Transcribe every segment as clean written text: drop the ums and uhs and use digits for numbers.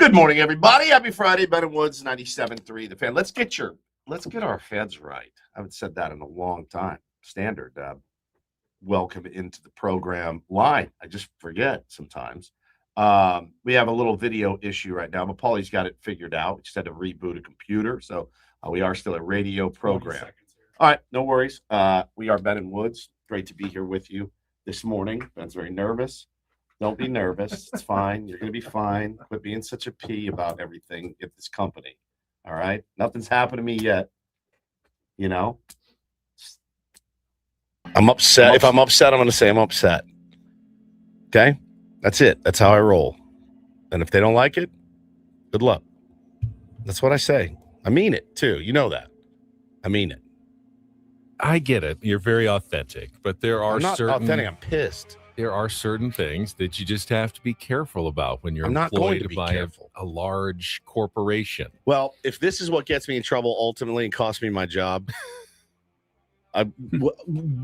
Good morning, everybody. Happy Friday. Ben and Woods, 97.3 The Fan. Let's get our feds right. I haven't said that in a long time. Standard. Welcome into the program line. I just forget sometimes. We have a little video issue right now, but Paulie's got it figured out. We just had to reboot a computer, so we are still a radio program. All right, no worries. We are Ben and Woods. Great to be here with you this morning. Ben's very nervous. Don't be nervous. It's fine. You're going to be fine. Quit being such a pea about everything at this company. All right? Nothing's happened to me yet. You know? I'm upset. If I'm upset, I'm going to say I'm upset. Okay? That's it. That's how I roll. And if they don't like it, good luck. That's what I say. I mean it, too. You know that. I mean it. I get it. You're very authentic. But there are I'm not certain... authentic. I'm pissed. There are certain things that you just have to be careful about when you're employed by a large corporation. Well, if this is what gets me in trouble ultimately and costs me my job,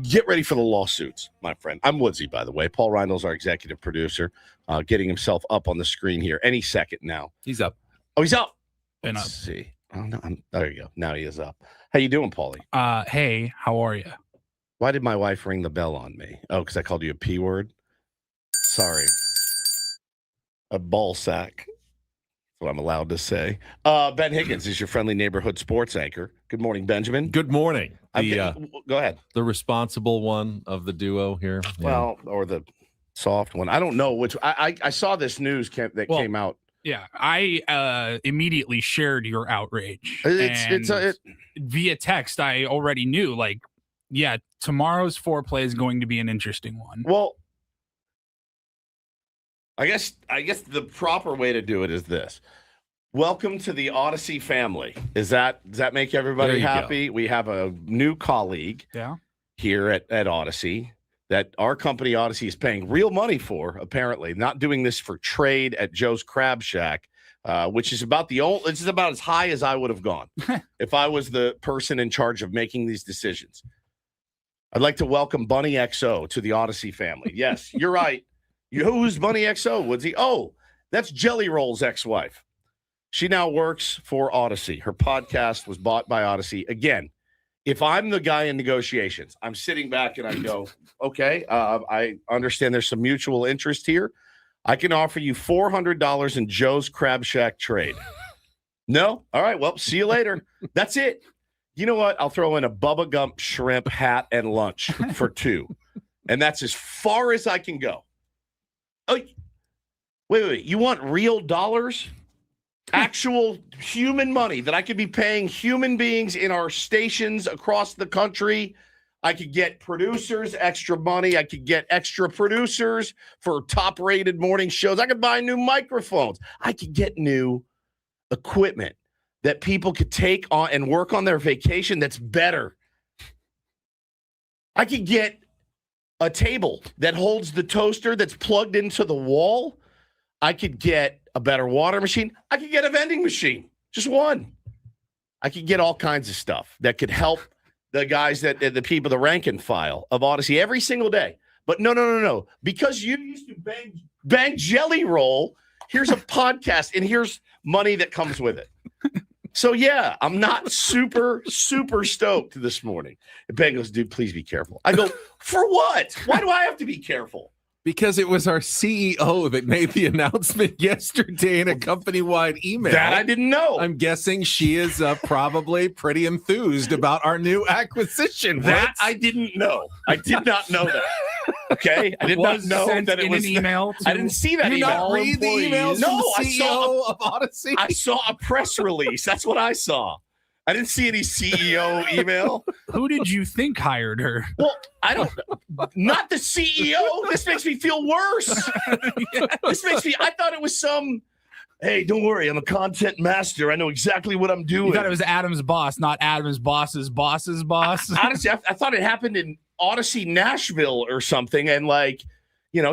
get ready for the lawsuits, my friend. I'm Woodsy, by the way. Paul Reindl's our executive producer, getting himself up on the screen here any second now. He's up. Oh, he's up. Let's see. Oh, no, there you go. Now he is up. How you doing, Paulie? Hey, how are you? Why did my wife ring the bell on me? Oh, because I called you a P word? Sorry. A ball sack. That's what I'm allowed to say. Ben Higgins is your friendly neighborhood sports anchor. Good morning, Benjamin. Good morning. Go ahead. The responsible one of the duo here. Well, or the soft one. I don't know which. I saw this news came out. Yeah, I immediately shared your outrage. Via text, I already knew, tomorrow's Foreplay is going to be an interesting one. Well, I guess the proper way to do it is this. Welcome to the Odyssey family. Does that make everybody happy? Go. We have a new colleague here at Odyssey that our company Odyssey is paying real money for, apparently. Not doing this for trade at Joe's Crab Shack, which is about as high as I would have gone if I was the person in charge of making these decisions. I'd like to welcome Bunny XO to the Odyssey family. Yes, you're right. Who's Bunny XO, Woodsy? Oh, that's Jelly Roll's ex-wife. She now works for Odyssey. Her podcast was bought by Odyssey. Again, if I'm the guy in negotiations, I'm sitting back and I go, okay, I understand there's some mutual interest here. I can offer you $400 in Joe's Crab Shack trade. No? All right, well, see you later. That's it. You know what? I'll throw in a Bubba Gump shrimp hat and lunch for $2. And that's as far as I can go. Oh, wait. You want real dollars? Actual human money that I could be paying human beings in our stations across the country. I could get producers extra money. I could get extra producers for top-rated morning shows. I could buy new microphones. I could get new equipment that people could take on and work on their vacation that's better. I could get a table that holds the toaster that's plugged into the wall. I could get a better water machine. I could get a vending machine, just one. I could get all kinds of stuff that could help the guys the people, the rank and file of Odyssey every single day. But no. Because you used to bang Jelly Roll, here's a podcast and here's money that comes with it. So, yeah, I'm not super stoked this morning. And Ben goes, dude, please be careful. I go, for what? Why do I have to be careful? Because it was our CEO that made the announcement yesterday in a company-wide email. That I didn't know. I'm guessing she is probably pretty enthused about our new acquisition. That I didn't know. I did not know that. Okay, I did not know that it was an email. I didn't see that email. Not read the emails from the CEO of Odyssey. I saw a press release. That's what I saw. I didn't see any CEO email. Who did you think hired her? Well, I don't know. Not the CEO. This makes me feel worse. This makes me. I thought it was some. Hey, don't worry. I'm a content master. I know exactly what I'm doing. You thought it was Adam's boss, not Adam's boss's boss's boss. Honestly, I thought it happened in Odyssey Nashville or something, and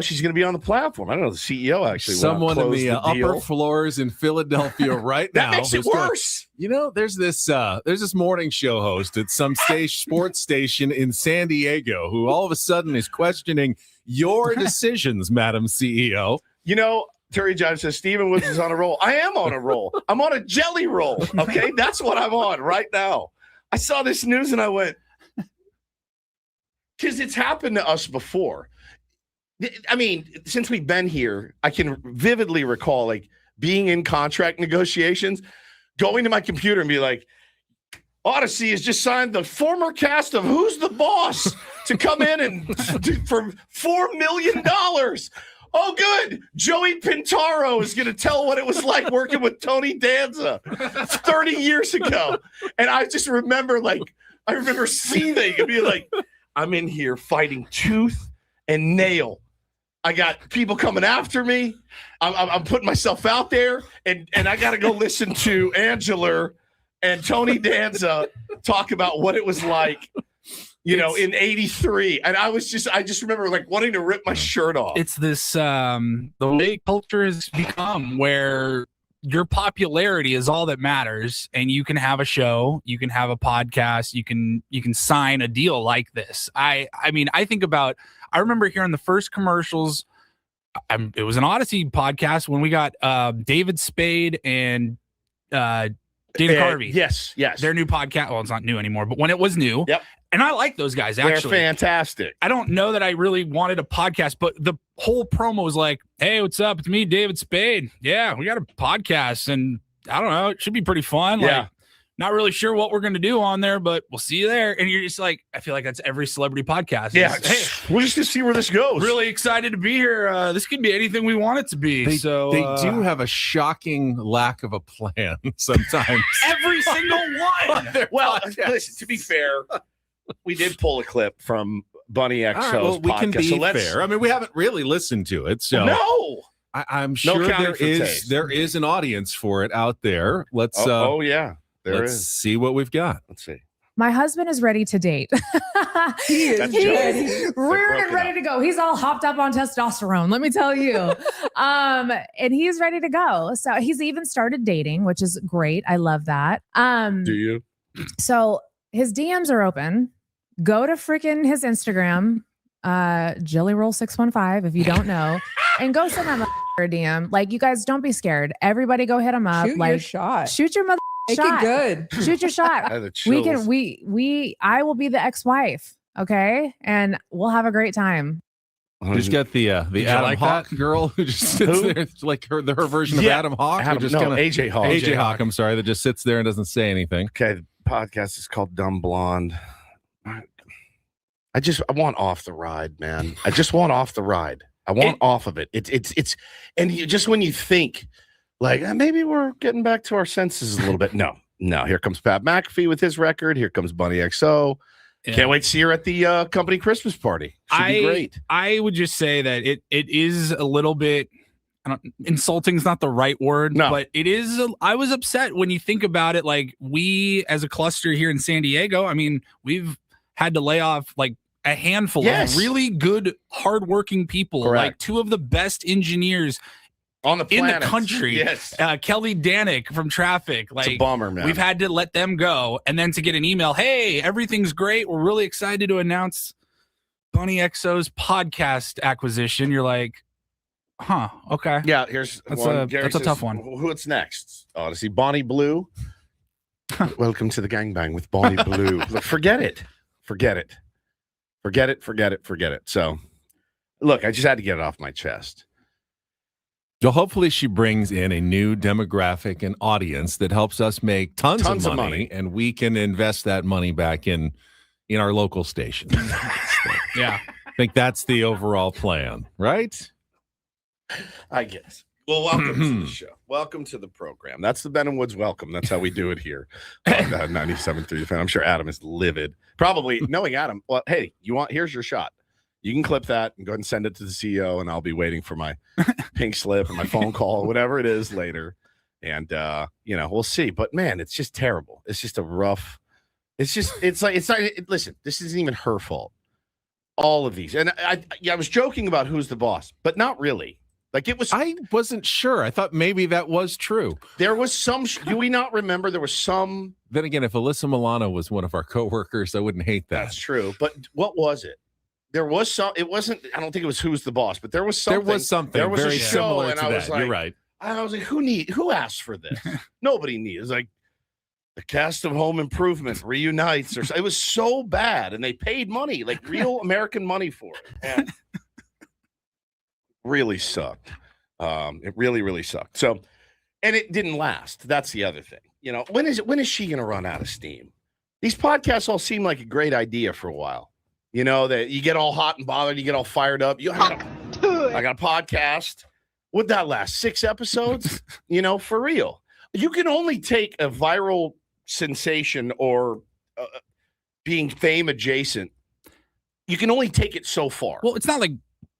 she's going to be on the platform. I don't know. The CEO actually. Someone in the upper floors in Philadelphia right now. That makes it worse. There's this morning show host at some sports station in San Diego who all of a sudden is questioning your decisions, Madam CEO. Terry Jive says Steven Woods is on a roll. I am on a roll. I'm on a jelly roll. Okay, that's what I'm on right now. I saw this news and I went, because it's happened to us before. I mean, since we've been here, I can vividly recall like being in contract negotiations, going to my computer and be like, Odyssey has just signed the former cast of Who's the Boss to come in and for $4 million. Oh, good. Joey Pintaro is going to tell what it was like working with Tony Danza 30 years ago. And I just remember, I remember seething and being like, I'm in here fighting tooth and nail. I got people coming after me. I'm putting myself out there, and I got to go listen to Angela and Tony Danza talk about what it was like, in 83. And I just remember wanting to rip my shirt off. It's this, the way culture has become where your popularity is all that matters. And you can have a show, you can have a podcast, you can sign a deal like this. I mean, I remember hearing the first commercials. It was an Odyssey podcast when we got David Spade and David Carvey. Yes. Their new podcast. Well, it's not new anymore, but when it was new. Yep. And I like those guys, actually. They're fantastic. I don't know that I really wanted a podcast, but the whole promo was like, hey, what's up? It's me, David Spade. Yeah, we got a podcast, and I don't know. It should be pretty fun. Yeah. Not really sure what we're going to do on there, but we'll see you there. And you're just like, I feel like that's every celebrity podcast. Yeah. Hey, we're just going to see where this goes. Really excited to be here. This could be anything we want it to be. They do have a shocking lack of a plan sometimes. Every single one. Well, listen, to be fair, we did pull a clip from Bunny XO's right, well, we podcast. can be fair. I mean, we haven't really listened to it, so no. I'm sure there is an audience for it out there. Let's yeah. Let's see what we've got. Let's see. My husband is ready to date. He is reared and ready to go. He's all hopped up on testosterone, let me tell you. And he's ready to go. So he's even started dating, which is great. I love that. Do you? So his DMs are open. Go to freaking his Instagram, jellyroll615 if you don't know, and go send him a DM. Like, you guys don't be scared. Everybody go hit him up. Shoot your shot. Shoot your mother. Make it good. Shoot your shot. I will be the ex-wife. Okay. And we'll have a great time. Just got the Adam Hawk girl who just sits there. It's like her version of Adam Hawk. AJ Hawk. AJ Hawk, I'm sorry, that just sits there and doesn't say anything. Okay. The podcast is called Dumb Blonde. I want off the ride, man. I just want off the ride. I want off of it. It's and just when you think like maybe we're getting back to our senses a little bit. No. Here comes Pat McAfee with his record. Here comes Bunny XO. Yeah. Can't wait to see her at the company Christmas party. Should be great. I would just say that it is a little bit insulting is not the right word, but it is. I was upset when you think about it. Like, we as a cluster here in San Diego, I mean, we've had to lay off like a handful of really good, hardworking people, like two of the best engineers on the planet. In the country. Yes. Kelly Danick from Traffic. Like, it's a bummer, man. We've had to let them go. And then to get an email, hey, everything's great. We're really excited to announce Bunny XO's podcast acquisition. You're like, huh, okay. Yeah, here's that's a tough one. What's next? Odyssey. Bonnie Blue. Welcome to the gangbang with Bonnie Blue. Look, forget it. So, look, I just had to get it off my chest. So hopefully she brings in a new demographic and audience that helps us make tons of money, and we can invest that money back in our local stations. Yeah. I think that's the overall plan, right? I guess. Well, welcome to the show. Welcome to the program. That's the Ben and Woods welcome. That's how we do it here on 97.3 The Fan. I'm sure Adam is livid. Probably knowing Adam. Well, hey, here's your shot. You can clip that and go ahead and send it to the CEO, and I'll be waiting for my pink slip or my phone call, whatever it is later. And, we'll see. But, man, it's just terrible. It's just a rough. Listen, this isn't even her fault. All of these. And I was joking about who's the boss, but not really. Like, it was. I wasn't sure. I thought maybe that was true. There was some. Do we not remember? There was some. Then again, if Alyssa Milano was one of our coworkers, I wouldn't hate that. That's true. But what was it? there was some. It wasn't. I don't think it was Who's the Boss, but there was something. There was very a show, similar and to I was that. like, you're right. I was like, who asked for this? Nobody needs. Like the cast of Home Improvement reunites, or it was so bad, and they paid money, like real American money for it, and really sucked. It really, really sucked. So, and it didn't last. That's the other thing. When is she going to run out of steam? These podcasts all seem like a great idea for a while. That you get all hot and bothered, you get all fired up. I got a podcast. Would that last 6 episodes? For real. You can only take a viral sensation or being fame adjacent. You can only take it so far. Well, it's not like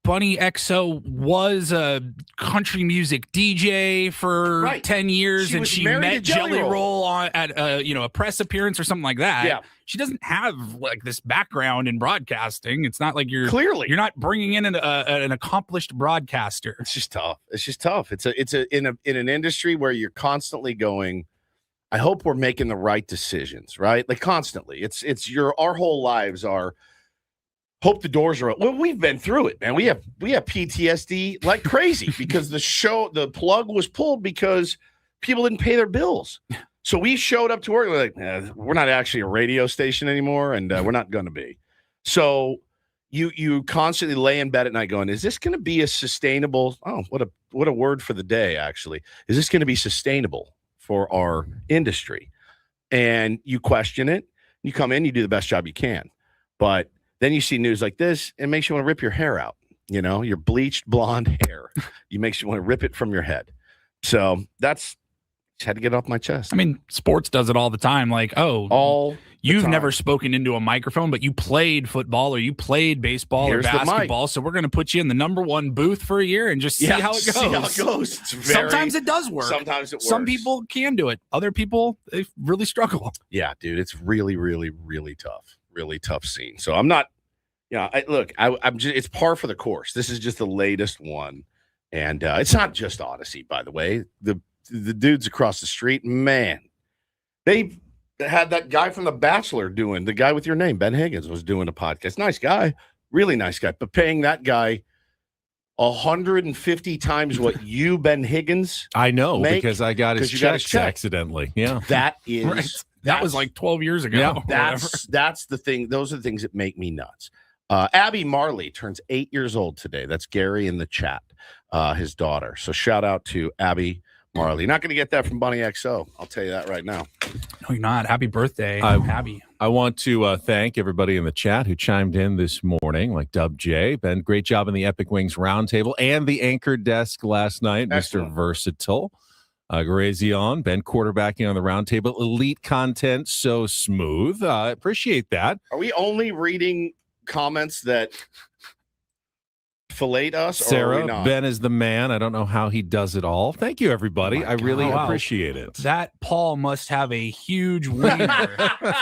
Bunny XO was a country music DJ for 10 years, and she met Jelly Roll at a press appearance or something like that. Yeah. She doesn't have like this background in broadcasting. It's not like you're not bringing in an accomplished broadcaster. It's just tough. It's in an industry where you're constantly going, I hope we're making the right decisions, right? Like constantly. Our whole lives are hope the doors are open. Well, we've been through it, man. We have PTSD like crazy because the plug was pulled because people didn't pay their bills. So we showed up to work. We're like, we're not actually a radio station anymore, and we're not going to be. So you constantly lay in bed at night going, is this going to be a sustainable? Oh, what a word for the day, actually. Is this going to be sustainable for our industry? And you question it. You come in, you do the best job you can. But then you see news like this, it makes you want to rip your hair out. Your bleached blonde hair. Makes you want to rip it from your head. So just had to get it off my chest. I mean, sports does it all the time. Like, you've never spoken into a microphone, but you played football or you played baseball or basketball. So we're going to put you in the #1 booth for a year and just see how it goes. Sometimes it does work. Sometimes it works. Some people can do it. Other people, they really struggle. Yeah, dude, it's really, really, really tough. Really tough scene. So I'm not, I'm just, it's par for the course. This is just the latest one. And it's not just Odyssey, by the way. The dudes across the street, man, they had that guy from The Bachelor the guy with your name, Ben Higgins, was doing a podcast. Nice guy, really nice guy, but paying that guy 150 times what you, Ben Higgins, I know, because I got his checks accidentally. Yeah. That is right. That was like 12 years ago. Yeah, that's the thing. Those are the things that make me nuts. Abby Marley turns 8 years old today. That's Gary in the chat, his daughter. So shout out to Abby Marley. You're not going to get that from Bunny XO. I'll tell you that right now. No, you're not. Happy birthday, Abby. I want to thank everybody in the chat who chimed in this morning, like Dub J. Ben, great job in the Epic Wings Roundtable and the anchor desk last night. Excellent. Mr. Versatile. Grazion, Ben quarterbacking on the roundtable. Elite content, so smooth. Appreciate that. Are we only reading comments that fillet us? Sarah, or are we not? Ben is the man. I don't know how he does it all. Thank you, everybody. I really appreciate it. That Paul must have a huge wiener.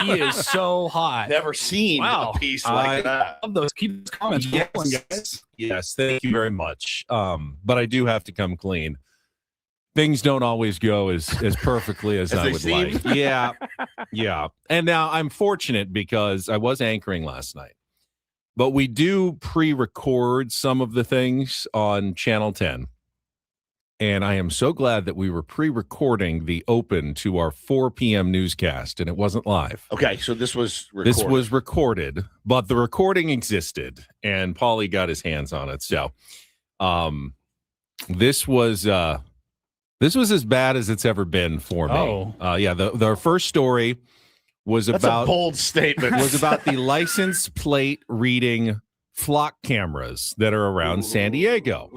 He is so hot. Never seen a piece like that. I love those. Keep those comments rolling, guys. Yes, thank you very much. But I do have to come clean. Things don't always go as perfectly as I would like. Yeah. And now I'm fortunate because I was anchoring last night. But we do pre-record some of the things on Channel 10. And I am so glad that we were pre-recording the open to our 4 p.m. newscast, and it wasn't live. Okay, so this was recorded. This was recorded, but the recording existed, and Paulie got his hands on it. So this was as bad as it's ever been for me. The first story was That's about a bold statement. Was about the license plate reading flock cameras that are around San Diego,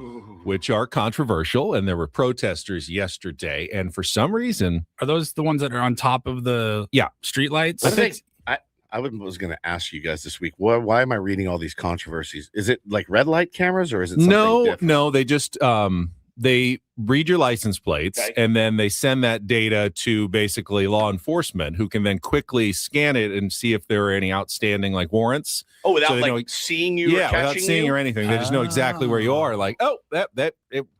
which are controversial, and there were protesters yesterday. And for some reason, are those the ones that are on top of the street lights? I was going to ask you guys this week, why am I reading all these controversies? Is it like red light cameras, or is it something different? No, they just they read your license plates, and then they send that data to basically law enforcement, who can then quickly scan it and see if there are any outstanding like warrants. Oh, without seeing you, or without seeing you or anything. They just know exactly where you are. Like, we're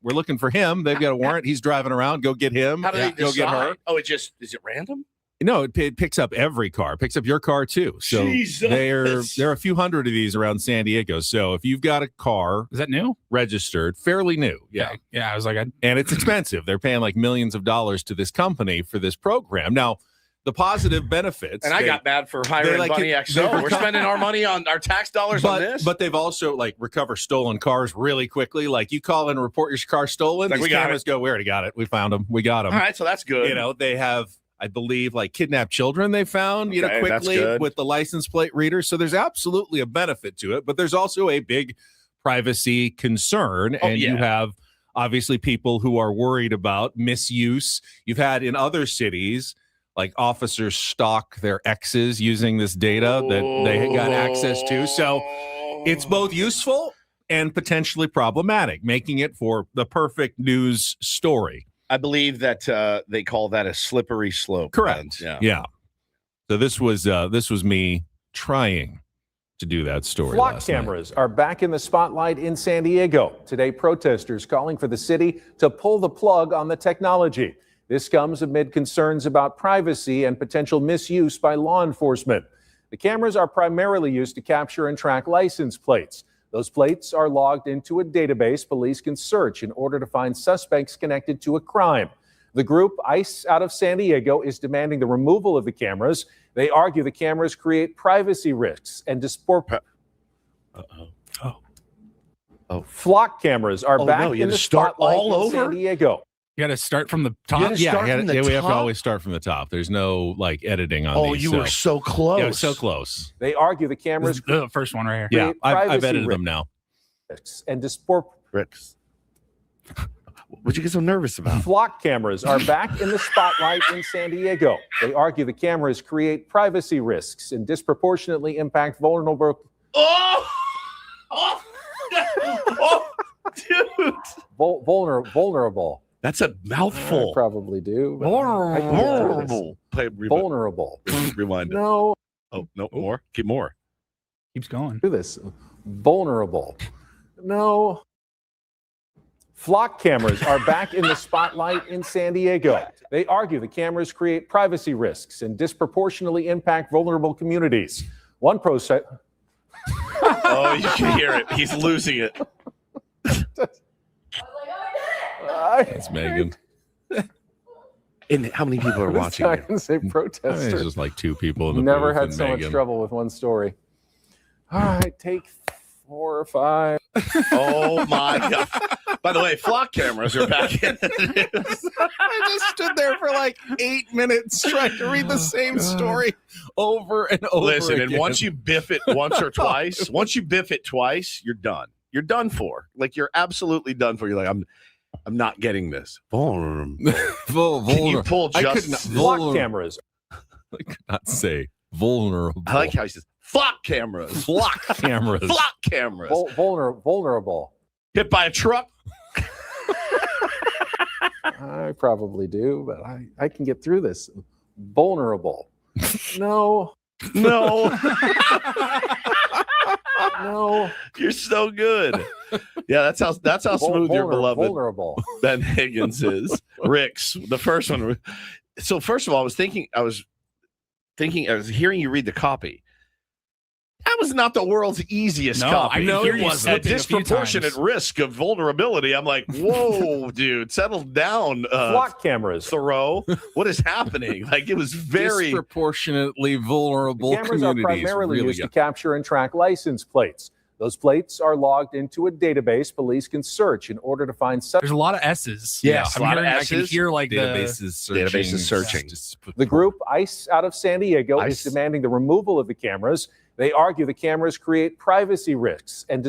looking for him. They've got a warrant. He's driving around. Go get him. How do they go get her? Oh, is it random? No, it picks up every car. It picks up your car too. So there are a few hundred of these around San Diego. So if you've got a car, is that new? Registered, fairly new. Yeah. Okay. Yeah. I was like, and it's expensive. They're paying like millions of dollars to this company for this program. Now, the positive benefits. And I got mad for hiring Bunny XO. We're spending our money on our tax dollars on this. But they've also like recover stolen cars really quickly. Like you call and report your car stolen. Like these cameras go, we already got it. We found them. We got them. All right. So that's good. You know, they have, I believe, like kidnapped children they found, quickly with the license plate reader. So there's absolutely a benefit to it, but there's also a big privacy concern. You have obviously people who are worried about misuse. You've had in other cities, like officers stalk their exes using this data that they got access to. So it's both useful and potentially problematic, making it for the perfect news story. I believe that they call that a slippery slope. Correct. Yeah. So this was me trying to do that story. Flock cameras are back in the spotlight in San Diego. Today, protesters calling for the city to pull the plug on the technology. This comes amid concerns about privacy and potential misuse by law enforcement. The cameras are primarily used to capture and track license plates. Those plates are logged into a database police can search in order to find suspects connected to a crime. The group, ICE out of San Diego, is demanding the removal of the cameras. They argue the cameras create privacy risks and Flock cameras are back in the spotlight in San Diego. You got to start from the top. We have to always start from the top. There's no like editing on these. Oh, you were so close. Yeah, so close. They argue the cameras. The first one right here. Yeah, I've edited them now. And Ricks. What'd you get so nervous about? Flock cameras are back in the spotlight in San Diego. They argue the cameras create privacy risks and disproportionately impact vulnerable. Oh, dude. Vulnerable. That's a mouthful. I probably do. Vulnerable. Vulnerable. Rewind it. No. Oh, no, more. Keep more. Keeps going. Do this. Vulnerable. No. Flock cameras are back in the spotlight in San Diego. They argue the cameras create privacy risks and disproportionately impact vulnerable communities. One process. Oh, you can hear it. He's losing it. That's Megan. And how many people are watching? I can say protesters. There's just like two people in the Never booth had so much trouble with one story. All right, take 4 or 5. Oh my God. By the way, flock cameras are back in the news. I just stood there for like 8 minutes trying to read the same story over and over. Listen, again. and once you biff it once or twice, you're done. You're done for. Like you're absolutely done for. You're like, I'm not getting this. Vulnerable. Can you pull just flock cameras? I could not say vulnerable. I like how he says flock cameras. Flock cameras. Flock cameras. Vulnerable. Hit by a truck. I probably do, but I can get through this. Vulnerable. No. No. No. You're so good. Yeah, that's how smooth your beloved vulnerable Ben Higgins is. Rick's the first one. So first of all, I was hearing you read the copy. That was not the world's easiest copy. I know it was a disproportionate risk of vulnerability. I'm like, whoa, dude, settle down. Flock cameras. Thoreau, what is happening? Like it was very disproportionately vulnerable. The cameras are primarily used to capture and track license plates. Those plates are logged into a database police can search in order to find. There's a lot of S's. Yes, a lot of S's. I can hear like databases searching. The group ICE out of San Diego is demanding the removal of the cameras. They argue the cameras create privacy risks and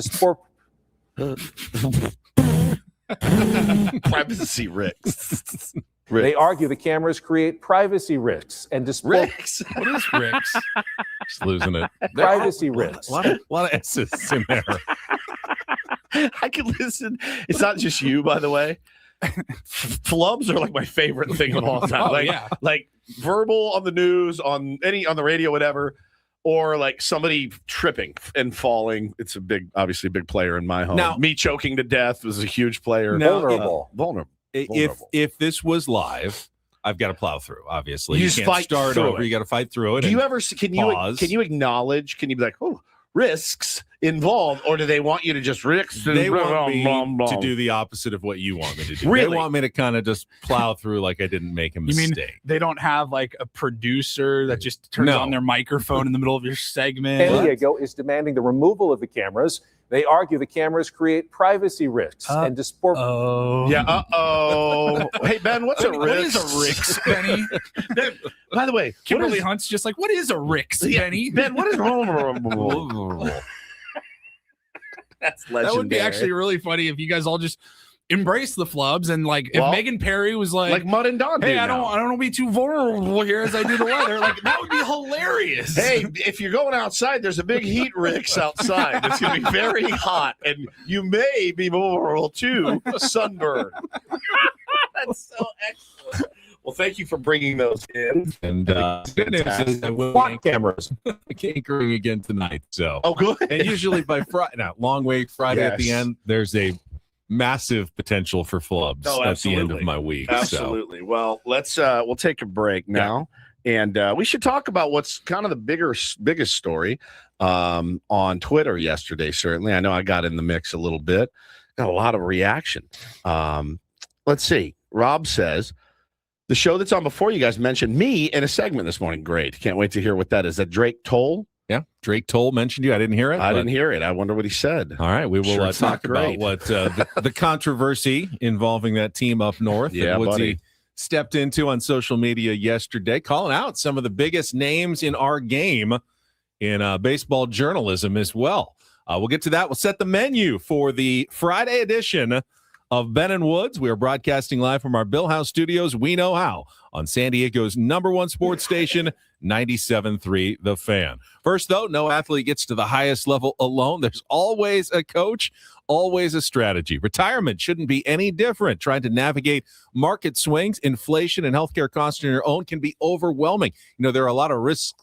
privacy risks. They argue the cameras create privacy risks and Ricks. What is Ricks? Just losing it. Privacy risks. A lot of S's in there. I could listen. It's not just you, by the way. Flubs are like my favorite thing of all time. Like verbal on the news, on the radio, whatever. Or like somebody tripping and falling. It's obviously a big player in my home. Now, me choking to death was a huge player. Vulnerable. Vulnerable. If this was live, I've got to plow through. Obviously, You you just can't fight start through over. it. You got to fight through it. Do you ever can you acknowledge? Can you be like, oh, risks involved, or do they want you to just risks? They want me to do the opposite of what you want me to do. Really? They want me to kind of just plow through like I didn't make a mistake. You mean they don't have like a producer that just turns on their microphone in the middle of your segment? San Diego is demanding the removal of the cameras. They argue the cameras create privacy risks and disport. Hey, Ben, what's a risk? What is a risk, Benny? By the way, Kimberly Hunt's just like, what is a risk, Benny? Ben, what is That's legendary. That would be actually really funny if you guys all just embrace the flubs and like if Megan Perry was like Mud and Don. Hey, I don't want to be too vulnerable here as I do the weather. Like that would be hilarious. Hey, if you're going outside, there's a big heat risk outside. It's going to be very hot, and you may be vulnerable to sunburn. That's so excellent. Well, thank you for bringing those in. And good news is I will want cameras anchoring again tonight. So good. And usually by Friday, long week Friday at the end, there's a massive potential for flubs at the end of my week. Absolutely. So. Well, let's we'll take a break now, and we should talk about what's kind of the biggest story on Twitter yesterday. Certainly, I know I got in the mix a little bit. Got a lot of reaction. Let's see. Rob says the show that's on before you guys mentioned me in a segment this morning. Great. Can't wait to hear what that is. That Drake Toll. Yeah, Drake Toll mentioned you. I didn't hear it. I didn't hear it. I wonder what he said. All right, we will talk about what the controversy involving that team up north that Woodsy stepped into on social media yesterday, calling out some of the biggest names in our game in baseball journalism as well. We'll get to that. We'll set the menu for the Friday edition of Ben and Woods. We are broadcasting live from our Bill House studios. We know how on San Diego's #1 sports station, 97.3 The Fan. First, though, no athlete gets to the highest level alone. There's always a coach, always a strategy. Retirement shouldn't be any different. Trying to navigate market swings, inflation, and healthcare costs on your own can be overwhelming. You know, there are a lot of risks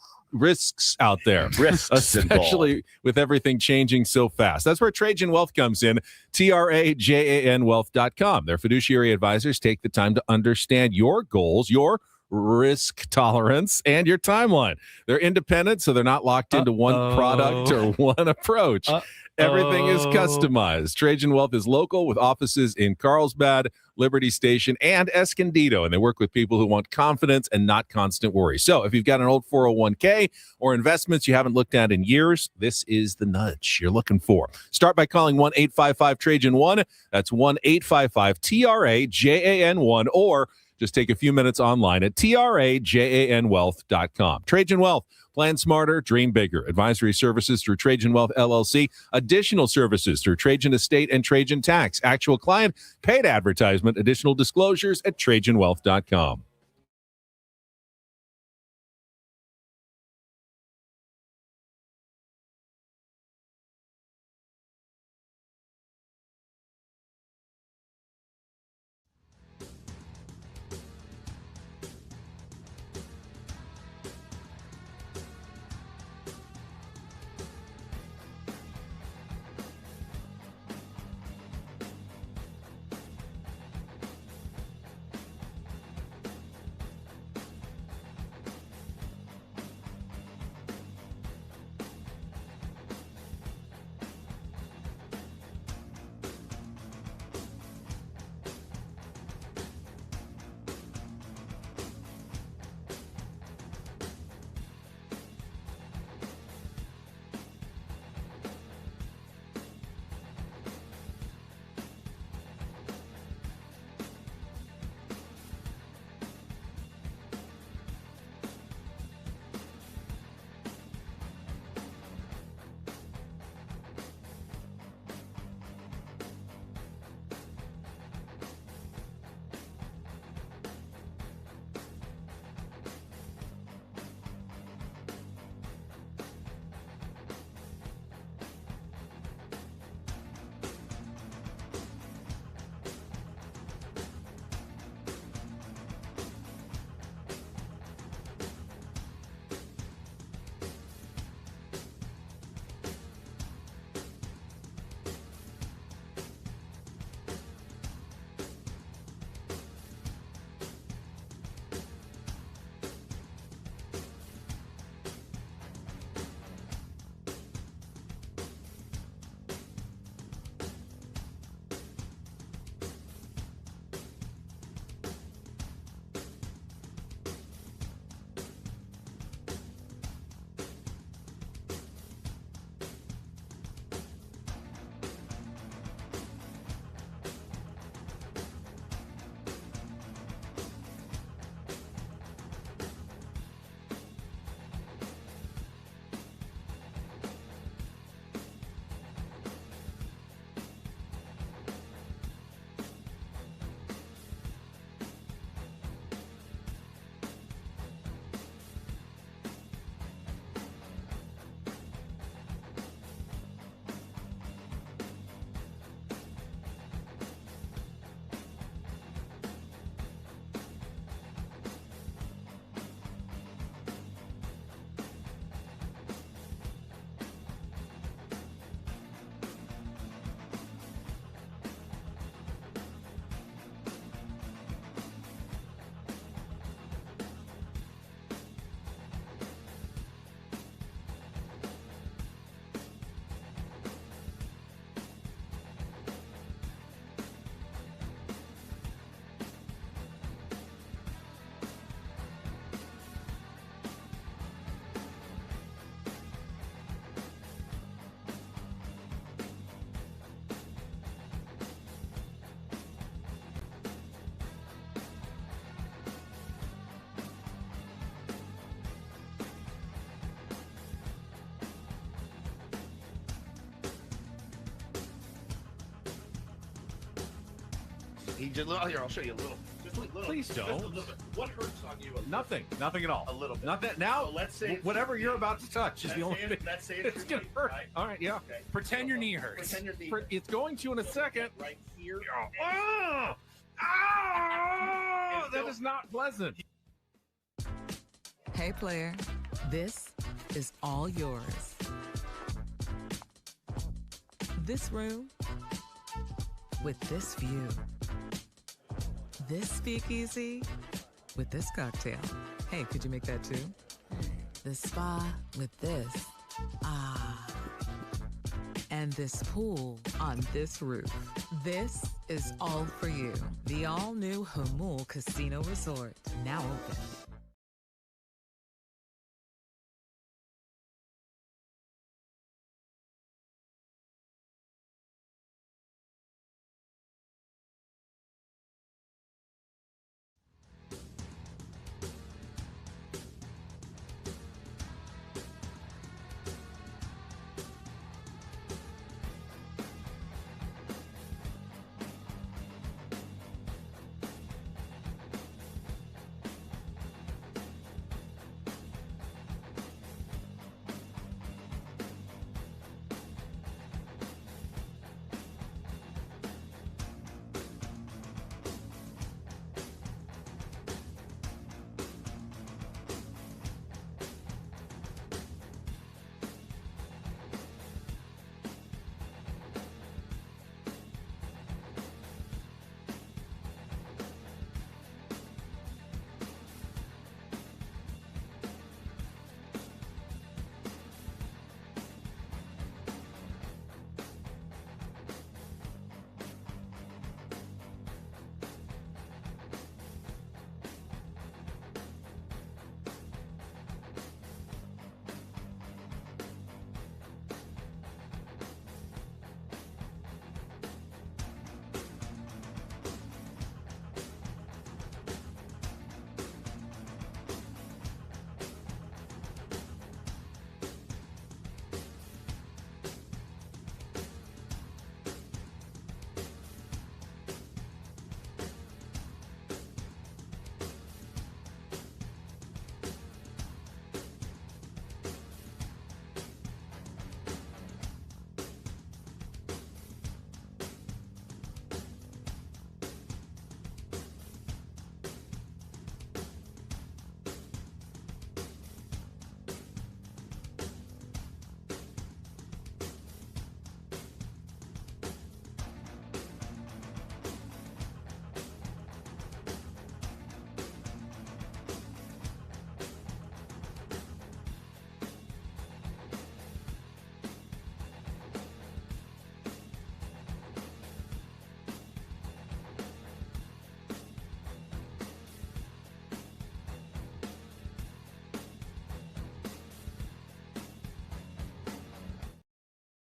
out there, especially involved with everything changing so fast. That's where Trajan Wealth comes in. TRAJANwealth.com. Their fiduciary advisors take the time to understand your goals, your risk tolerance, and your timeline. They're independent, so they're not locked into one product or one approach. Everything is customized. Trajan Wealth is local with offices in Carlsbad, Liberty Station, and Escondido, and they work with people who want confidence and not constant worry. So if you've got an old 401k or investments you haven't looked at in years, this is the nudge you're looking for. Start by calling 1-855-TRAJAN1. That's 1-855-TRAJAN1, or just take a few minutes online at TRAJANwealth.com. Trajan Wealth. Plan smarter, dream bigger. Advisory services through Trajan Wealth, LLC. Additional services through Trajan Estate and Trajan Tax. Actual client, paid advertisement. Additional disclosures at TrajanWealth.com. He just here. I'll show you a little. Just a little. Please don't. Just a little bit. What hurts on you? Nothing at all. A little bit. Nothing. Now, So let's say whatever you're about to touch is the only thing. Let's say It's gonna hurt. Right? All right, yeah. Okay. Pretend your knee hurts. Pretend your knee. It's going to in a second. Right here. Oh, that is not pleasant. Hey, player, this is all yours. This room with this view. This speakeasy with this cocktail. Hey, could you make that too? The spa with this. Ah. And this pool on this roof. This is all for you. The all-new Humul Casino Resort, now open.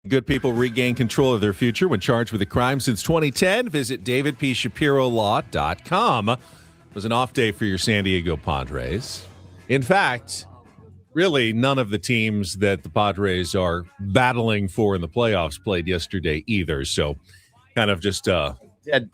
Good people regain control of their future when charged with a crime since 2010. Visit davidpshapirolaw.com. It was an off day for your San Diego Padres. In fact, really none of the teams that the Padres are battling for in the playoffs played yesterday either. So kind of just like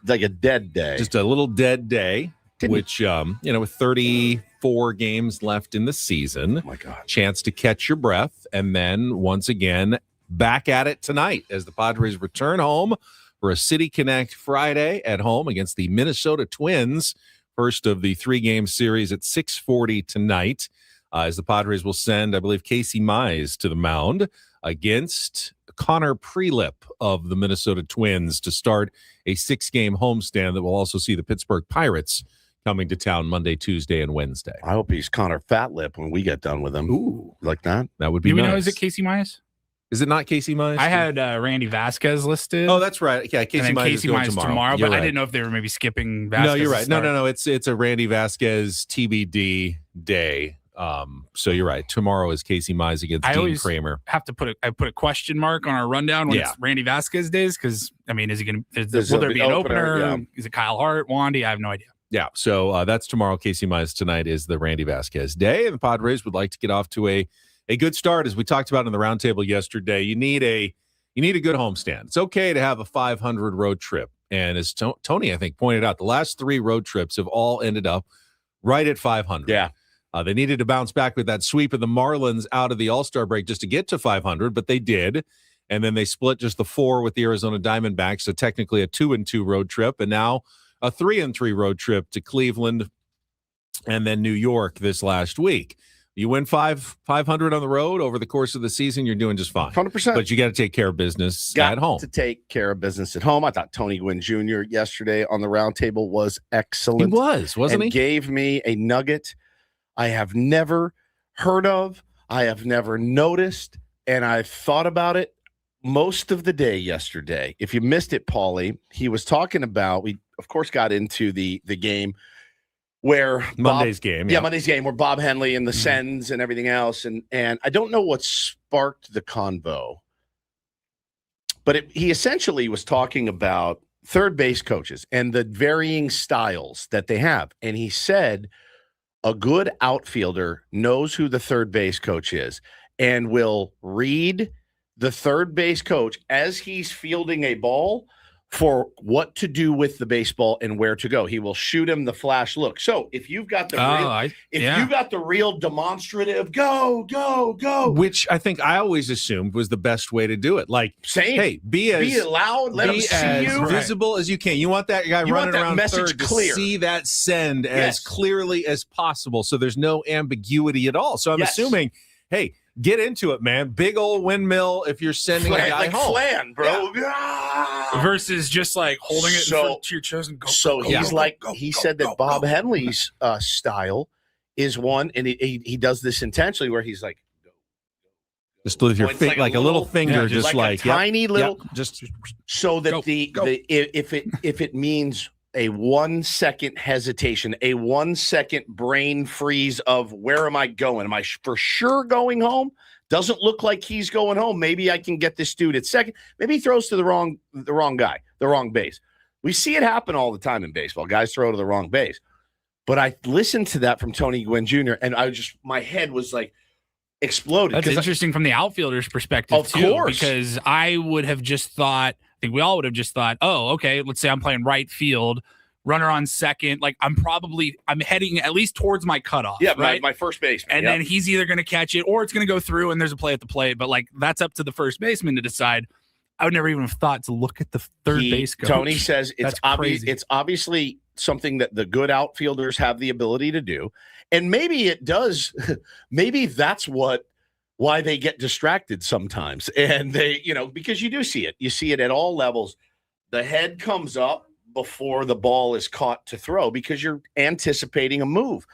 a dead day. Just a little dead day, which, with 34 games left in the season. Oh my God. Chance to catch your breath. And then once again, back at it tonight as the Padres return home for a City Connect Friday at home against the Minnesota Twins. First of the 3-game series at 6:40 tonight, as the Padres will send, I believe, Casey Mize to the mound against Connor Prelip of the Minnesota Twins to start a 6-game homestand that will also see the Pittsburgh Pirates coming to town Monday, Tuesday, and Wednesday. I hope he's Connor Fatlip when we get done with him. Ooh, like that? That would be Do we nice. know, is it Casey Mize? Is it not Casey Mize? I had Randy Vasquez listed. Oh, that's right. Yeah, Casey Mize is going tomorrow. But right. I didn't know if they were maybe skipping Vasquez. No, you're right. No. It's a Randy Vasquez TBD day. So you're right. Tomorrow is Casey Mize against Dean Kramer. Have to put a question mark on our rundown when it's Randy Vasquez days, because I mean, is he going to? Will there be an opener? Yeah. Is it Kyle Hart, Wandy? I have no idea. Yeah. So that's tomorrow. Casey Mize tonight is the Randy Vasquez day, and the Padres would like to get off to a good start, as we talked about in the roundtable yesterday. You need a good homestand. It's okay to have a 500 road trip. And as Tony, I think, pointed out, the last 3 road trips have all ended up right at 500. Yeah. They needed to bounce back with that sweep of the Marlins out of the All-Star break just to get to 500, but they did. And then they split just the 4 with the Arizona Diamondbacks, so technically a 2-2 road trip, and now a 3-3 road trip to Cleveland and then New York this last week. You win 500 on the road over the course of the season, you're doing just fine. 100%. But you got to take care of business at home. To take care of business at home. I thought Tony Gwynn Jr. yesterday on the roundtable was excellent. He wasn't he? Gave me a nugget I have never heard of, I have never noticed, and I've thought about it most of the day yesterday. If you missed it, Paulie, he was talking about, we of course got into the game where Monday's game where Bob Henley and the Sens and everything else, and I don't know what sparked the convo, but he essentially was talking about third base coaches and the varying styles that they have, and he said a good outfielder knows who the third base coach is and will read the third base coach as he's fielding a ball for what to do with the baseball and where to go. He will shoot him the flash look. So if you've got the you got the real demonstrative go, which I think I always assumed was the best way to do it. Like, hey, be loud, let him see you, visible as you can. You want that guy running around third clear. To see that send as clearly as possible, so there's no ambiguity at all. So I'm assuming, hey, get into it, man. Big old windmill if you're sending a guy home. Flan, bro. Versus just like holding it to your chest and go. So he's he said that Bob Henley's style is one, and he does this intentionally where he's like, just with your finger, like a little finger, just like a tiny little, just so that if it means a 1 second hesitation, a 1 second brain freeze of where am I going? Am I for sure going home? Doesn't look like he's going home. Maybe I can get this dude at second. Maybe he throws to the wrong guy, the wrong base. We see it happen all the time in baseball. Guys throw to the wrong base. But I listened to that from Tony Gwynn Jr. and my head was like exploded. That's interesting from the outfielder's perspective, of course. Because I would have just thought, I think we all would have just thought, oh, okay, let's say I'm playing right field, runner on second. Like I'm heading at least towards my cutoff. Yeah, right? my first baseman. And then he's either going to catch it or it's going to go through and there's a play at the plate. But like that's up to the first baseman to decide. I would never even have thought to look at the third base coach. Tony says it's obvious. It's obviously something that the good outfielders have the ability to do. And maybe it does. Maybe that's why they get distracted sometimes. And they, because you do see it. You see it at all levels. The head comes up before the ball is caught to throw because you're anticipating a move.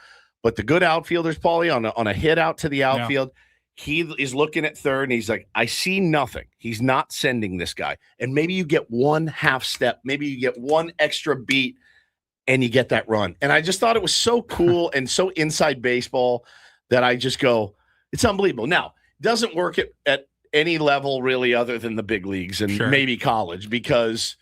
But the good outfielders, Paulie, on a hit out to the outfield, he is looking at third and he's like, I see nothing. He's not sending this guy. And maybe you get one half step, maybe you get one extra beat and you get that run. And I just thought it was so cool and so inside baseball that I just go, it's unbelievable. Now, it doesn't work at any level really other than the big leagues and maybe college because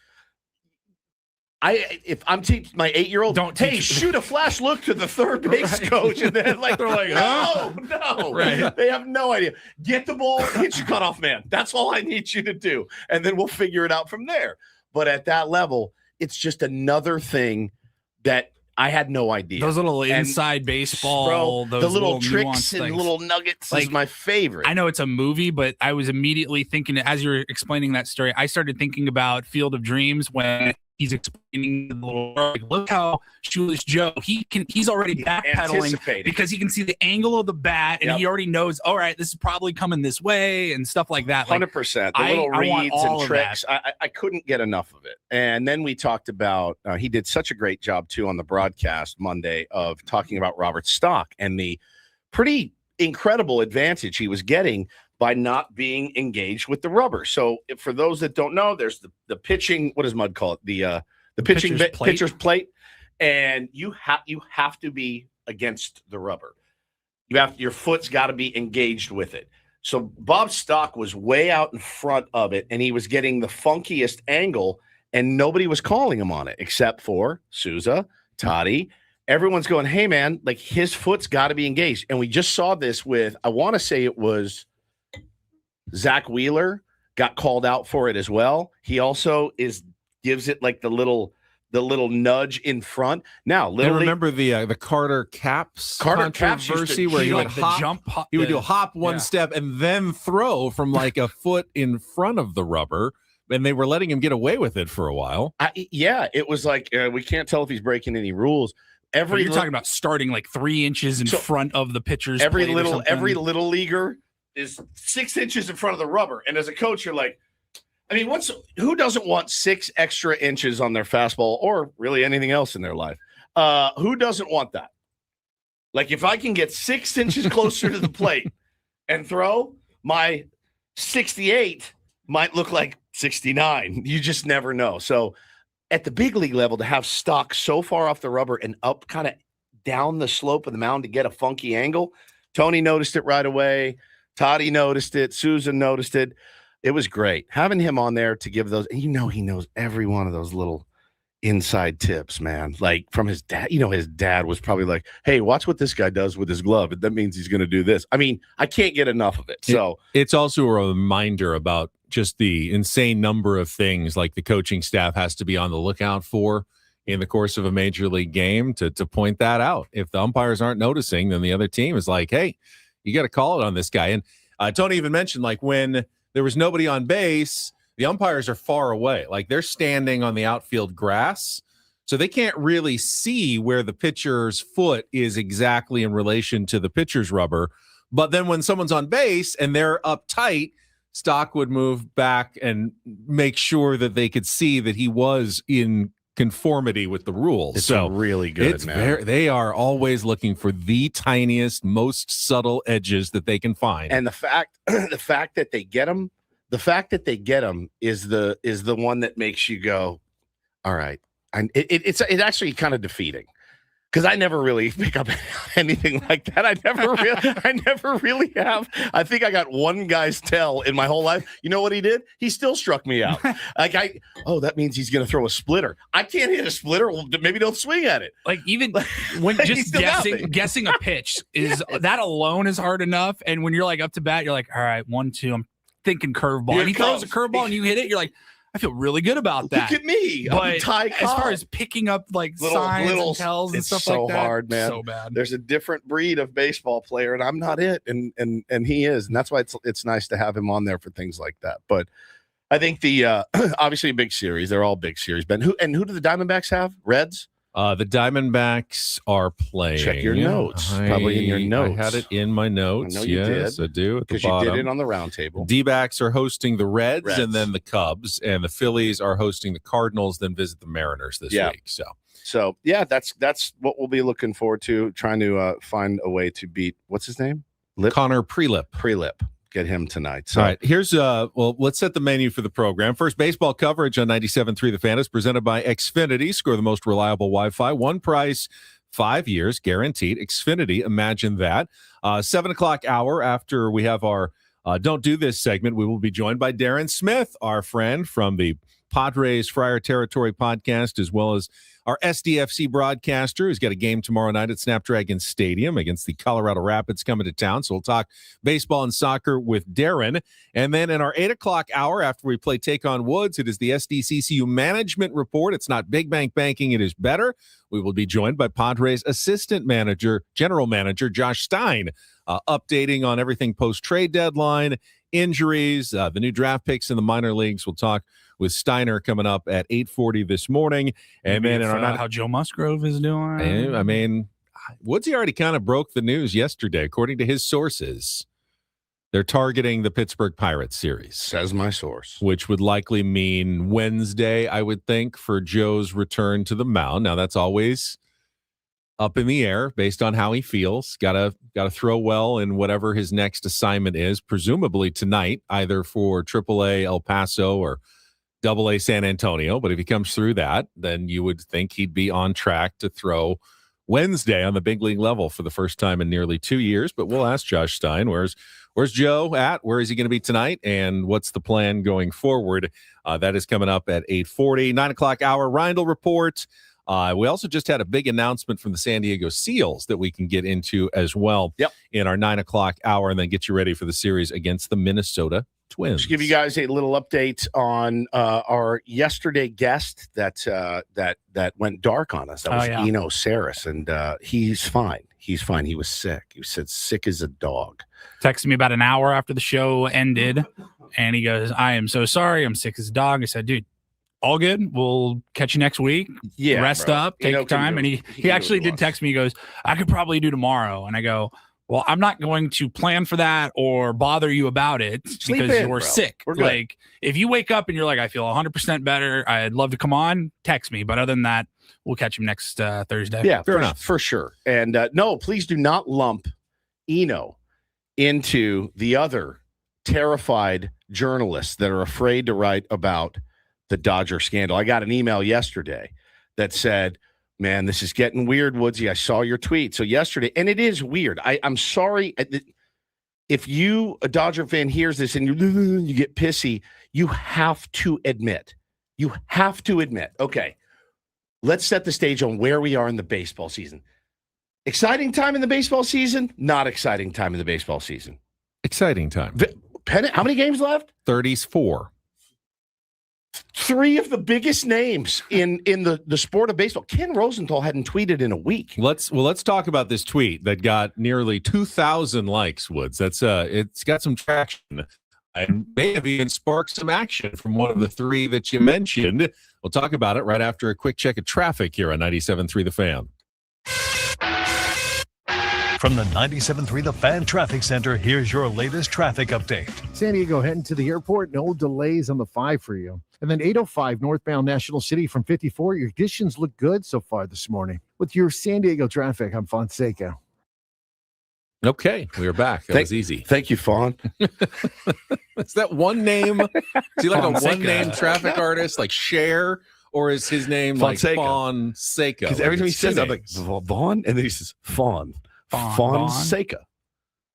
if I'm teaching my 8-year-old, shoot a flash look to the third base coach, and then they're like, no, they have no idea. Get the ball, hit your cutoff man. That's all I need you to do, and then we'll figure it out from there. But at that level, it's just another thing that I had no idea. Those little inside baseball, the little tricks and little nuggets is my favorite. I know it's a movie, but I was immediately thinking, as you were explaining that story, I started thinking about Field of Dreams when he's explaining the little, like, look how Shoeless Joe, he's already backpedaling because he can see the angle of the bat and he already knows, all right, this is probably coming this way and stuff like that. 100%. The little reads and tricks. I couldn't get enough of it. And then we talked about, he did such a great job too on the broadcast Monday of talking about Robert Stock and the pretty incredible advantage he was getting by not being engaged with the rubber. So for those that don't know, there's the pitching, what does Mud call it? The pitcher's plate. And you have to be against the rubber. Your foot's got to be engaged with it. So Bob Stock was way out in front of it and he was getting the funkiest angle and nobody was calling him on it except for Souza, Toddy. Everyone's going, hey man, like his foot's got to be engaged. And we just saw this with, I want to say it was Zach Wheeler got called out for it as well. He also is gives it like the little nudge in front. Now, literally, remember the Carter Caps controversy where he would hop, he would do a hop one step and then throw from like a foot in front of the rubber, and they were letting him get away with it for a while. It was like we can't tell if he's breaking any rules. You're talking about starting like 3 inches in front of the pitcher's every little leaguer is 6 inches in front of the rubber, and as a coach, you're like, I mean, who doesn't want 6 extra inches on their fastball or really anything else in their life? Who doesn't want that? Like, if I can get 6 inches closer to the plate and throw, my 68 might look like 69. You just never know. So at the big league level, to have stock so far off the rubber and up kind of down the slope of the mound to get a funky angle, Tony noticed it right away. Toddy noticed it. Susan noticed it. It was great having him on there to give those. He knows every one of those little inside tips, man. Like from his dad. His dad was probably like, "Hey, watch what this guy does with his glove. That means he's going to do this." I mean, I can't get enough of it. So it's also a reminder about just the insane number of things like the coaching staff has to be on the lookout for in the course of a major league game to point that out. If the umpires aren't noticing, then the other team is like, "Hey, you got to call it on this guy." And Tony even mentioned like when there was nobody on base, the umpires are far away. Like they're standing on the outfield grass, so they can't really see where the pitcher's foot is exactly in relation to the pitcher's rubber. But then when someone's on base and they're up tight, Stock would move back and make sure that they could see that he was in conformity with the rules. It's so really good, man. They are always looking for the tiniest, most subtle edges that they can find. And the fact that they get them, is the one that makes you go, all right. And it's actually kind of defeating because I never really pick up anything like that. I never really have. I think I got one guy's tell in my whole life. You know what he did? He still struck me out. That means he's going to throw a splitter. I can't hit a splitter. Well, maybe don't swing at it. Like even when just guessing a pitch is that alone is hard enough. And when you're like up to bat, you're like, all right, 1, 2, I'm thinking curveball. And he throws a curveball and you hit it. You're like, I feel really good about that. Look at me. But as far as picking up like signs and tells and stuff like that, it's so hard, man. So bad. There's a different breed of baseball player, and I'm not it, and he is, and that's why it's nice to have him on there for things like that. But I think the obviously a big series. They're all big series. Ben, who do the Diamondbacks have? Reds. The Diamondbacks are playing. Check your notes. Probably in your notes. I had it in my notes. I know you did. I do. Because you did it on the round table. D-backs are hosting the Reds and then the Cubs, and the Phillies are hosting the Cardinals, then visit the Mariners this week. So yeah, that's what we'll be looking forward to, trying to find a way to beat, what's his name? Connor Prelip. Get him tonight. So. All right, here's let's set the menu for the program. First, baseball coverage on 97.3 The Fan is presented by Xfinity. Score the most reliable Wi-Fi. One price, 5 years, guaranteed. Xfinity, imagine that. 7 o'clock hour after we have our Don't Do This segment, we will be joined by Darren Smith, our friend from the Padres Friar Territory podcast, as well as our SDFC broadcaster who's got a game tomorrow night at Snapdragon Stadium against the Colorado Rapids coming to town. So we'll talk baseball and soccer with Darren. And then in our 8 o'clock hour, after we play Take on Woods, it is the SDCCU Management Report. It's not big bank banking. It is better. We will be joined by Padres General Manager Josh Stein, updating on everything post-trade deadline, injuries, the new draft picks in the minor leagues. We'll talk with Steiner coming up at 8:40 this morning. And then how Joe Musgrove is doing. I mean, Woodsy already kind of broke the news yesterday. According to his sources, they're targeting the Pittsburgh Pirates series. Says my source. Which would likely mean Wednesday, I would think, for Joe's return to the mound. Now, that's always up in the air based on how he feels. Gotta throw well in whatever his next assignment is, presumably tonight, either for AAA El Paso or AA San Antonio. But if he comes through that, then you would think he'd be on track to throw Wednesday on the big league level for the first time in nearly 2 years. But we'll ask Josh Stein, where's Joe at? Where is he going to be tonight? And what's the plan going forward? That is coming up at 8:40, 9 o'clock hour, Reindl Report. We also just had a big announcement from the San Diego Seals that we can get into as well in our 9 o'clock hour, and then get you ready for the series against the Minnesota Twins. Just give you guys a little update on our yesterday guest that went dark on us. That was Eno Saris, and he's fine. He's fine. He was sick. He said sick as a dog. Texted me about an hour after the show ended, and he goes, "I am so sorry. I'm sick as a dog." I said, "Dude, all good. We'll catch you next week. Yeah, rest bro. up, take your time." And he actually did text me. He goes, "I could probably do tomorrow." And I go, "Well, I'm not going to plan for that or bother you about it because you're sick. Like, if you wake up and you're like, I feel 100% better, I'd love to come on, text me. But other than that, we'll catch him next Thursday." Yeah, fair enough. For sure. And no, please do not lump Eno into the other terrified journalists that are afraid to write about the Dodger scandal. I got an email yesterday that said, "Man, this is getting weird, Woodsy. I saw your tweet." So yesterday, and it is weird. I'm sorry. If you, a Dodger fan, hears this and you get pissy, you have to admit. Okay, let's set the stage on where we are in the baseball season. Exciting time in the baseball season? Not exciting time in the baseball season. Exciting time. Pennant, how many games left? 34. 3 of the biggest names in the sport of baseball. Ken Rosenthal hadn't tweeted in a week. Let's talk about this tweet that got nearly 2,000 likes, Woods. That's it's got some traction and may have even sparked some action from one of the 3 that you mentioned. We'll talk about it right after a quick check of traffic here on 97.3 The Fan. From the 97.3 The Fan Traffic Center, here's your latest traffic update. San Diego heading to the airport, no delays on the 5 for you. And then 805 northbound National City from 54. Your conditions look good so far this morning. With your San Diego traffic, I'm Fonseca. Okay, we are back. That was easy. Thank you, Fawn. Is that one name? Is he like a one-name traffic artist like Cher? Or is his name Fonseca. like Fonseca? Because every time he says, I'm like, Vaughn, and then he says, Fawn. Fonseca.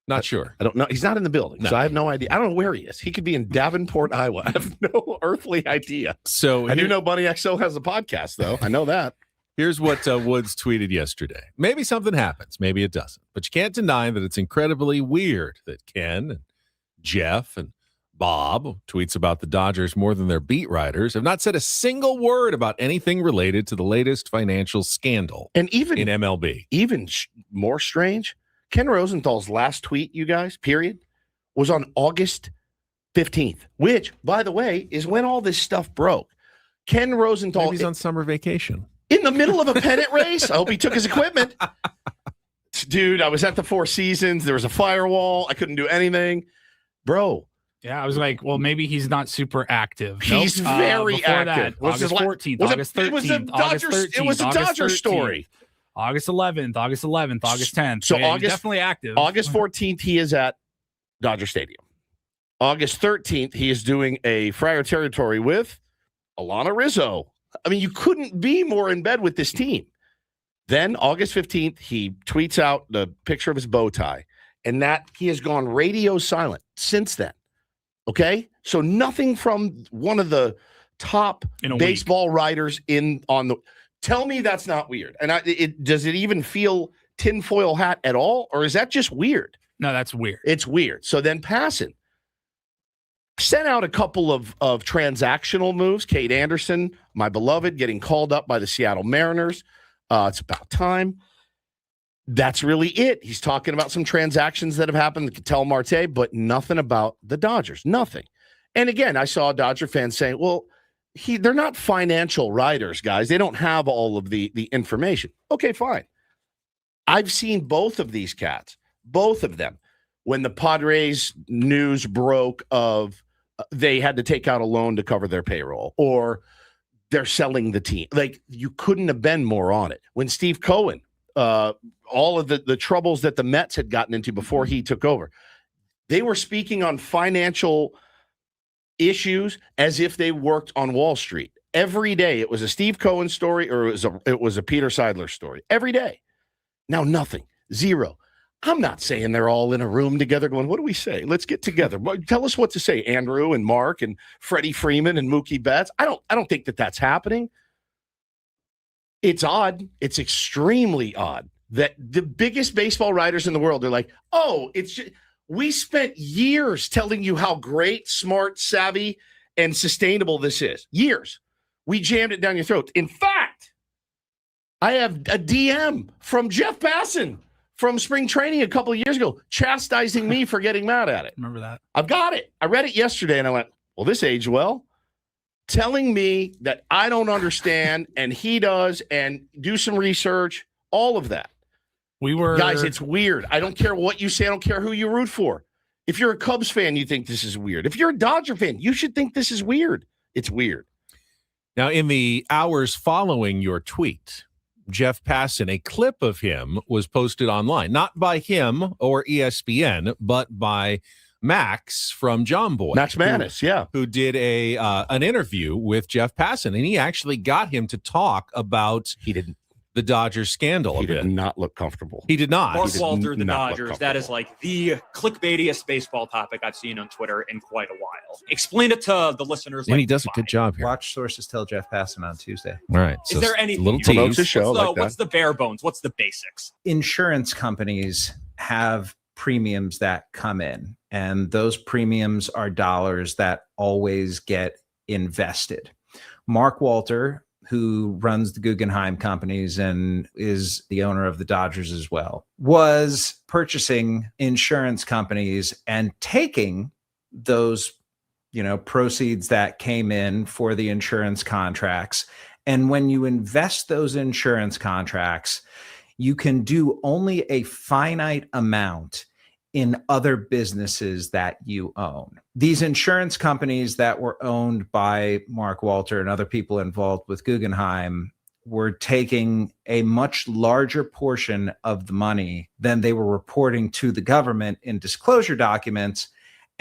Not sure. I don't know. He's not in the building, so I have no idea. I don't know where he is. He could be in Davenport, Iowa. I have no earthly idea. So I do know Bunny XO has a podcast, though. I know that. Here's what Woods tweeted yesterday. Maybe something happens. Maybe it doesn't. But you can't deny that it's incredibly weird that Ken and Jeff and Bob, tweets about the Dodgers more than their beat writers, have not said a single word about anything related to the latest financial scandal. And even in MLB. Even more strange, Ken Rosenthal's last tweet, you guys, period, was on August 15th, which, by the way, is when all this stuff broke. Ken Rosenthal. Maybe he's on summer vacation. In the middle of a pennant race? I hope he took his equipment. Dude, I was at the Four Seasons. There was a firewall. I couldn't do anything. Bro. Yeah, I was like, well, maybe he's not super active. He's very active. August 14th, August 13th, it was a Dodger story. August 11th, August 10th. So yeah, August, definitely active. August 14th, he is at Dodger Stadium. August 13th, he is doing a Friar Territory with Alana Rizzo. I mean, you couldn't be more in bed with this team. Then August 15th, he tweets out the picture of his bow tie, and that he has gone radio silent since then. Okay, so nothing from one of the top baseball writers on the. Tell me that's not weird. And does it even feel tinfoil hat at all, or is that just weird? No, that's weird. It's weird. So then Passan sent out a couple of transactional moves. Kate Anderson, my beloved, getting called up by the Seattle Mariners. It's about time. That's really it. He's talking about some transactions that have happened to Ketel Marte, but nothing about the Dodgers. Nothing. And again, I saw Dodger fans saying, well, they're not financial writers, guys. They don't have all of the information. Okay, fine. I've seen both of these cats, both of them, when the Padres news broke of they had to take out a loan to cover their payroll, or they're selling the team. Like, you couldn't have been more on it. When Steve Cohen, all of the troubles that the Mets had gotten into before he took over, they were speaking on financial issues as if they worked on Wall Street. Every day it was a Steve Cohen story, or it was a Peter Seidler story. Every day. Now nothing. Zero. I'm not saying they're all in a room together going, what do we say? Let's get together. Tell us what to say, Andrew and Mark and Freddie Freeman and Mookie Betts. I don't think that's happening. It's odd. It's extremely odd that the biggest baseball writers in the world are like, oh, it's just, We spent years telling you how great, smart, savvy, and sustainable this is. Years. We jammed it down your throat. In fact, I have a DM from Jeff Passan from spring training a couple of years ago chastising me for getting mad at it. Remember that? I've got it. I read it yesterday, and I went, well, this aged well. Telling me that I don't understand, and he does, and do some research, all of that. Guys, it's weird. I don't care what you say. I don't care who you root for. If you're a Cubs fan, you think this is weird. If you're a Dodger fan, you should think this is weird. It's weird. Now, in the hours following your tweet, Jeff Passan, a clip of him was posted online, not by him or ESPN, but by Max from John Boy. Max Manus, who did an interview with Jeff Passan, and he actually got him to talk about the Dodgers scandal. He did not look comfortable. He did not. Mark Walter, the Dodgers, that is like the clickbaitiest baseball topic I've seen on Twitter in quite a while. Explain it to the listeners. And he does a good job here. Watch sources tell Jeff Passan on Tuesday. All right. Is there anything? Little tease. The show what's the bare bones? What's the basics? Insurance companies have premiums that come in, and those premiums are dollars that always get invested. Mark Walter, who runs the Guggenheim companies and is the owner of the Dodgers as well, was purchasing insurance companies and taking those, proceeds that came in for the insurance contracts. And when you invest those insurance contracts, you can do only a finite amount in other businesses that you own. These insurance companies that were owned by Mark Walter and other people involved with Guggenheim were taking a much larger portion of the money than they were reporting to the government in disclosure documents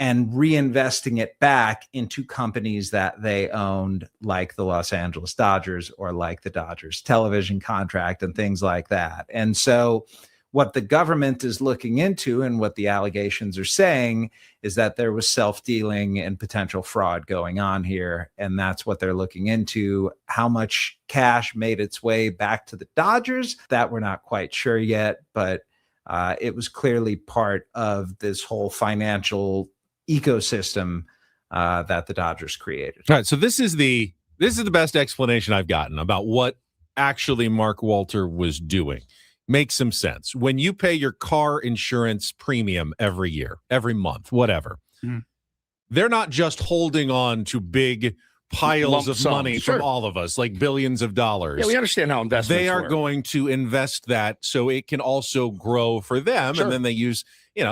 and reinvesting it back into companies that they owned, like the Los Angeles Dodgers or like the Dodgers television contract and things like that. And so what the government is looking into and what the allegations are saying is that there was self-dealing and potential fraud going on here. And that's what they're looking into. How much cash made its way back to the Dodgers, that we're not quite sure yet, but it was clearly part of this whole financial ecosystem that the Dodgers created. All right. So this is the best explanation I've gotten about what actually Mark Walter was doing. Makes some sense. When you pay your car insurance premium every year, every month, whatever, they're not just holding on to big piles of money from all of us, like billions of dollars. Yeah, we understand how investments They are work. going to invest that so it can also grow for them. And then they use,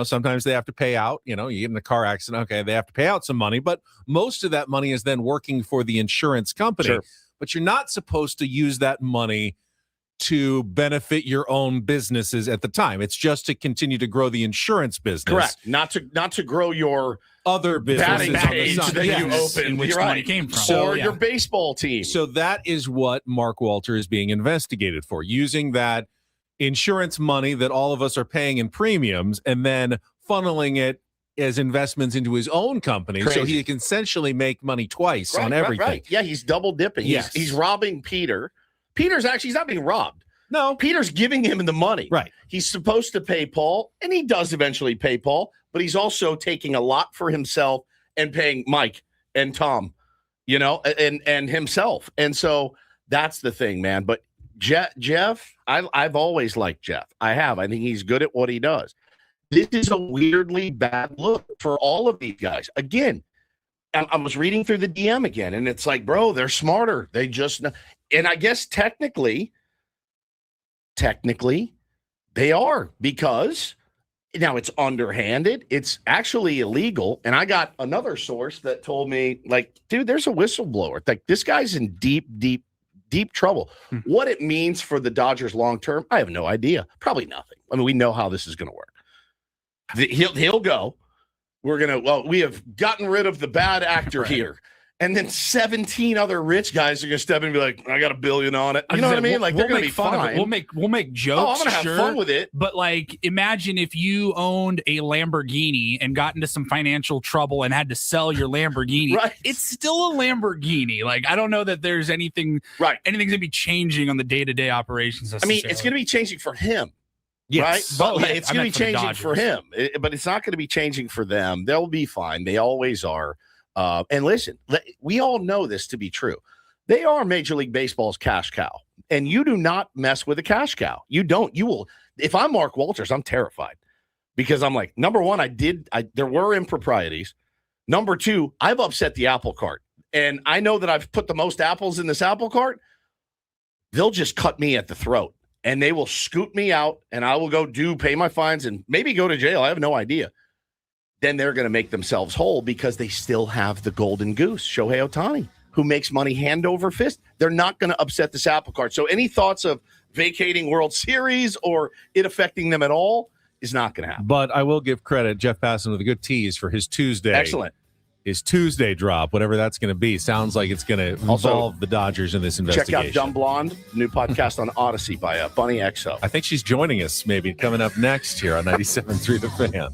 sometimes they have to pay out, you get in a car accident, okay, they have to pay out some money, but most of that money is then working for the insurance company. But you're not supposed to use that money to benefit your own businesses at the time. It's just to continue to grow the insurance business. Correct. Not to grow your other businesses page that you opened, which money came from, or your baseball team. So that is what Mark Walter is being investigated for, using that insurance money that all of us are paying in premiums and then funneling it as investments into his own company. Crazy. So he can essentially make money twice on everything. Right. Yeah, he's double dipping. He's robbing Peter. He's not being robbed. No. Peter's giving him the money. Right. He's supposed to pay Paul, and he does eventually pay Paul, but he's also taking a lot for himself and paying Mike and Tom, and himself. And so that's the thing, man. But Jeff, I've always liked Jeff. I think he's good at what he does. This is a weirdly bad look for all of these guys. Again, I was reading through the DM again, and it's like, bro, they're smarter. They just – and I guess technically, they are, because now it's underhanded. It's actually illegal. And I got another source that told me, like, dude, there's a whistleblower. Like, this guy's in deep trouble. What it means for the Dodgers long term, I have no idea. Probably nothing. I mean, we know how this is going to work. He'll go. We have gotten rid of the bad actor here. And then 17 other rich guys are going to step in and be like, I got $1 billion on it. You know what I mean? Like, they're going to be fine. We'll make jokes. Oh, I'm going to have fun with it. But like, imagine if you owned a Lamborghini and got into some financial trouble and had to sell your Lamborghini. Right. It's still a Lamborghini. Like, I don't know that there's anything's going to be changing on the day-to-day operations. I mean, it's going to be changing for him. Yes. Right? But it's going to be changing for him, but it's not going to be changing for them. They'll be fine. They always are. And listen, we all know this to be true. They are Major League Baseball's cash cow, and you do not mess with a cash cow. You don't. You will. If I'm Mark Walters, I'm terrified because I'm like, number one, there were improprieties. Number two, I've upset the apple cart, and I know that I've put the most apples in this apple cart. They'll just cut me at the throat, and they will scoot me out, and I will pay my fines and maybe go to jail. I have no idea. Then they're going to make themselves whole because they still have the golden goose, Shohei Ohtani, who makes money hand over fist. They're not going to upset this apple cart. So any thoughts of vacating World Series or it affecting them at all is not going to happen. But I will give credit, Jeff Passan, with a good tease for his Tuesday. Excellent. His Tuesday drop, whatever that's going to be, sounds like it's going to involve the Dodgers in this investigation. Check out Dumb Blonde, new podcast on Odyssey by Bunny XO. I think she's joining us maybe coming up next here on 97.3 The Fan.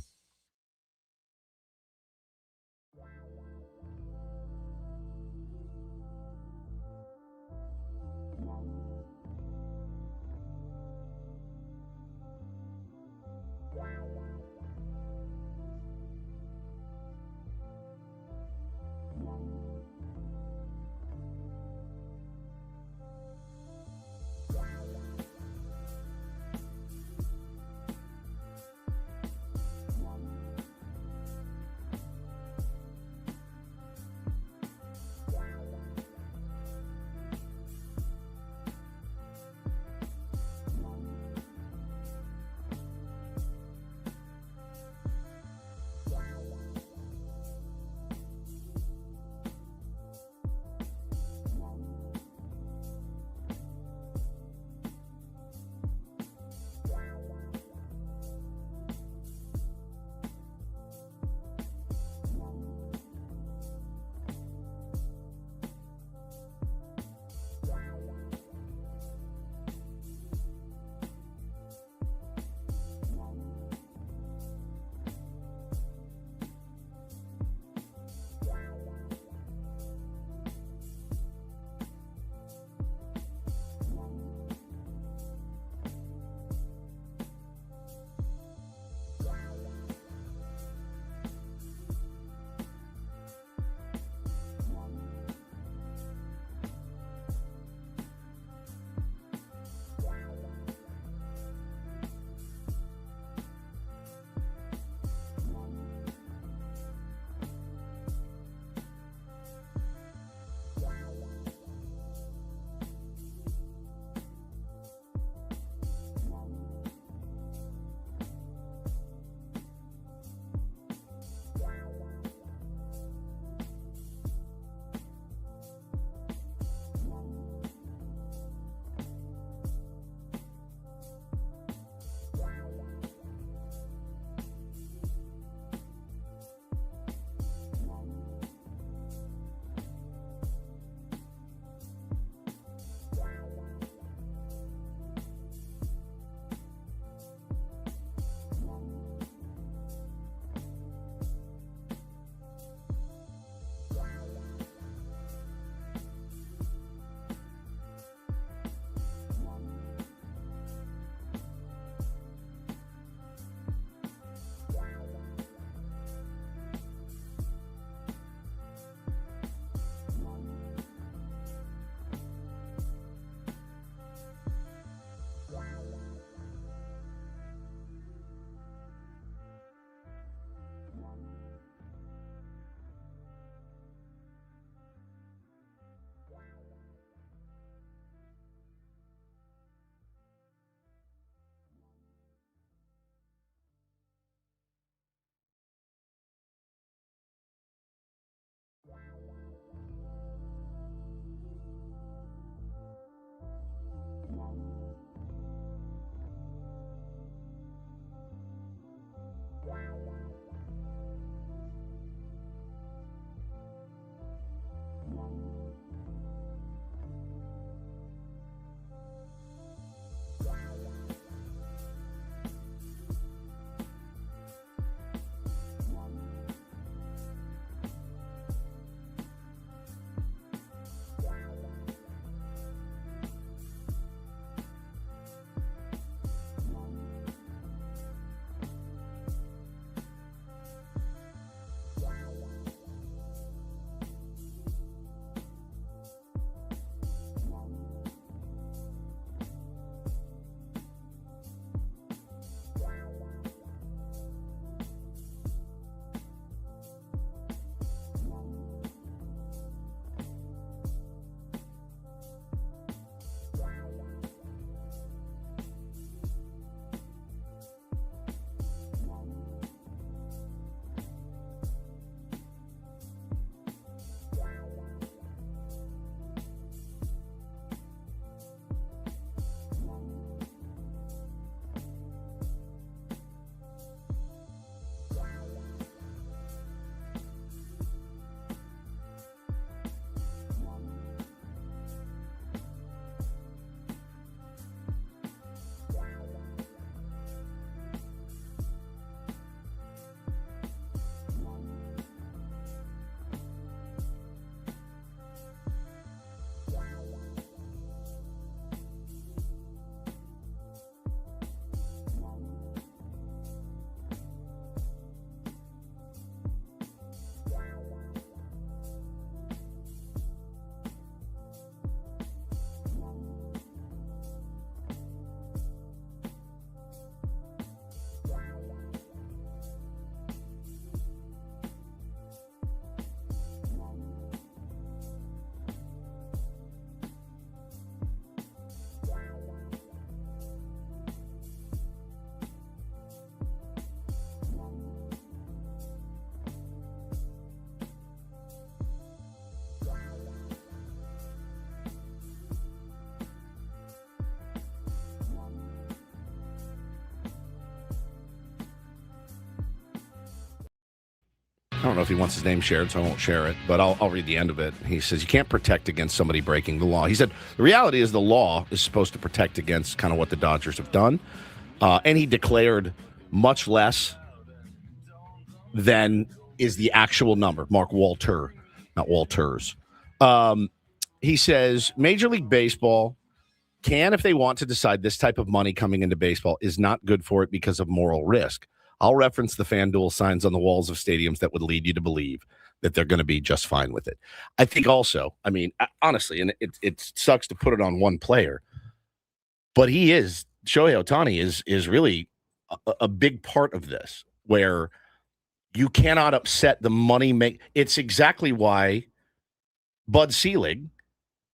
don't know if he wants his name shared, so I won't share it, but I'll read the end of it. He says, you can't protect against somebody breaking the law. He said, the reality is the law is supposed to protect against kind of what the Dodgers have done. And he declared much less than is the actual number. Mark Walter, not Walters. He says, Major League Baseball can, if they want to, decide this type of money coming into baseball is not good for it because of moral risk. I'll reference the FanDuel signs on the walls of stadiums that would lead you to believe that they're going to be just fine with it. I think also, I mean, honestly, and it sucks to put it on one player, but Shohei Ohtani is really a big part of this, where you cannot upset the money It's exactly why Bud Selig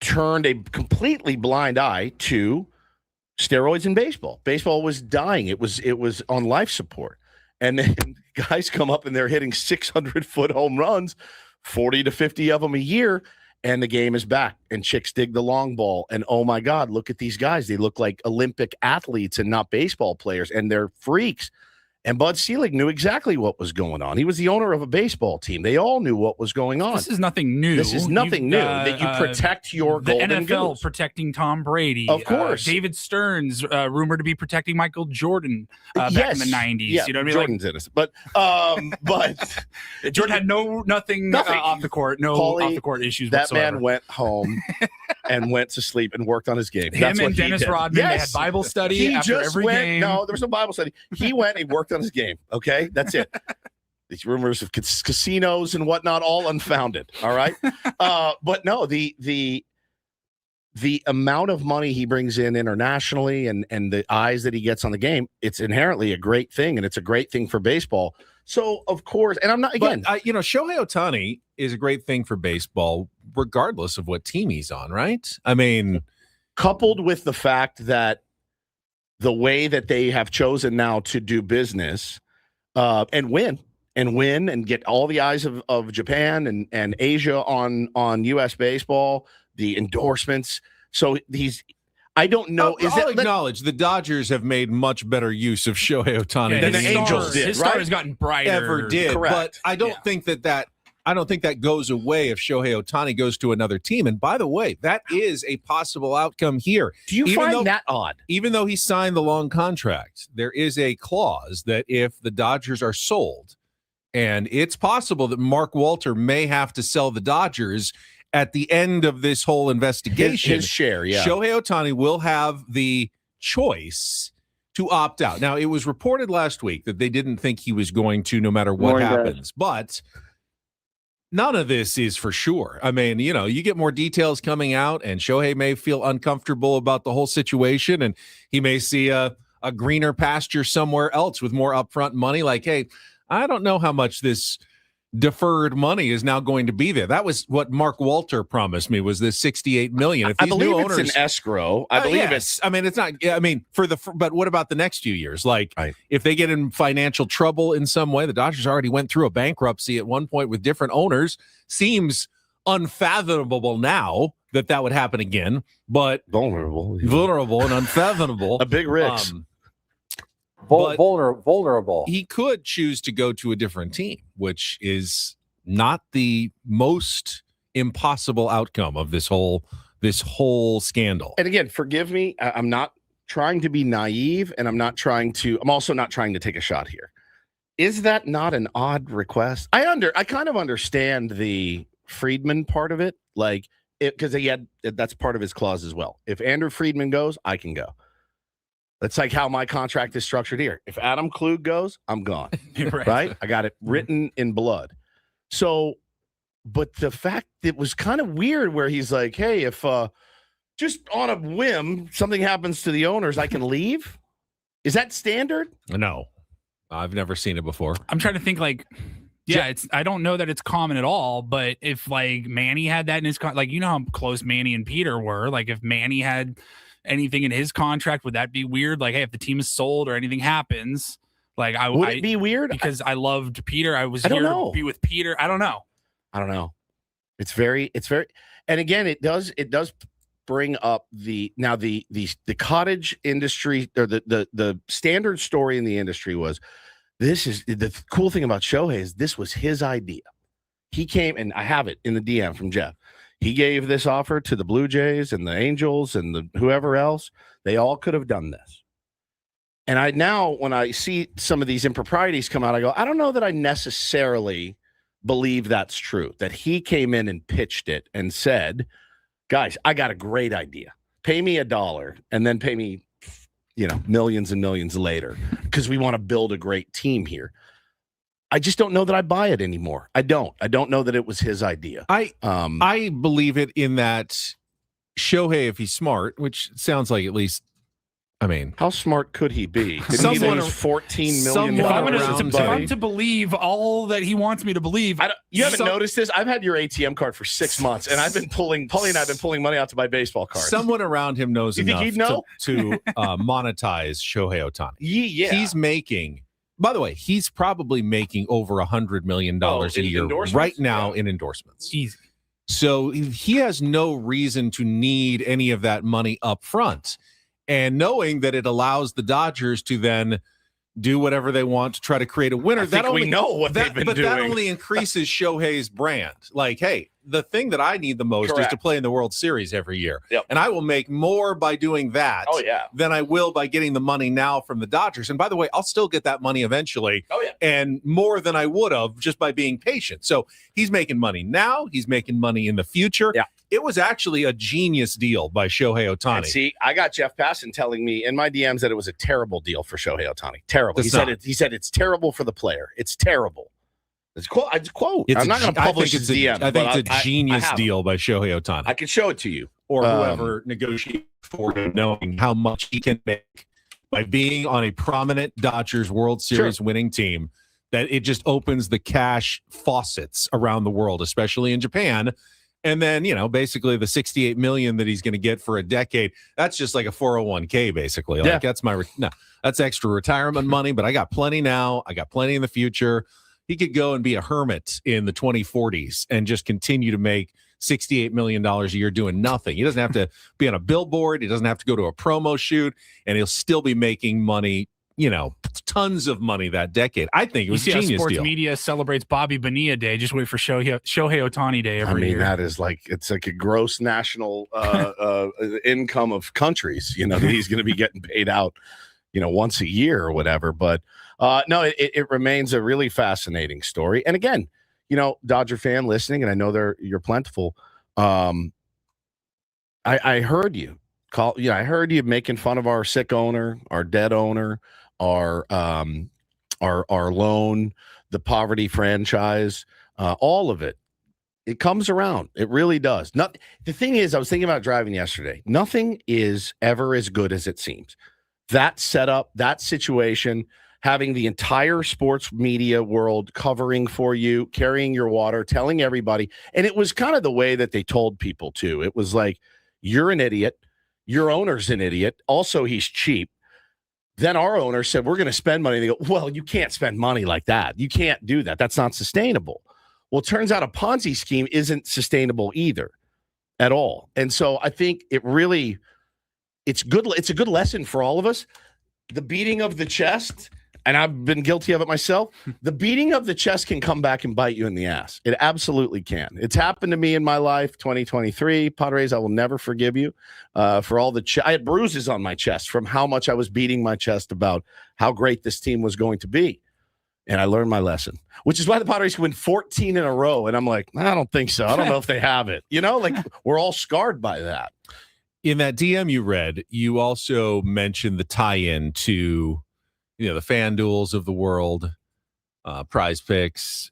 turned a completely blind eye to steroids in baseball. Baseball was dying. It was on life support. And then guys come up and they're hitting 600-foot home runs, 40 to 50 of them a year, and the game is back. And chicks dig the long ball. And, oh, my God, look at these guys. They look like Olympic athletes and not baseball players, and they're freaks. And Bud Selig knew exactly what was going on. He was the owner of a baseball team. They all knew what was going on. This is nothing new. This is nothing new. That you protect your golden NFL goose. Protecting Tom Brady. Of course. David Stearns, rumored to be protecting Michael Jordan back in the 90s. Yeah, you know what I mean? Jordan's innocent. But Jordan had nothing. Off the court. Off the court issues that whatsoever. Man went home and went to sleep and worked on his game. Him and Dennis Rodman, they had Bible study after every game. No, there was no Bible study. He went and worked on his game. Okay, that's it. These rumors of casinos and whatnot, all unfounded. All right, but no, the amount of money he brings in internationally and the eyes that he gets on the game, it's inherently a great thing, and it's a great thing for baseball. So, of course, and I'm not, again, Shohei Ohtani is a great thing for baseball, regardless of what team he's on, right? I mean, coupled with the fact that the way that they have chosen now to do business and win and get all the eyes of Japan and Asia on U.S. baseball, the endorsements. So I don't know. I'll acknowledge the Dodgers have made much better use of Shohei Ohtani than the Angels did. His star has gotten brighter. Ever did. Correct. But I don't think that goes away if Shohei Ohtani goes to another team. And by the way, that is a possible outcome here. Do you find that odd? Even though he signed the long contract, there is a clause that if the Dodgers are sold, and it's possible that Mark Walter may have to sell the Dodgers at the end of this whole investigation. His share, yeah. Shohei Ohtani will have the choice to opt out. Now, it was reported last week that they didn't think he was going to, no matter what happens. But none of this is for sure. I mean, you get more details coming out, and Shohei may feel uncomfortable about the whole situation, and he may see a greener pasture somewhere else with more upfront money. Like, hey, I don't know how much this deferred money is now going to be there. That was what Mark Walter promised me, was this $68 million. If I believe it's an escrow. I believe it's. I mean, it's not. I mean, but what about the next few years? Like, if they get in financial trouble in some way, the Dodgers already went through a bankruptcy at one point with different owners. Seems unfathomable now that would happen again. But vulnerable and unfathomable. A big risk. Vulnerable. He could choose to go to a different team, which is not the most impossible outcome of this whole scandal. And again, forgive me, I'm not trying to be naive, and I'm also not trying to take a shot here. Is that not an odd request? I kind of understand the Friedman part of it, like because that's part of his clause as well. If Andrew Friedman goes, I can go. That's like how my contract is structured here. If Adam Klug goes, I'm gone. Right? I got it written in blood. So, but the fact it was kind of weird where he's like, hey, if just on a whim something happens to the owners, I can leave. Is that standard? No, I've never seen it before. I'm trying to think I don't know that it's common at all, but if like Manny had that in his how close Manny and Peter were, like if Manny had anything in his contract, would that be weird? Like, hey, if the team is sold or anything happens, like would it be weird? Because I loved Peter. I was here to be with Peter. I don't know. It's very, and again, it does bring up the cottage industry, or the standard story in the industry was This is the cool thing about Shohei is this was his idea. He came, and I have it in the DM from Jeff. He gave this offer to the Blue Jays and the Angels and the whoever else. They all could have done this. And I now, when I see some of these improprieties come out, I go, I don't know that I necessarily believe that's true, that he came in and pitched it and said, guys, I got a great idea. Pay me $1 and then pay me, millions and millions later because we want to build a great team here. I just don't know that I buy it anymore. I don't know that it was his idea. I believe it in that Shohei, if he's smart, which sounds like at least, how smart could he be? Didn't he lose $14 million? If I'm to believe all that he wants me to believe. You haven't noticed this? I've had your ATM card for 6 months, and I've been Paulie and I've been pulling money out to buy baseball cards. Someone around him knows enough to monetize Shohei Ohtani. Yeah. He's making, by the way, he's probably making over $100 million a year right now in endorsements. Easy. So he has no reason to need any of that money up front. And knowing that it allows the Dodgers to then do whatever they want to try to create a winner. We know what they've been doing. That only increases Shohei's brand. Like, hey, the thing that I need the most is to play in the World Series every year. Yep. And I will make more by doing that than I will by getting the money now from the Dodgers. And by the way, I'll still get that money eventually. And more than I would have just by being patient. So he's making money now. He's making money in the future. Yeah. It was actually a genius deal by Shohei Ohtani. And see, I got Jeff Passan telling me in my DMs that it was a terrible deal for Shohei Ohtani. Terrible. He said it's terrible for the player. It's terrible. It's quote. I'm not going to publish his DM. I think it's a genius deal by Shohei Ohtani. I can show it to you. Or whoever negotiated for him, knowing how much he can make by being on a prominent Dodgers World Series winning team, that it just opens the cash faucets around the world, especially in Japan. And then, basically the $68 million that he's going to get for a decade, that's just like a 401k, basically. Like that's extra retirement money, but I got plenty now. I got plenty in the future. He could go and be a hermit in the 2040s and just continue to make $68 million a year doing nothing. He doesn't have to be on a billboard. He doesn't have to go to a promo shoot, and he'll still be making money, tons of money that decade. I think it was a genius sports deal. Media celebrates Bobby Bonilla Day. Just wait for Shohei Ohtani Day every year. That is it's like a gross national income of countries, that he's going to be getting paid out, once a year or whatever. But no, it remains a really fascinating story. And again, Dodger fan listening, and I know you're plentiful. I heard you call. I heard you making fun of our sick owner, our dead owner, our loan, the poverty franchise, all of it. It comes around. It really does. The thing is, I was thinking about driving yesterday. Nothing is ever as good as it seems. That setup, that situation, having the entire sports media world covering for you, carrying your water, telling everybody. And it was kind of the way that they told people too. It was like, you're an idiot. Your owner's an idiot. Also, he's cheap. Then our owner said, we're going to spend money. They go, well, you can't spend money like that. You can't do that. That's not sustainable. Well, it turns out a Ponzi scheme isn't sustainable either at all. And so I think it's good. It's a good lesson for all of us. The beating of the chest, and I've been guilty of it myself, the beating of the chest can come back and bite you in the ass. It absolutely can. It's happened to me in my life, 2023. Padres, I will never forgive you for all I had bruises on my chest from how much I was beating my chest about how great this team was going to be. And I learned my lesson, which is why the Padres win 14 in a row. And I'm like, I don't think so. I don't know if they have it. We're all scarred by that. In that DM you read, you also mentioned the tie-in to the FanDuels of the world, Prize Picks.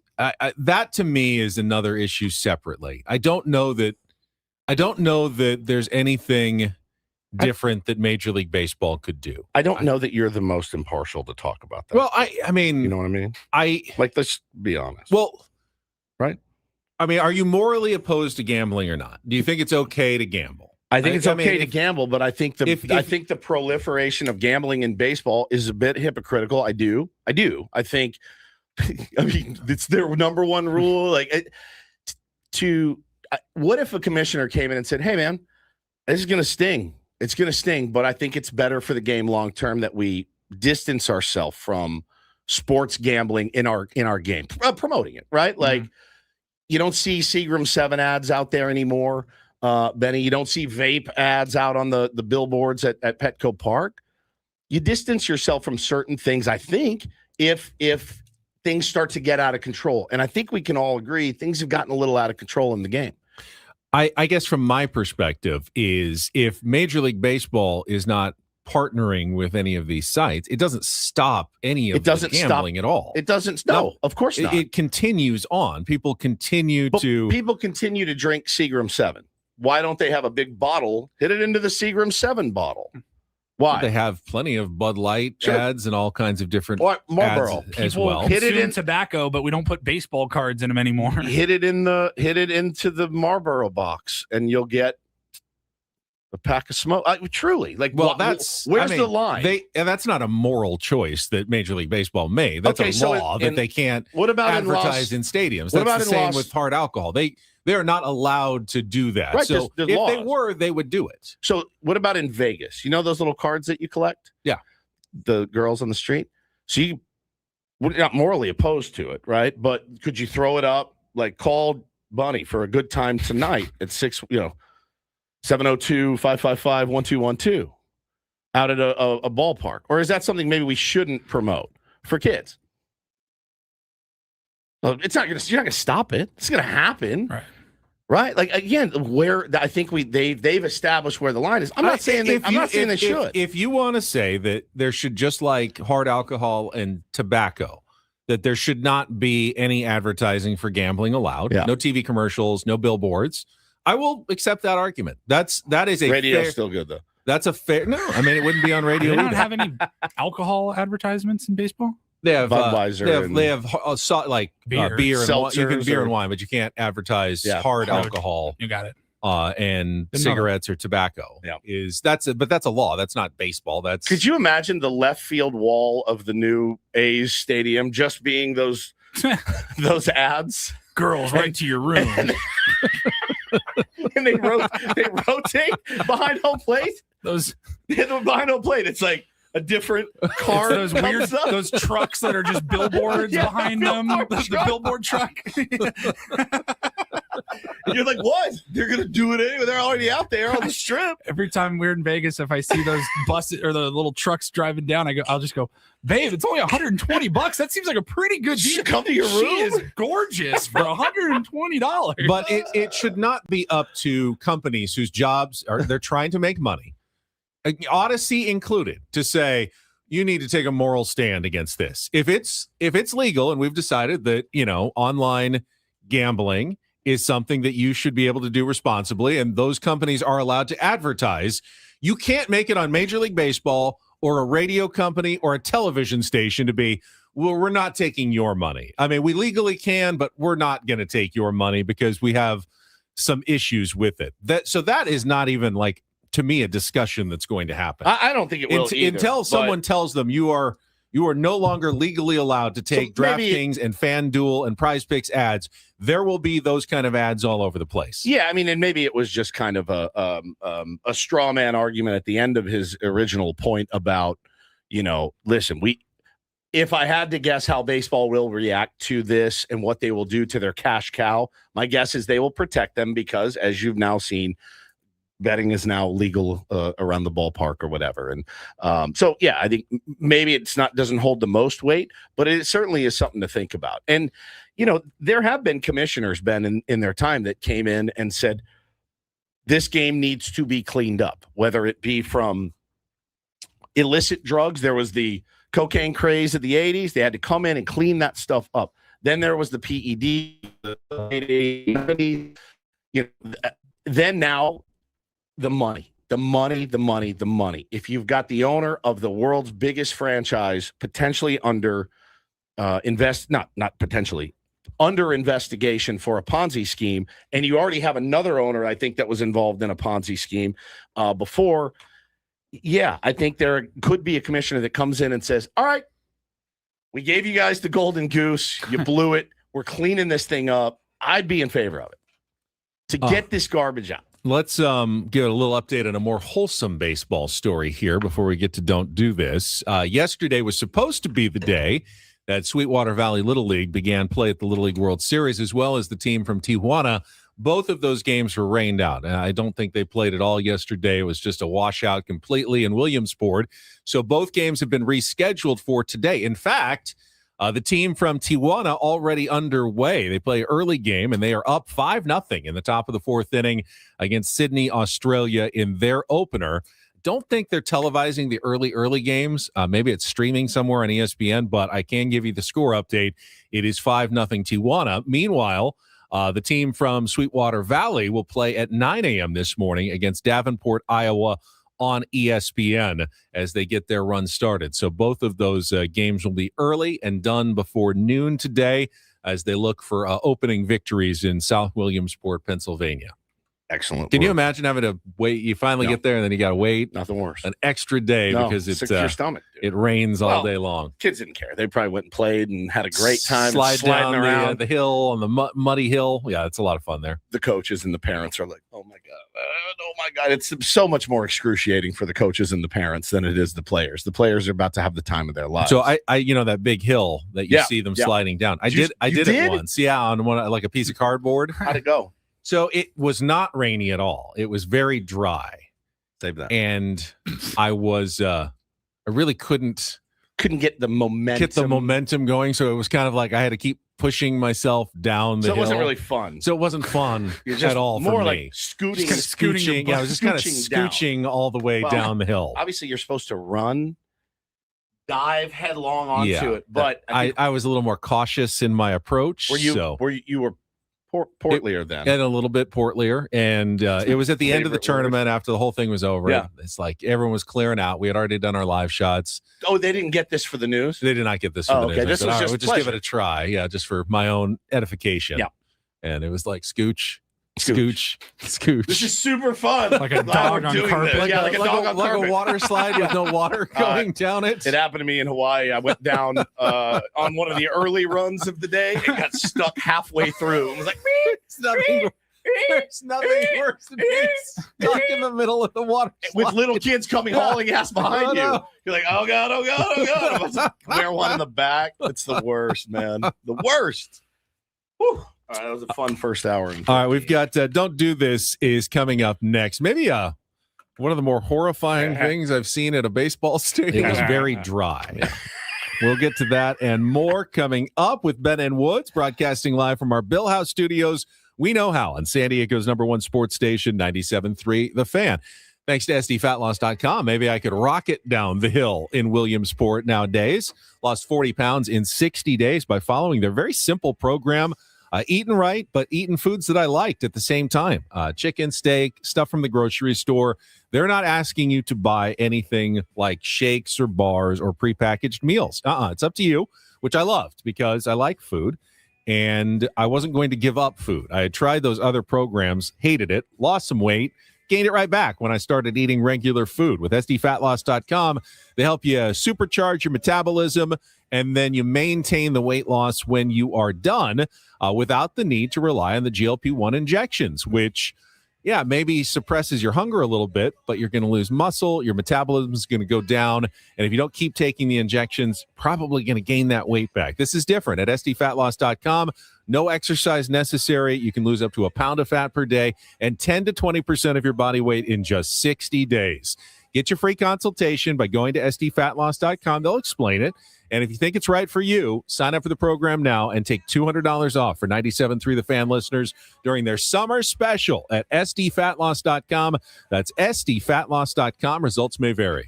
That to me is another issue separately. I don't know that there's anything different that Major League Baseball could do. I don't know that you're the most impartial to talk about that. Well, I mean, you know what I mean? Let's be honest. Well, right? I mean, are you morally opposed to gambling or not? Do you think it's okay to gamble? I think it's okay to gamble, but I think the proliferation of gambling in baseball is a bit hypocritical. I do. I think, it's their number one rule. What if a commissioner came in and said, "Hey, man, this is going to sting. It's going to sting, but I think it's better for the game long term that we distance ourselves from sports gambling in our game, promoting it, right? Like you don't see Seagram 7 ads out there anymore, Benny. You don't see vape ads out on the billboards at Petco Park. You distance yourself from certain things, I think, if things start to get out of control. And I think we can all agree things have gotten a little out of control in the game. I guess from my perspective is if Major League Baseball is not partnering with any of these sites, it doesn't stop any of the gambling at all. It doesn't. No, of course not. It continues on. People continue to drink Seagram 7. Why don't they have a big bottle, hit it into the Seagram 7 bottle? Why? They have plenty of Bud Light ads and all kinds of different Marlboro ads as well. Hit it in tobacco, but we don't put baseball cards in them anymore. Hit it into the Marlboro box, and you'll get a pack of smoke. Truly, like, well, where's the line? That's not a moral choice that Major League Baseball made. That's a law that they can't. What about advertise in stadiums? That's the same with hard alcohol. They're not allowed to do that. Right, so there's if laws. they were, they would do it. So what about in Vegas? You know those little cards that you collect? Yeah. The girls on the street. So we're not morally opposed to it, right? But could you throw it up, like call Bunny for a good time tonight at 702-555-1212 out at a ballpark? Or is that something maybe we shouldn't promote for kids? Well, you're not going to stop it. It's going to happen. Right? Like, again, where I think they've established where the line is. I'm not saying they should. If you want to say that there should, just like hard alcohol and tobacco, that there should not be any advertising for gambling allowed, no TV commercials, no billboards, I will accept that argument. That is a radio's still good though. That's a fair. No, I mean it wouldn't be on radio. They don't have any alcohol advertisements in baseball. They have Budweiser. They have beer and wine. You can beer and wine, but you can't advertise hard alcohol. You got it. And cigarettes or tobacco. Yeah, that's a law. That's not baseball. Could you imagine the left field wall of the new A's stadium just being those ads? Girls, right to your room. And they rotate behind home plate. Behind home plate, it's like a different car. Those trucks that are just billboards behind them. The billboard truck. You're like, what? They're gonna do it anyway. They're already out there on the strip. Every time we're in Vegas, if I see those buses or the little trucks driving down, I'll just go, babe, it's only $120. That seems like a pretty good deal. Come to your room. She is gorgeous for $120. But it should not be up to companies whose jobs they're trying to make money, Odyssey included, to say you need to take a moral stand against this. If it's legal, and we've decided that online gambling is something that you should be able to do responsibly, and those companies are allowed to advertise, you can't make it on Major League Baseball or a radio company or a television station to be, well, we're not taking your money. I mean, we legally can, but we're not going to take your money because we have some issues with it. That is not even, like, to me, a discussion that's going to happen. I don't think it will either, until someone tells them you are no longer legally allowed to take DraftKings and FanDuel and Prize Picks ads. There will be those kind of ads all over the place. Yeah, I mean, and maybe it was just kind of a straw man argument at the end of his original point about, listen, if I had to guess how baseball will react to this and what they will do to their cash cow, my guess is they will protect them because, as you've now seen, betting is now legal around the ballpark or whatever. And so, yeah, I think maybe doesn't hold the most weight, but it certainly is something to think about. And, there have been commissioners, Ben, in their time that came in and said, this game needs to be cleaned up, whether it be from illicit drugs. There was the cocaine craze of the 80s. They had to come in and clean that stuff up. Then there was the PED, the 80s, then now, the money. If you've got the owner of the world's biggest franchise potentially under under investigation for a Ponzi scheme, and you already have another owner, I think, that was involved in a Ponzi scheme before. Yeah, I think there could be a commissioner that comes in and says, all right, we gave you guys the golden goose. You blew it. We're cleaning this thing up. I'd be in favor of it to get this garbage out. Let's get a little update on a more wholesome baseball story here before we get to Don't Do This. Yesterday was supposed to be the day that Sweetwater Valley Little League began play at the Little League World Series, as well as the team from Tijuana. Both of those games were rained out. And I don't think they played at all yesterday. It was just a washout completely in Williamsport. So both games have been rescheduled for today. In fact, the team from Tijuana already underway. They play early game, and they are up 5-0 in the top of the fourth inning against Sydney, Australia in their opener. Don't think they're televising the early games. Maybe it's streaming somewhere on ESPN, but I can give you the score update. It is 5-0 Tijuana. Meanwhile, the team from Sweetwater Valley will play at 9 a.m. this morning against Davenport, Iowa on ESPN as they get their run started. So both of those games will be early and done before noon today as they look for opening victories in South Williamsport, Pennsylvania. Excellent. Can you imagine having to wait? You finally get there and then you got to wait. Nothing worse. An extra day because it's sick to your stomach, dude. It rains all day long. Kids didn't care. They probably went and played and had a great time. Sliding down around the hill on the muddy hill. Yeah, it's a lot of fun there. The coaches and the parents are like, oh my God. It's so much more excruciating for the coaches and the parents than it is the players. The players are about to have the time of their lives. So I that big hill that you see them sliding down. I did it once. Yeah, on one like a piece of cardboard. How'd it go? So it was not rainy at all. It was very dry. Save that. And I was I really couldn't get the momentum going. So it was kind of like I had to keep pushing myself down the hill. So it wasn't really fun. So it wasn't fun at all for more me. Like scooting. Yeah, I was just kind of scooching all the way down the hill. Obviously, you're supposed to dive headlong onto it. But I was a little more cautious in my approach. You were portlier then. And a little bit portlier. And it was at the end of the tournament after the whole thing was over. Yeah. It's like everyone was clearing out. We had already done our live shots. Oh, they didn't get this for the news? They did not get this for the news. Okay. This was just we'll just give it a try. Yeah, just for my own edification. Yeah. And it was like scooch. This is super fun. Like a dog on carpet. Yeah, like a dog on carpet. Like a water slide with no water going down it. It happened to me in Hawaii. I went down on one of the early runs of the day and got stuck halfway through. I was like, there's nothing worse than being stuck in the middle of the water slide. With little kids coming hauling ass behind you. You're like, oh God. I was like, wear one in the back. It's the worst, man. The worst. Whew. All right, that was a fun first hour. All right, we've got Don't Do This is coming up next. Maybe one of the more horrifying things I've seen at a baseball stadium. It was very dry. We'll get to that and more coming up with Ben and Woods, broadcasting live from our Bill House studios. We know how on San Diego's #1 sports station, 97.3 The Fan. Thanks to SDFatLoss.com. Maybe I could rocket down the hill in Williamsport nowadays. Lost 40 pounds in 60 days by following their very simple program. Eating right, but eating foods that I liked at the same time. Chicken, steak, stuff from the grocery store. They're not asking you to buy anything like shakes or bars or prepackaged meals. It's up to you, which I loved because I like food, and I wasn't going to give up food. I had tried those other programs, hated it, lost some weight, gained it right back when I started eating regular food. With SDFatLoss.com, they help you supercharge your metabolism, and then you maintain the weight loss when you are done without the need to rely on the GLP-1 injections, which, maybe suppresses your hunger a little bit, but you're going to lose muscle, your metabolism is going to go down, and if you don't keep taking the injections, probably going to gain that weight back. This is different at SDFatLoss.com. No exercise necessary. You can lose up to a pound of fat per day and 10 to 20% of your body weight in just 60 days. Get your free consultation by going to SDFatLoss.com. They'll explain it. And if you think it's right for you, sign up for the program now and take $200 off for 97.3 The Fan listeners during their summer special at SDFatLoss.com. That's SDFatLoss.com. Results may vary.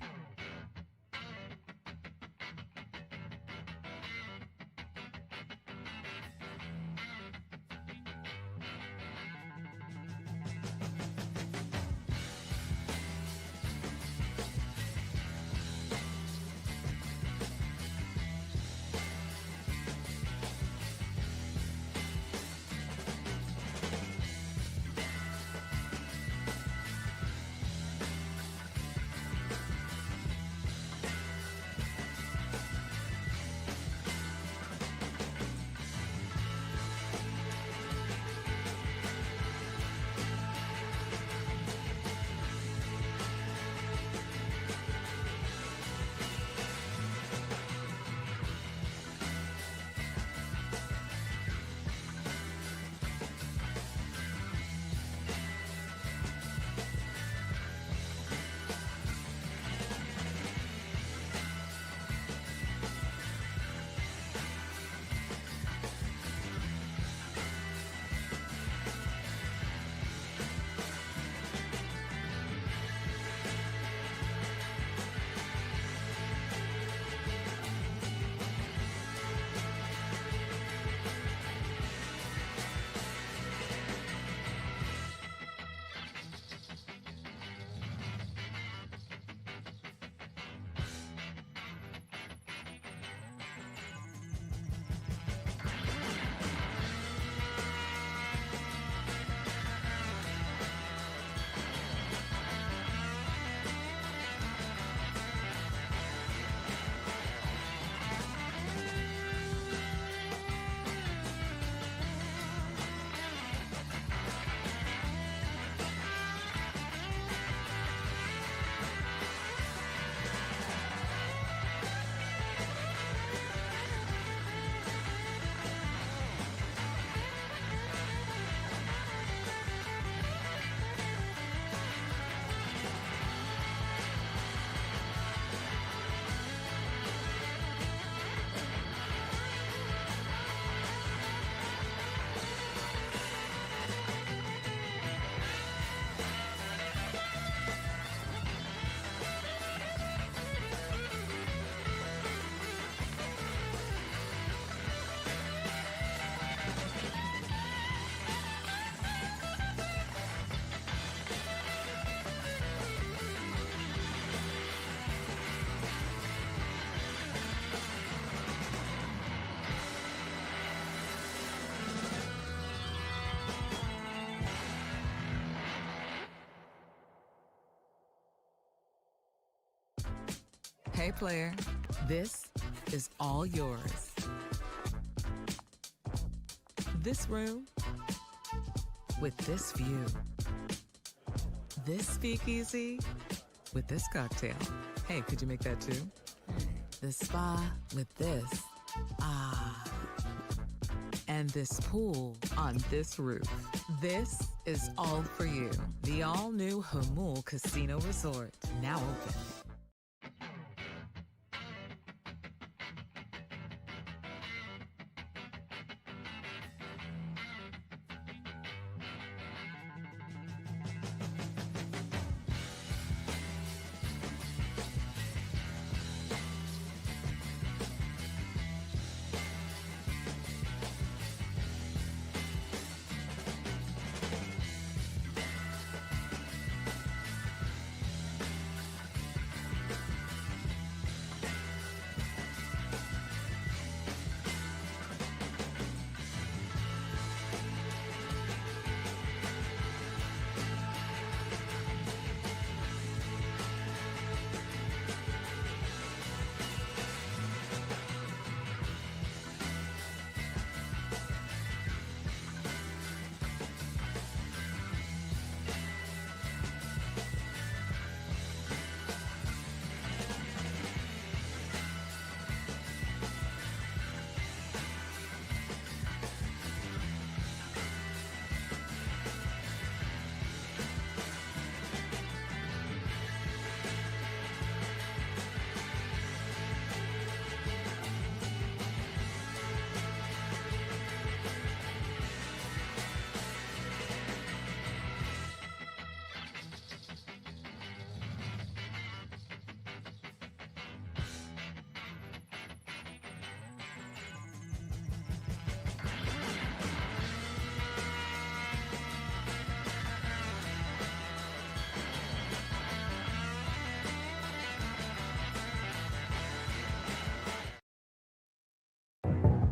Okay, player, this is all yours. This room with this view. This speakeasy with this cocktail. Hey, could you make that too? The spa with this. Ah. And this pool on this roof. This is all for you. The all-new Hamul Casino Resort, now open.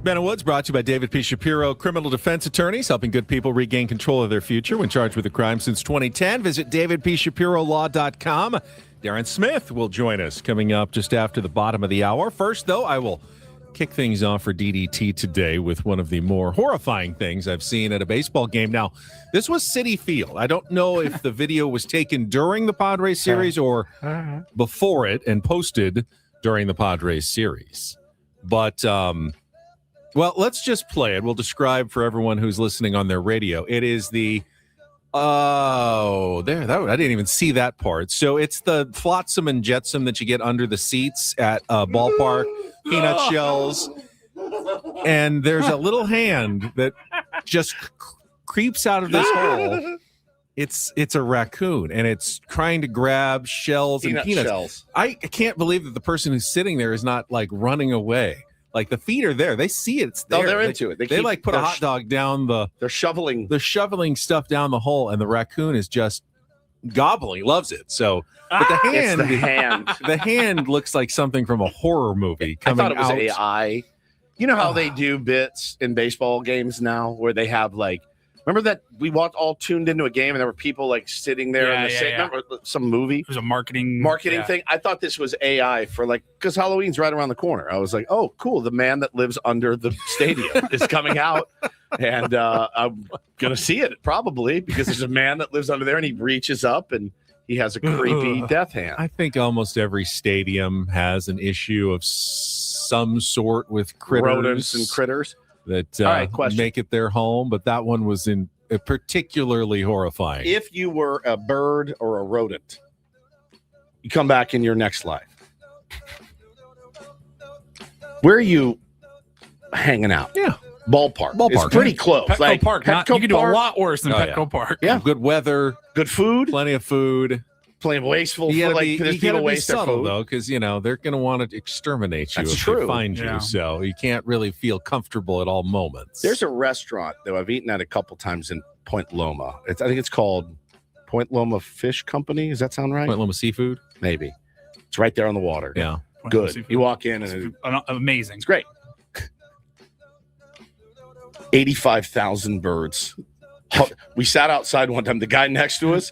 Ben Woods brought to you by David P. Shapiro, criminal defense attorneys helping good people regain control of their future when charged with a crime since 2010. Visit davidpshapirolaw.com. Darren Smith will join us coming up just after the bottom of the hour. First, though, I will kick things off for DDT today with one of the more horrifying things I've seen at a baseball game. Now, this was Citi Field. I don't know if the video was taken during the Padres series or before it and posted during the Padres series. But, well, let's just play it. We'll describe for everyone who's listening on their radio. It is the I didn't even see that part. So it's the flotsam and jetsam that you get under the seats at a ballpark, peanut shells. And there's a little hand that just creeps out of this hole. It's a raccoon, and it's trying to grab shells and peanuts. Shells. I can't believe that the person who's sitting there is not, like, running away. Like, the feet are there. They see it. It's there. Oh, they're into it. They like put a hot dog down the... They're shoveling. They're shoveling stuff down the hole, and the raccoon is just gobbling. He loves it. So, but the hand... It's the hand. The hand looks like something from a horror movie coming out. I thought it was AI. You know how they do bits in baseball games now where they have, like... Remember that we all tuned into a game and there were people like sitting there in the same, remember some movie? It was a marketing thing. I thought this was AI for because Halloween's right around the corner. I was like, oh, cool. The man that lives under the stadium is coming out. And I'm going to see it probably because there's a man that lives under there and he reaches up and he has a creepy death hand. I think almost every stadium has an issue of some sort with critters. Rodents and critters. That make it their home, but that one was particularly horrifying. If you were a bird or a rodent, you come back in your next life. Where are you hanging out? Yeah. Ballpark. It's pretty close. Petco Park. You can do a lot worse than Petco Park. Yeah. Good weather. Good food. Plenty of food. Plenty of wasteful food. There's people waste their food. Though, because, they're going to want to exterminate you if they find you. So you can't really feel comfortable at all moments. There's a restaurant, though, I've eaten at a couple times in Point Loma. I think it's called Point Loma Fish Company. Does that sound right? Point Loma Seafood? Maybe. It's right there on the water. Yeah. Good. You walk in and it's amazing. It's great. 85,000 birds. We sat outside one time. The guy next to us,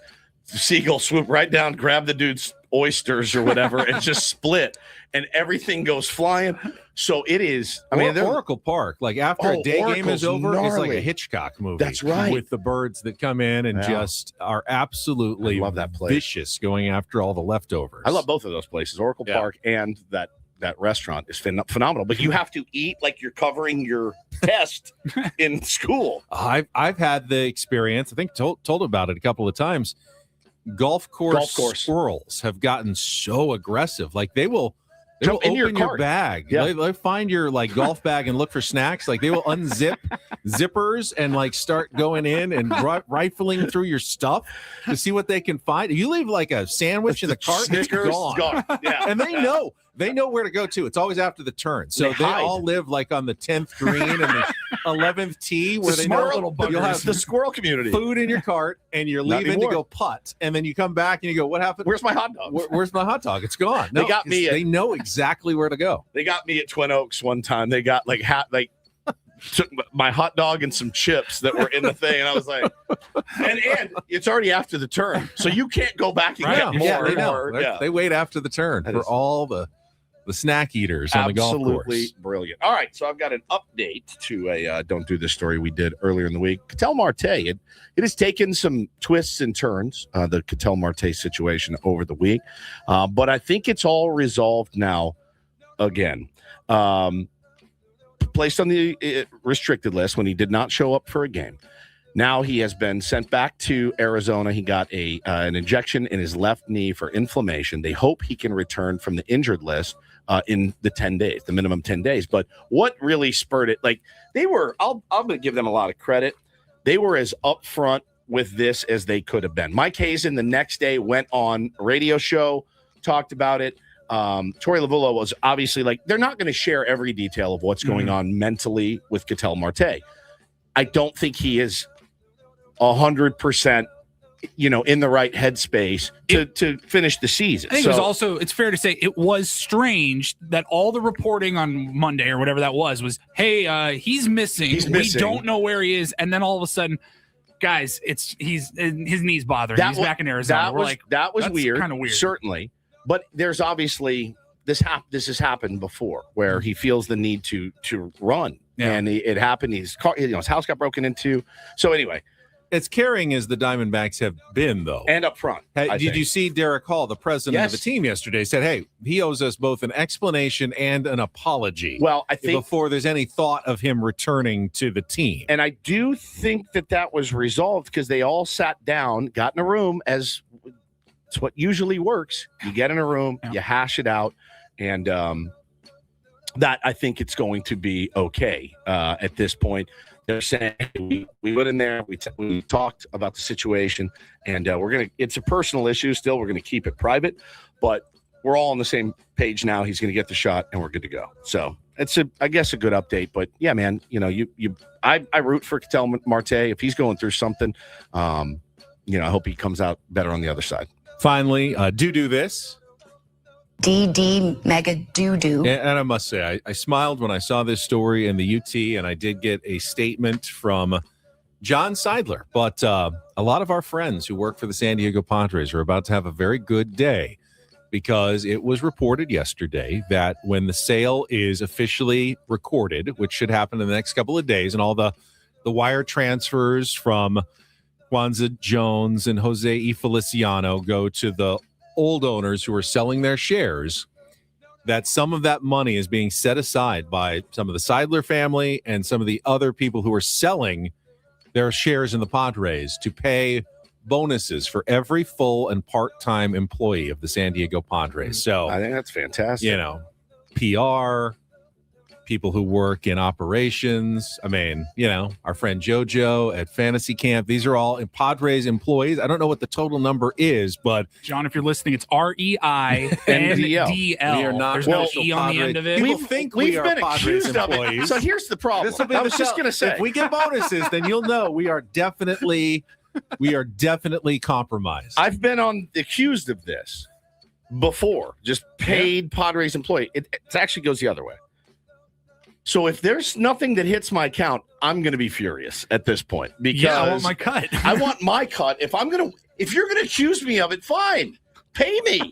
the seagull swooped right down, grabbed the dude's oysters or whatever and just split, and everything goes flying. So it is. I mean, Oracle Park, like after a day game is over, it's like a Hitchcock movie. That's right. With the birds that come in and just are absolutely love that place. Vicious going after all the leftovers. I love both of those places, Oracle Park and that restaurant is phenomenal. But you have to eat like you're covering your test in school. I've had the experience. I think told about it a couple of times. Golf course squirrels have gotten so aggressive. Like they will jump in open your bag. Yeah. They find your like golf bag and look for snacks. Like they will unzip zippers and like start going in and rifling through your stuff to see what they can find. You leave like a sandwich in the cart, Snickers, it's gone. Yeah. And they know. They know where to go to. It's always after the turn. So they all live like on the 10th green and the 11th tee where they know you'll have the squirrel community. Food in your cart and you're leaving to go putt. And then you come back and you go, what happened? Where's my hot dog? Where's my hot dog? It's gone. No, they got me. They know exactly where to go. They got me at Twin Oaks one time. They got took my hot dog and some chips that were in the thing, and I was like, and it's already after the turn, so you can't go back and get more. They know. They wait after the turn for all the snack eaters on the golf course. Absolutely brilliant. All right, so I've got an update to a Don't Do This story we did earlier in the week. Ketel Marte, it has taken some twists and turns, the Ketel Marte situation over the week, but I think it's all resolved now again. Placed on the restricted list when he did not show up for a game. Now he has been sent back to Arizona. He got an injection in his left knee for inflammation. They hope he can return from the injured list in the 10 days, the minimum 10 days. But what really spurred it, like they were, I'm going to give them a lot of credit. They were as upfront with this as they could have been. Mike Hazen the next day went on a radio show, talked about it. Tori Lavullo was obviously like, they're not going to share every detail of what's going on mentally with Ketel Marte. I don't think he is 100%, in the right headspace to finish the season. I think it was also, it's fair to say it was strange that all the reporting on Monday or whatever that was, hey, he's missing. We don't know where he is. And then all of a sudden, guys, his knee's bothering. He's back in Arizona. That was weird. Kind of weird. Certainly. But there's obviously this has happened before where he feels the need to run, and it happened. His house got broken into. So anyway, as caring as the Diamondbacks have been, though, and up front, did you see Derek Hall, the president of the team yesterday, said, "Hey, he owes us both an explanation and an apology." Well, I think before there's any thought of him returning to the team, and I do think that was resolved because they all sat down, got in a room as. It's what usually works. You get in a room, you hash it out, and that I think it's going to be okay at this point. They're saying we went in there, we talked about the situation, and it's a personal issue still. We're gonna keep it private, but we're all on the same page now. He's gonna get the shot, and we're good to go. So it's I guess a good update. But yeah, man, I root for Ketel Marte if he's going through something. I hope he comes out better on the other side. Finally, do this. DD mega doo-doo. And I must say, I smiled when I saw this story in the UT, and I did get a statement from John Seidler. But a lot of our friends who work for the San Diego Padres are about to have a very good day because it was reported yesterday that when the sale is officially recorded, which should happen in the next couple of days, and all the wire transfers from Juanza Jones and Jose E. Feliciano go to the old owners who are selling their shares, that some of that money is being set aside by some of the Seidler family and some of the other people who are selling their shares in the Padres to pay bonuses for every full and part-time employee of the San Diego Padres. So I think that's fantastic. PR, people who work in operations. I mean, our friend JoJo at Fantasy Camp. These are all Padres employees. I don't know what the total number is, but John, if you're listening, it's REINDL. We are not. There's no E on the end of it. People think we are Padres employees. So here's the problem. I was just going to say, if we get bonuses, then you'll know we are definitely compromised. I've been accused of this before. Just paid Padres employee. It actually goes the other way. So if there's nothing that hits my account, I'm going to be furious at this point because I want my cut. I want my cut. If you're going to accuse me of it, fine, pay me.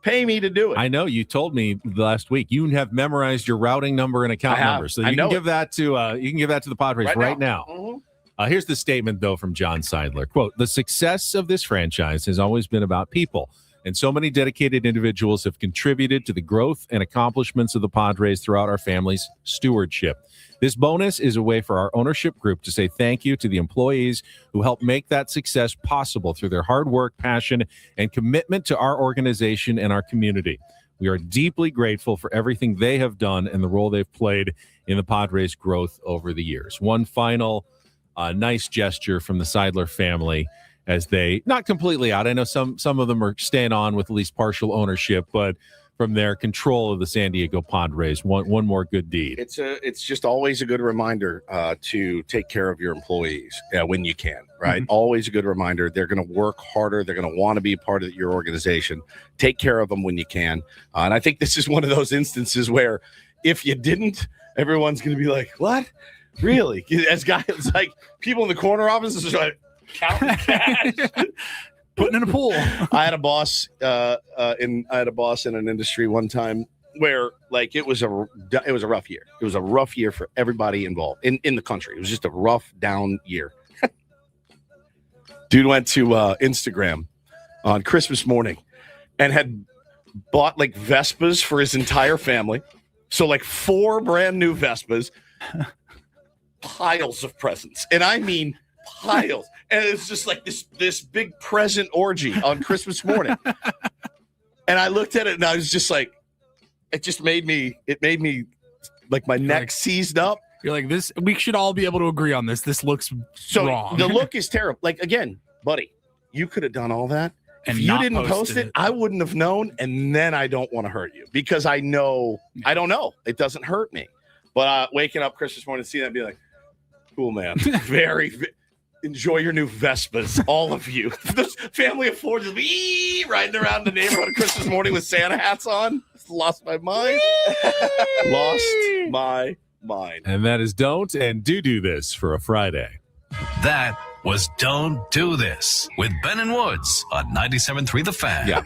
Pay me to do it. I know you told me last week you have memorized your routing number and account number, so you can give that to the Padres right now. Mm-hmm. Here's the statement though from John Seidler. Quote, "The success of this franchise has always been about people, and so many dedicated individuals have contributed to the growth and accomplishments of the Padres throughout our family's stewardship. This bonus is a way for our ownership group to say thank you to the employees who helped make that success possible through their hard work, passion, and commitment to our organization and our community. We are deeply grateful for everything they have done and the role they've played in the Padres' growth over the years." One final nice gesture from the Seidler family as they, not completely out. I know some of them are staying on with at least partial ownership, but from their control of the San Diego Padres, one more good deed. It's just always a good reminder to take care of your employees when you can, right? Mm-hmm. Always a good reminder. They're going to work harder. They're going to want to be a part of your organization. Take care of them when you can. And I think this is one of those instances where if you didn't, everyone's going to be like, what? Really? As guys, like people in the corner offices are like, counting cash. Putting in a pool. I had a boss in an industry one time where like it was a rough year. It was a rough year for everybody involved in the country. It was just a rough down year. Dude went to Instagram on Christmas morning and had bought like Vespas for his entire family. So like 4 brand new Vespas, piles of presents. And I mean piles. And it's just like this big present orgy on Christmas morning. And I looked at it and I was just like, it made me like my neck seized up. You're like, this, we should all be able to agree on this. This looks wrong. The look is terrible. Like, again, buddy, you could have done all that. If you didn't post it, I wouldn't have known. And then I don't want to hurt you because I know, I don't know. It doesn't hurt me. But waking up Christmas morning, see that and be like, cool, man. Very enjoy your new Vespas, all of you. This family of 4 just riding around the neighborhood Christmas morning with Santa hats on. Lost my mind. Lost my mind. And that is Don't and Do This for a Friday. That was Don't Do This with Ben and Woods on 97.3 The Fan. Yeah.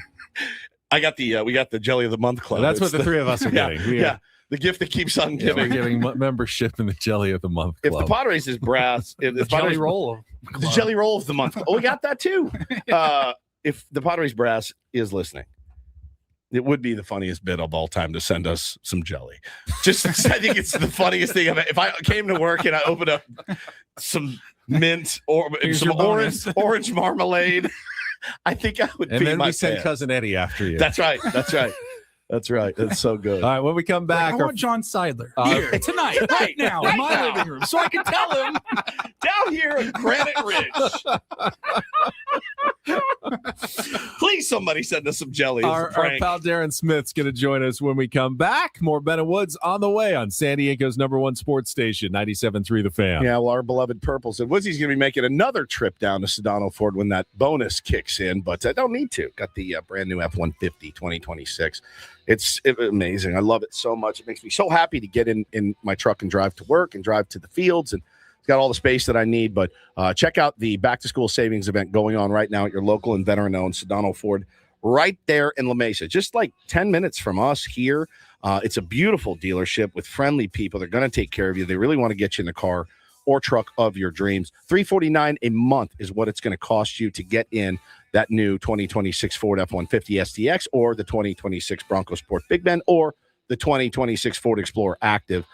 I got we got the Jelly of the Month Club. Well, that's what the 3 of us are getting. Yeah. The gift that keeps on giving. We're giving membership in the Jelly of the Month Club. If the Padres is brass, the Jelly Roll of the Jelly Roll of the Month. Oh, we got that too. If the Padres brass is listening, it would be the funniest bit of all time to send us some jelly. Just, I think it's the funniest thing. If I came to work and I opened up some mint or some orange marmalade, I think I would. And then we send Cousin Eddie after you. That's right. That's right. That's right. That's so good. All right, when we come back, I want John Seidler here tonight, right now, in my living room, so I can tell him down here in Granite Ridge. Please, somebody send us some jelly. Our pal Darren Smith's going to join us when we come back. More Ben and Woods on the way on San Diego's #1 sports station, 97.3 The Fan. Yeah, well, our beloved Purples. And Woodsy's going to be making another trip down to Sedano Ford when that bonus kicks in, but I don't need to. Got the brand new F-150 2026. It's amazing. I love it so much. It makes me so happy to get in my truck and drive to work and drive to the fields, and it's got all the space that I need. But check out the back-to-school savings event going on right now at your local and veteran-owned Sedano Ford right there in La Mesa, just like 10 minutes from us here. It's a beautiful dealership with friendly people. They're going to take care of you. They really want to get you in the car or truck of your dreams. $349 a month is what it's going to cost you to get in that new 2026 Ford F-150 STX or the 2026 Bronco Sport Big Ben or the 2026 Ford Explorer Active.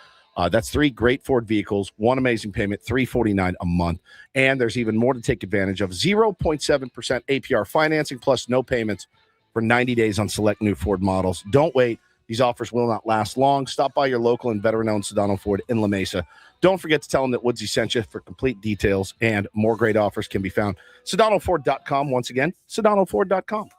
That's 3 great Ford vehicles, 1 amazing payment, $349 a month. And there's even more to take advantage of. 0.7% APR financing plus no payments for 90 days on select new Ford models. Don't wait. These offers will not last long. Stop by your local and veteran-owned Sedano Ford in La Mesa. Don't forget to tell them that Woodsy sent you for complete details, and more great offers can be found. SedanoFord.com. Once again, SedanoFord.com.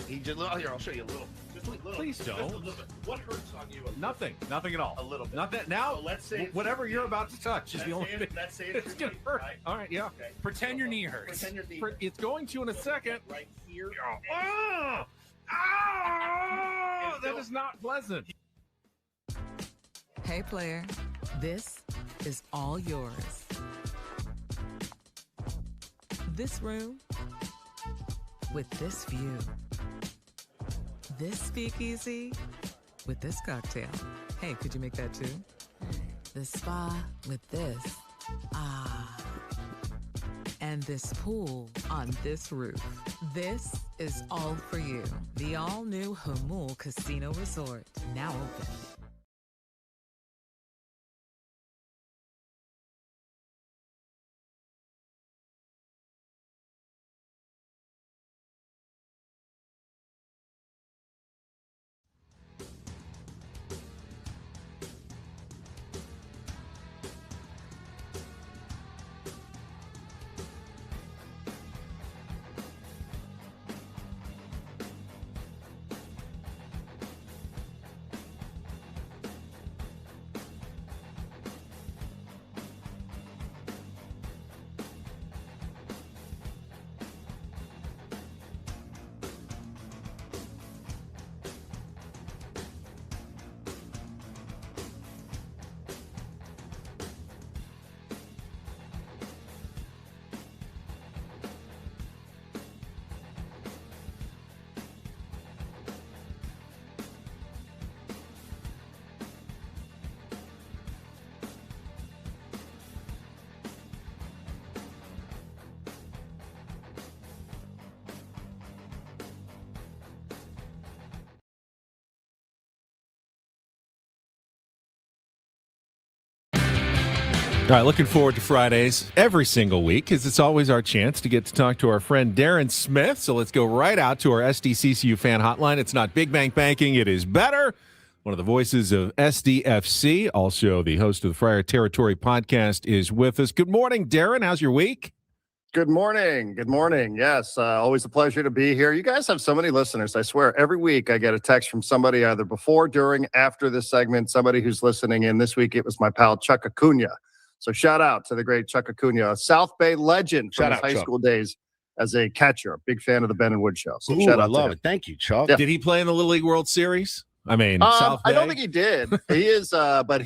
He just here. I'll show you a little. Just a little. Please don't. Just a little bit. What hurts on you? Nothing at all. A little bit. Nothing. Now, So let's say whatever you're about to touch is the only thing. Let's say It's gonna hurt. Right? All right, yeah. Okay. Pretend your knee hurts. Pretend your knee. It's going to in a second. Right here. That is not pleasant. Hey, player, this is all yours. This room with this view. This speakeasy with this cocktail. Hey, could you make that too? The spa with this. Ah. And this pool on this roof. This is all for you. The all-new Hamul Casino Resort, now open. All right, looking forward to Fridays every single week because it's always our chance to get to talk to our friend Darren Smith. So let's go right out to our SDCCU fan hotline. It's not Big Bank Banking, it is better. One of the voices of SDFC, also the host of the Friar Territory podcast, is with us. Good morning, Darren. How's your week? Good morning. Good morning. Yes, always a pleasure to be here. You guys have so many listeners. I swear, every week I get a text from somebody either before, during, after this segment, somebody who's listening in. This week it was my pal Chuck Acuna. So shout out to the great Chuck Acuna, a South Bay legend from his high school days as a catcher. Big fan of the Ben and Wood show. So shout out I love to him. it. Thank you, Chuck. Yeah. Did he play in the Little League World Series? I mean, South Bay? I don't think he did. He is, but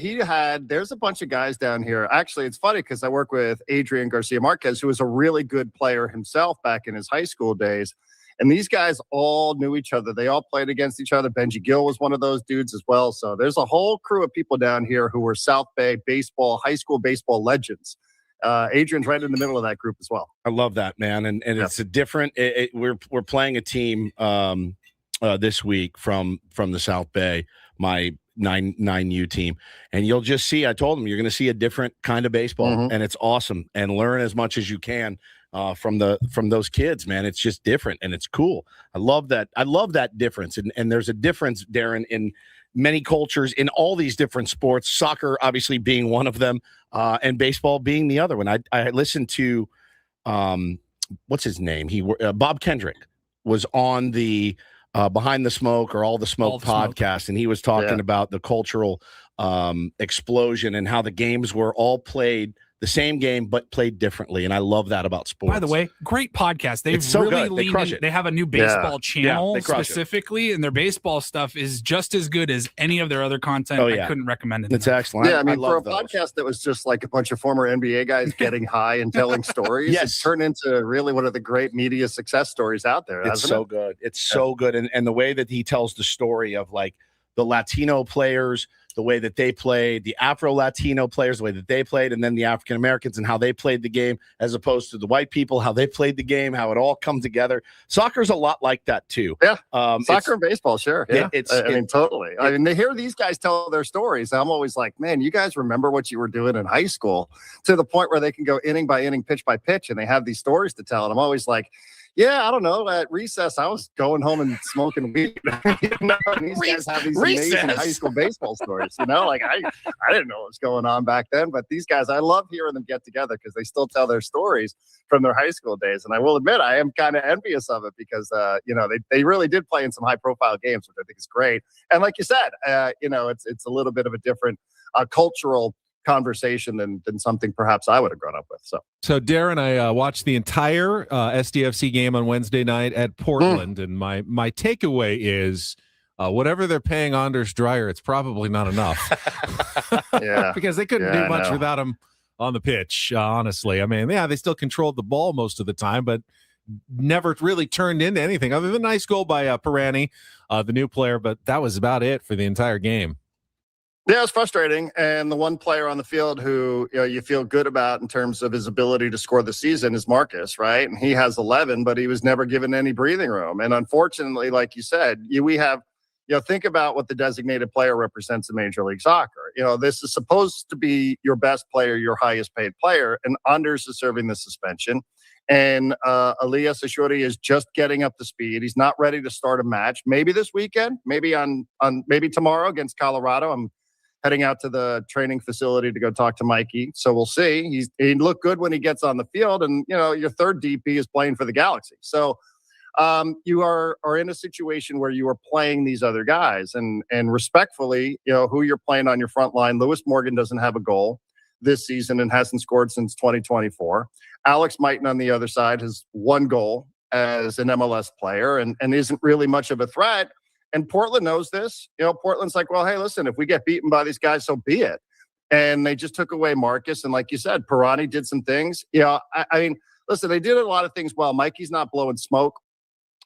there's a bunch of guys down here. Actually, it's funny because I work with Adrian Garcia Marquez, who was a really good player himself back in his high school days. And these guys all knew each other. They all played against each other. Benji Gill was one of those dudes as well. So there's a whole crew of people down here who were South Bay baseball, high school baseball legends. Adrian's right in the middle of that group as well. I love that, man. And it's a different. We're playing a team this week from the South Bay, my 9U team, and you'll just see. I told them you're going to see a different kind of baseball, and it's awesome. And learn as much as you can from those kids, man. It's just different and it's cool. I love that. I love that difference. And there's a difference, Darren, in many cultures in all these different sports. Soccer, obviously, being one of them, and baseball being the other one. I listened to what's his name? Bob Kendrick was on the Behind the Smoke or All the Smoke podcast, and he was talking about the cultural explosion and how the games were all played the same game but played differently, and I love that about sports. By the way, great podcast. They've so really good. They leaned crush in. it. They have a new baseball channel they crush it. specifically, and their baseball stuff is just as good as any of their other content. I couldn't recommend it. It's excellent. Yeah, I mean, for a those. podcast that was just like a bunch of former NBA guys getting high and telling stories, it's turned into really one of the great media success stories out there. It's so good. It's so good. And the way that he tells the story of like the Latino players, the way that they played, the Afro-Latino players, the way that they played, and then the African-Americans and how they played the game as opposed to the white people, how they played the game, how it all come together. Soccer's a lot like that too. Yeah. Soccer and baseball, sure. Yeah. I mean, totally. I mean, they hear these guys tell their stories. I'm always like, man, you guys remember what you were doing in high school, to the point where they can go inning by inning, pitch by pitch, and they have these stories to tell. And I'm always like, Yeah, I don't know. At recess, I was going home and smoking weed. And these guys have these amazing high school baseball stories. Like I didn't know what was going on back then, but these guys, I love hearing them get together because they still tell their stories from their high school days. And I will admit, I am kind of envious of it because, they really did play in some high profile games, which I think is great. And like you said, it's a little bit of a different cultural conversation than something perhaps I would have grown up with. So Darren, I watched the entire SDFC game on Wednesday night at Portland, and my takeaway is whatever they're paying Anders Dreyer, it's probably not enough. Yeah, because they couldn't do much without him on the pitch. Honestly, I mean, they still controlled the ball most of the time, but never really turned into anything other than a nice goal by Pirani, the new player. But that was about it for the entire game. Yeah, it's frustrating. And the one player on the field who you feel good about in terms of his ability to score the season is Marcus, right? And he has 11, but he was never given any breathing room. And unfortunately, like you said, we have, think about what the designated player represents in Major League Soccer. This is supposed to be your best player, your highest paid player, and Anders is serving the suspension. And Elias Ashuri is just getting up to speed. He's not ready to start a match. Maybe this weekend, maybe maybe tomorrow against Colorado. I'm heading out to the training facility to go talk to Mikey. So we'll see. He looked good when he gets on the field. And, your third DP is playing for the Galaxy. So you are in a situation where you are playing these other guys. And respectfully, who you're playing on your front line. Lewis Morgan doesn't have a goal this season and hasn't scored since 2024. Alex Mighton on the other side has one goal as an MLS player and isn't really much of a threat. And Portland knows this. Portland's like, well, hey, listen, if we get beaten by these guys, so be it. And they just took away Marcus. And like you said, Pirani did some things. I mean, listen, they did a lot of things well. Mikey's not blowing smoke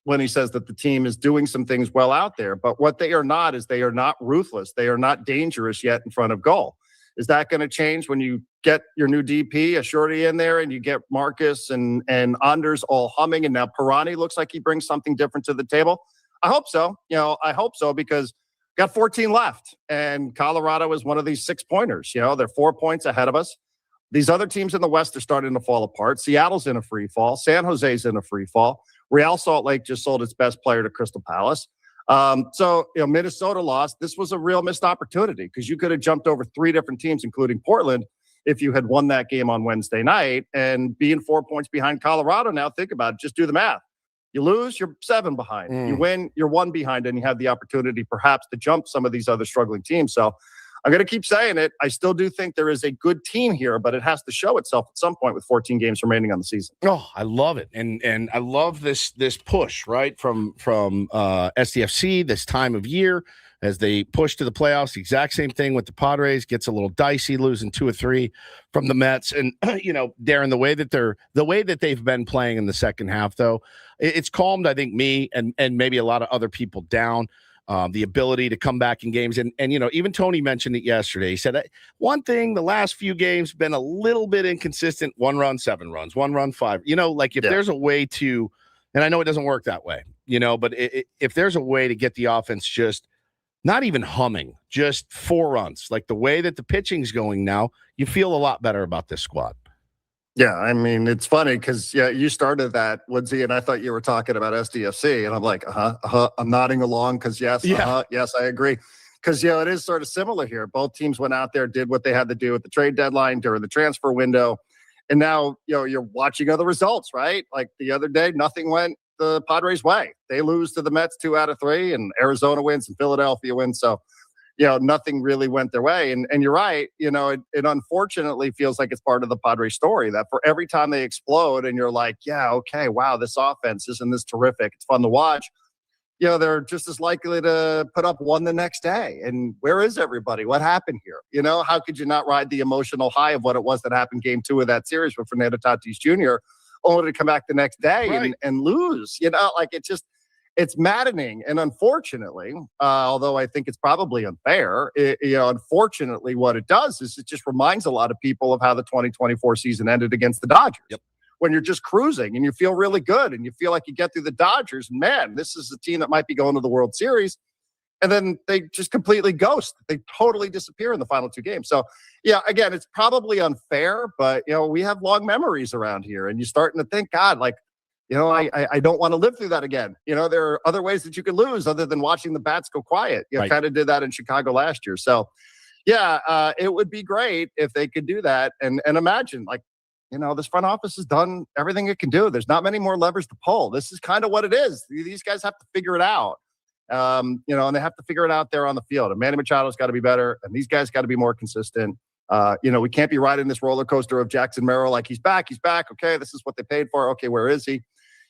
when he says that the team is doing some things well out there. But what they are not is they are not ruthless. They are not dangerous yet in front of goal. Is that going to change when you get your new DP, a shorty in there, and you get Marcus and Anders all humming? And now Pirani looks like he brings something different to the table. I hope so. I hope so because got 14 left and Colorado is one of these 6-pointers. They're 4 points ahead of us. These other teams in the West are starting to fall apart. Seattle's in a free fall. San Jose's in a free fall. Real Salt Lake just sold its best player to Crystal Palace. So Minnesota lost. This was a real missed opportunity because you could have jumped over 3 different teams, including Portland, if you had won that game on Wednesday night. And being 4 points behind Colorado now, think about it. Just do the math. You lose, you're 7 behind. You win, you're 1 behind, and you have the opportunity perhaps to jump some of these other struggling teams. So I'm going to keep saying it. I still do think there is a good team here, but it has to show itself at some point with 14 games remaining on the season. Oh, I love it. And I love this push, right, from SDFC this time of year as they push to the playoffs. The exact same thing with the Padres. Gets a little dicey, losing 2 or 3 from the Mets. And Darren, the way that they've been playing in the second half, though, it's calmed, I think, me and maybe a lot of other people down. The ability to come back in games. And even Tony mentioned it yesterday. He said, one thing, the last few games been a little bit inconsistent. 1 run, 7 runs, 1 run, 5. There's a way to, and I know it doesn't work that way, but if there's a way to get the offense just not even humming, just 4 runs, like the way that the pitching's going now, you feel a lot better about this squad. Yeah, I mean, it's funny because, you started that, Woodsy, and I thought you were talking about SDFC, and I'm like, I'm nodding along because, yes, yes, I agree. Because, it is sort of similar here. Both teams went out there, did what they had to do at the trade deadline during the transfer window, and now, you're watching other results, right? Like the other day, nothing went the Padres' way. They lose to the Mets 2 out of 3, and Arizona wins, and Philadelphia wins, so nothing really went their way. And you're right. It unfortunately feels like it's part of the Padres story that for every time they explode and you're like, yeah, okay, wow, this offense, isn't this terrific? It's fun to watch. They're just as likely to put up 1 the next day. And where is everybody? What happened here? How could you not ride the emotional high of what it was that happened game 2 of that series with Fernando Tatis Jr. only to come back the next day and lose? It's maddening. And unfortunately, although I think it's probably unfair, unfortunately, what it does is it just reminds a lot of people of how the 2024 season ended against the Dodgers. Yep. When you're just cruising and you feel really good and you feel like you get through the Dodgers, and man, this is a team that might be going to the World Series. And then they just completely ghost. They totally disappear in the final 2 games. So, again, it's probably unfair, but, we have long memories around here. And you're starting to think, God, like, you know, I don't want to live through that again. You know, there are other ways that you could lose other than watching the bats go quiet. You kind of did that in Chicago last year. So, yeah, it would be great if they could do that. And imagine, like, you know, this front office has done everything it can do. There's not many more levers to pull. This is kind of what it is. These guys have to figure it out. You know, and they have to figure it out there on the field. And Manny Machado's got to be better, and these guys got to be more consistent. You know, we can't be riding this roller coaster of Jackson Merrill like he's back. Okay, this is what they paid for. Okay, where is he?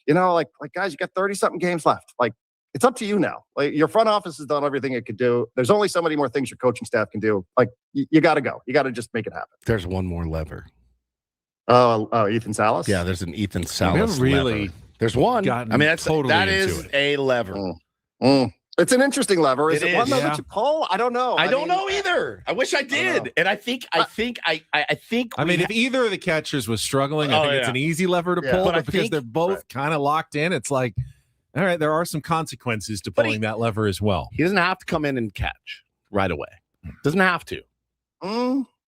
You know, like guys, you got 30-something games left. Like, it's up to you now. Like, your front office has done everything it could do. There's only so many more things your coaching staff can do. Like, you got to go. You got to just make it happen. There's one more lever. Oh, Ethan Salas? Yeah, there's an Ethan Salas really lever. There's one. I mean, that is a lever. It's an interesting lever. Is It it one is, though yeah. that you pull? I don't know. I don't know either. I wish I did. And I think. I mean, if either of the catchers was struggling, I think it's an easy lever to pull. But because they're both kind of locked in, it's like, all right, there are some consequences to pulling that lever as well. He doesn't have to come in and catch right away. Doesn't have to.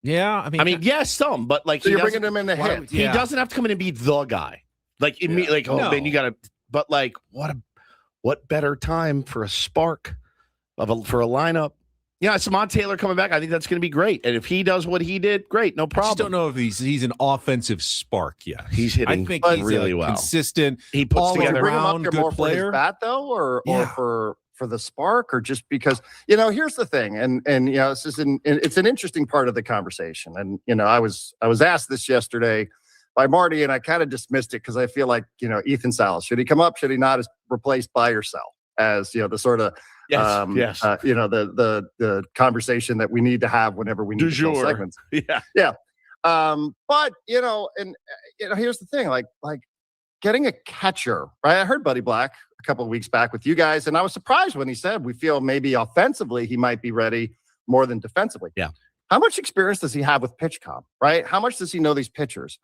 Yeah, I mean, yes, some, but like So you're bringing him in to hit. He doesn't have to come in and be the guy. Like, then you got to. But like, what better time for a spark for a lineup? Yeah, Samad Taylor coming back. I think that's going to be great. And if he does what he did, great, no problem. I just don't know if he's an offensive spark yet. He's hitting I think he's really well. Consistent. He puts all together Bring him up around here good more player. for his bat though, or for the spark, or just because, you know, here's the thing, and you know, it's an interesting part of the conversation. And you know, I was asked this yesterday by Marty, and I kind of dismissed it because I feel like, you know, Ethan Salas, should he come up? Should he not? Is replaced by yourself as, you know, the sort of you know, the conversation that we need to have whenever we need to fill segments. Yeah. But you know, and you know, here's the thing, like getting a catcher, right? I heard Buddy Black a couple of weeks back with you guys, and I was surprised when he said we feel maybe offensively he might be ready more than defensively. Yeah. How much experience does he have with pitch comp, right? How much does he know these pitchers?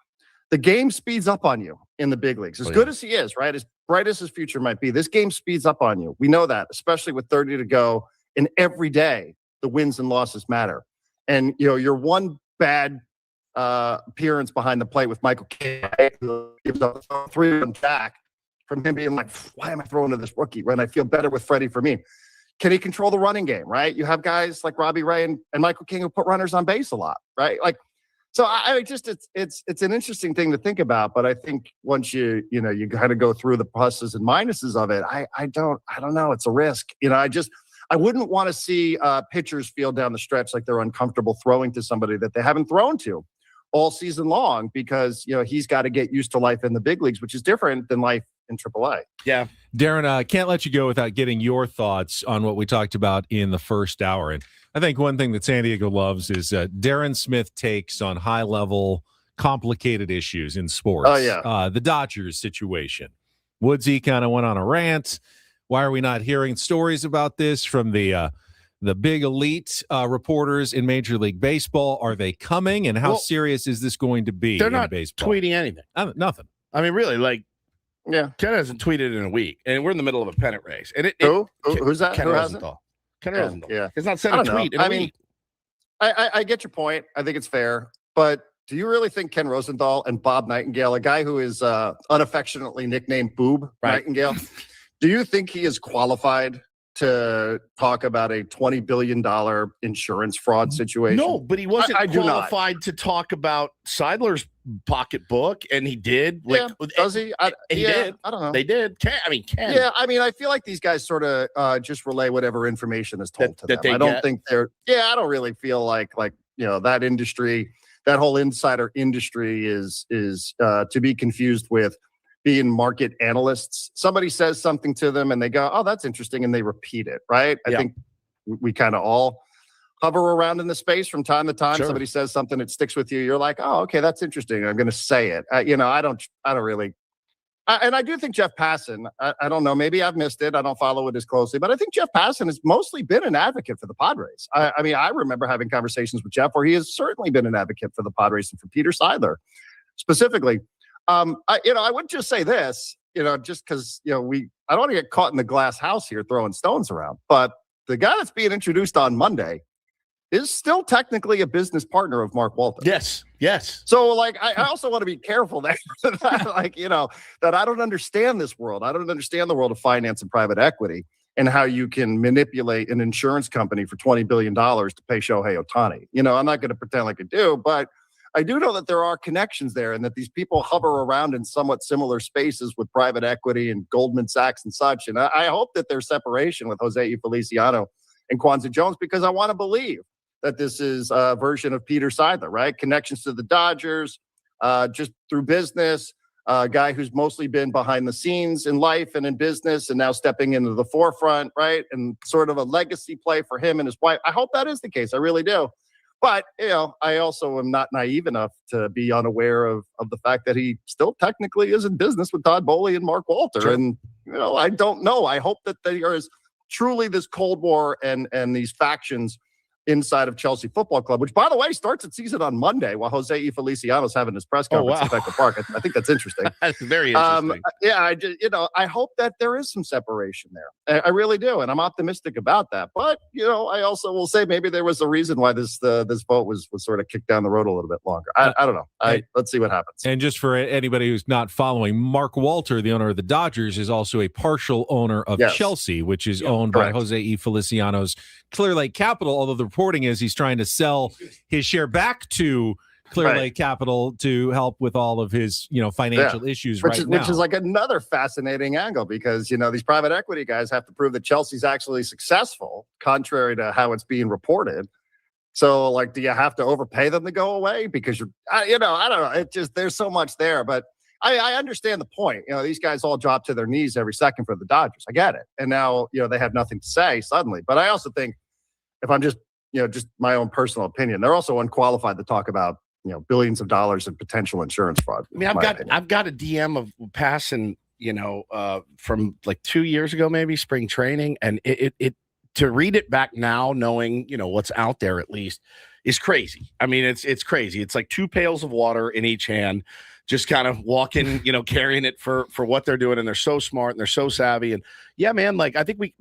The game speeds up on you in the big leagues. As good as he is, right? As bright as his future might be, this game speeds up on you. We know that, especially with 30 to go. And every day, the wins and losses matter. And, you know, your one bad appearance behind the plate with Michael King, who gives up a 3-run jack from him being like, why am I throwing to this rookie when I feel better with Freddie Fermin? Can he control the running game, right? You have guys like Robbie Ray and Michael King who put runners on base a lot, right? Like, so I just it's an interesting thing to think about, but I think once you kind of go through the pluses and minuses of it, I don't know. It's a risk. You know, I wouldn't want to see pitchers feel down the stretch like they're uncomfortable throwing to somebody that they haven't thrown to all season long, because, you know, he's got to get used to life in the big leagues, which is different than life in AAA. Yeah. Darren, I can't let you go without getting your thoughts on what we talked about in the first hour. And I think one thing that San Diego loves is Darren Smith takes on high-level, complicated issues in sports. Oh, yeah. The Dodgers situation. Woodsy kind of went on a rant. Why are we not hearing stories about this from the big elite reporters in Major League Baseball? Are they coming? And how serious is this going to be they're in not baseball? Tweeting anything. Nothing. I mean, really, like, yeah. Ken hasn't tweeted in a week, and we're in the middle of a pennant race. And Who's that? Ken Who Rosenthal. Ken Rosenthal. Yeah. He's not sent a tweet in a week. I get your point. I think it's fair. But do you really think Ken Rosenthal and Bob Nightingale, a guy who is unaffectionately nicknamed Boob Nightingale, do you think he is qualified to talk about a $20 billion insurance fraud situation? No, but he wasn't qualified to talk about Seidler's pocketbook, and he did. Like, does he? He did. I don't know. They did. Ken. Yeah, I mean, I feel like these guys sort of just relay whatever information is told to them. I don't think they're. Yeah, I don't really feel like you know, that industry, that whole insider industry is to be confused with being market analysts. Somebody says something to them and they go, oh, that's interesting, and they repeat it, right? I think we kind of all hover around in the space from time to time. Sure. Somebody says something that sticks with you. You're like, oh, okay, that's interesting. I'm going to say it. You know, I don't really. And I do think Jeff Passan, I don't know, maybe I've missed it. I don't follow it as closely, but I think Jeff Passan has mostly been an advocate for the Padres. I mean, I remember having conversations with Jeff where he has certainly been an advocate for the Padres and for Peter Seidler specifically. I would just say this, you know, just because, you know, I don't want to get caught in the glass house here throwing stones around, but the guy that's being introduced on Monday is still technically a business partner of Mark Walter. Yes. So, like, I also want to be careful that, like, that I don't understand this world. I don't understand the world of finance and private equity and how you can manipulate an insurance company for $20 billion to pay Shohei Ohtani. I'm not going to pretend like I do, but I do know that there are connections there and that these people hover around in somewhat similar spaces with private equity and Goldman Sachs and such. And I hope that there's separation with Jose Feliciano and Kwanzaa Jones, because I want to believe that this is a version of Peter Seidler, right? Connections to the Dodgers, just through business, a guy who's mostly been behind the scenes in life and in business and now stepping into the forefront, right? And sort of a legacy play for him and his wife. I hope that is the case. I really do. But, I also am not naive enough to be unaware of the fact that he still technically is in business with Todd Boehly and Mark Walter. Sure. And, I don't know. I hope that there is truly this Cold War and these factions inside of Chelsea Football Club, which, by the way, starts its season on Monday while Jose Feliciano's having his press conference at Petco Park. I think that's interesting. That's very interesting. I hope that there is some separation there. I really do, and I'm optimistic about that. But I also will say maybe there was a reason why this vote was sort of kicked down the road a little bit longer. I don't know. Let's see what happens. And just for anybody who's not following, Mark Walter, the owner of the Dodgers, is also a partial owner of Chelsea, which is owned by Jose Feliciano's Clear Lake Capital, although the reporting is he's trying to sell his share back to Clear Lake Capital to help with all of his, financial issues which is like another fascinating angle, because, these private equity guys have to prove that Chelsea's actually successful, contrary to how it's being reported. So, like, do you have to overpay them to go away? Because I don't know. It just, there's so much there, but I understand the point. These guys all drop to their knees every second for the Dodgers. I get it. And now, they have nothing to say suddenly. But I also think, if I'm just my own personal opinion, they're also unqualified to talk about, billions of dollars in potential insurance fraud. I mean, I've got a DM of passing, from like 2 years ago, maybe spring training. And it to read it back now, knowing, what's out there at least, is crazy. I mean, it's crazy. It's like 2 pails of water in each hand, just kind of walking, carrying it for what they're doing. And they're so smart and they're so savvy. And yeah, man, like I think me,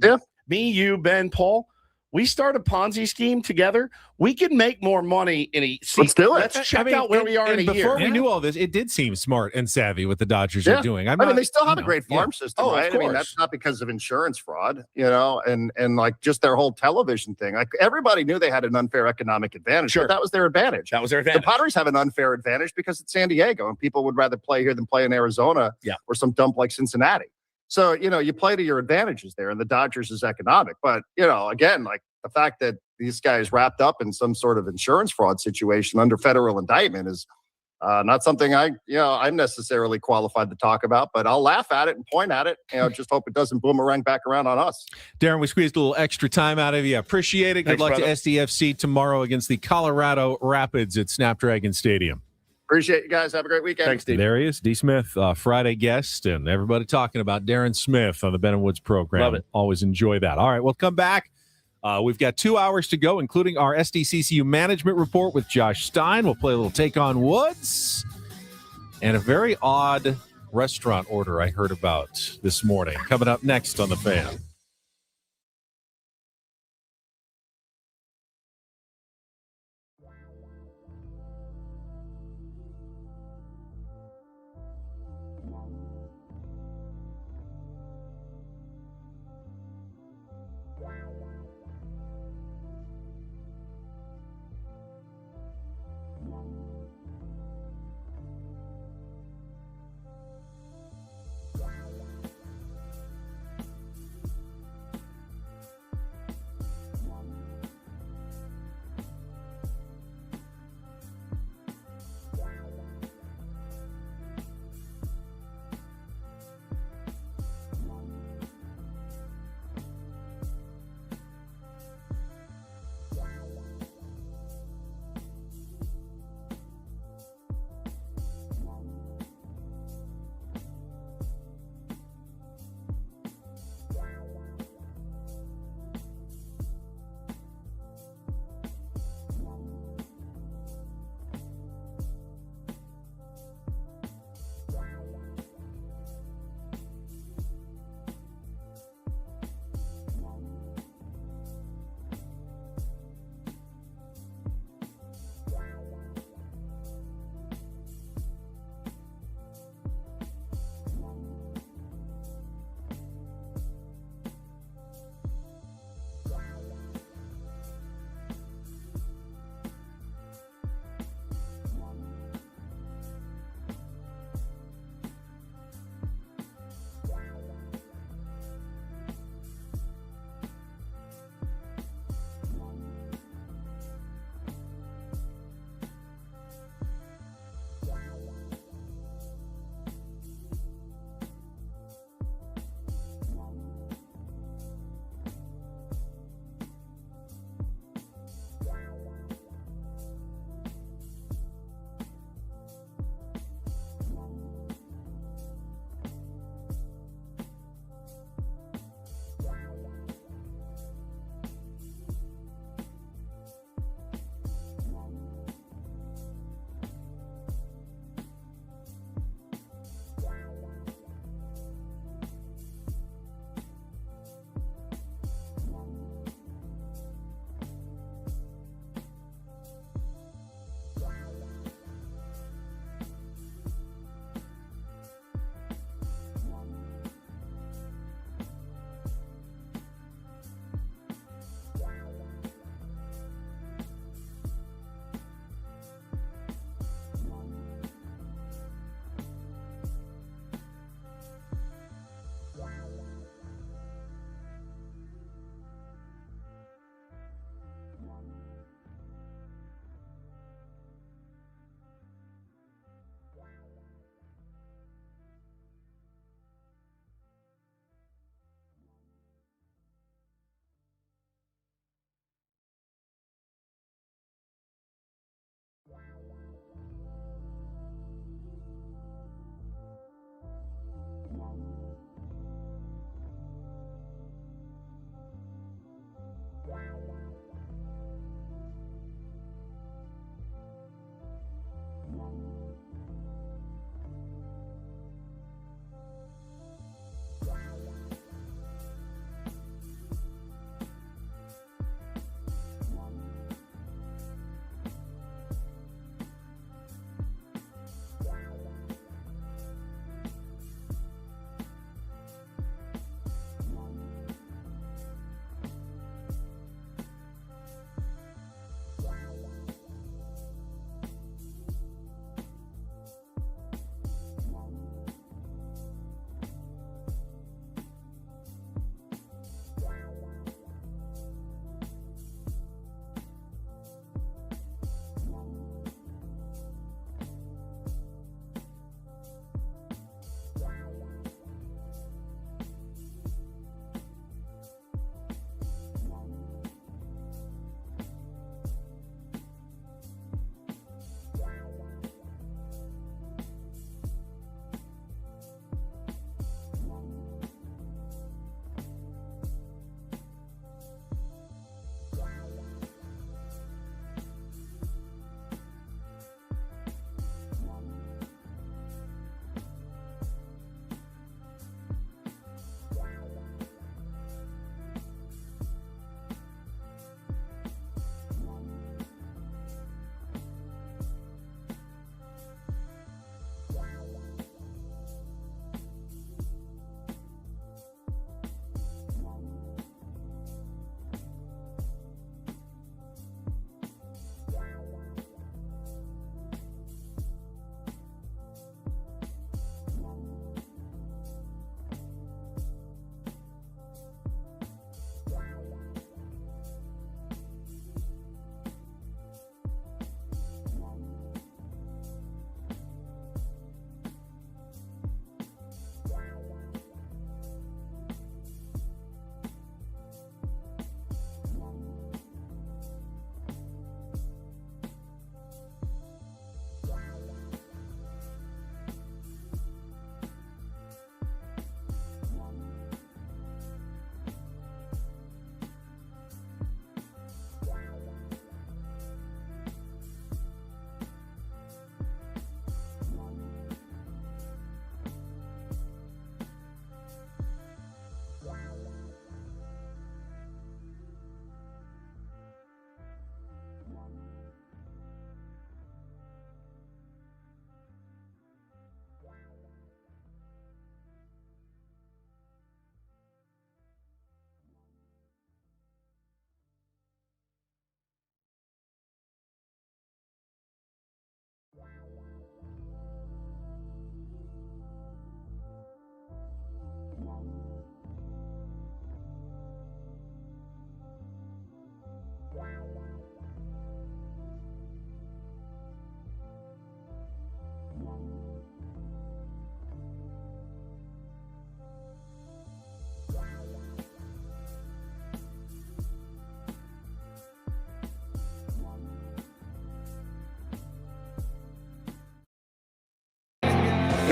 you, Ben, Paul, we start a Ponzi scheme together. We can make more money in a season. Let's do it. Let's check out where we are in a year. Before we knew all this, it did seem smart and savvy what the Dodgers are doing. I mean, they still have a great farm system, right? Of course. I mean, that's not because of insurance fraud, and like just their whole television thing. Like, everybody knew they had an unfair economic advantage, but that was their advantage. The Padres have an unfair advantage because it's San Diego, and people would rather play here than play in Arizona or some dump like Cincinnati. So, you play to your advantages there, and the Dodgers is economic. But, again, like the fact that these guys wrapped up in some sort of insurance fraud situation under federal indictment is not something I'm necessarily qualified to talk about, but I'll laugh at it and point at it. Just hope it doesn't boomerang back around on us. Darren, we squeezed a little extra time out of you. Appreciate it. Good luck to SDFC tomorrow against the Colorado Rapids at Snapdragon Stadium. Appreciate you guys. Have a great weekend. Thanks, Steve. There he is, D. Smith, Friday guest, and everybody talking about Darren Smith on the Ben and Woods program. Love it. Always enjoy that. All right, we'll come back. We've got 2 hours to go, including our SDCCU management report with Josh Stein. We'll play a little Take on Woods and a very odd restaurant order I heard about this morning. Coming up next on The Fan.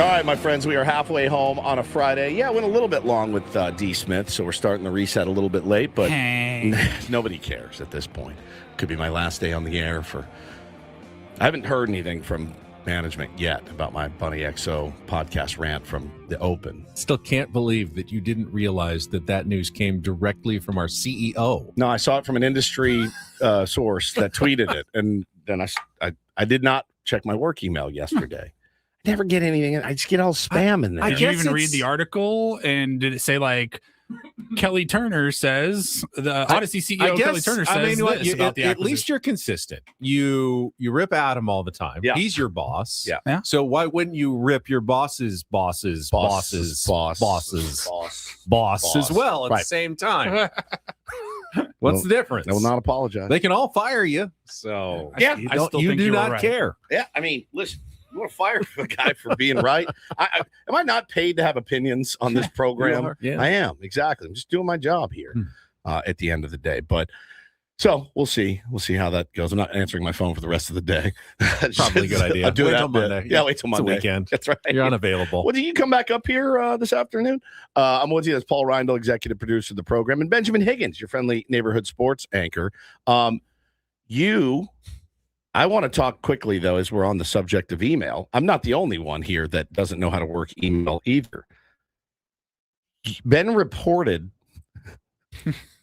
right, my friends, we are halfway home on a Friday. Yeah, went a little bit long with D. Smith, so we're starting the reset a little bit late, but nobody cares at this point. Could be my last day on the air I haven't heard anything from management yet about my Bunny XO podcast rant from the Open. Still can't believe that you didn't realize that news came directly from our CEO. No, I saw it from an industry source that tweeted it, and then I did not check my work email yesterday. I never get anything. I just get all spam in there. Did you even read the article? And did it say like Kelly Turner says the Odyssey CEO Kelly Turner says this about the at least you're consistent. You rip Adam all the time. Yeah. He's your boss. Yeah. So why wouldn't you rip your boss's boss as well at the same time? What's the difference? I will not apologize. They can all fire you. So yeah, you do not care. Yeah, I mean, listen. You want to fire a guy for being right? Am I not paid to have opinions on this program? Yeah. I am, exactly. I'm just doing my job here at the end of the day. But so we'll see. We'll see how that goes. I'm not answering my phone for the rest of the day. Probably a good idea. I'll do wait that till Monday. Yeah, wait till Monday. It's a weekend. That's right. You're unavailable. Well, do you come back up here this afternoon? I'm Woodsy. That's Paul Reindl, executive producer of the program, and Benjamin Higgins, your friendly neighborhood sports anchor. I want to talk quickly, though, as we're on the subject of email. I'm not the only one here that doesn't know how to work email either. Ben reported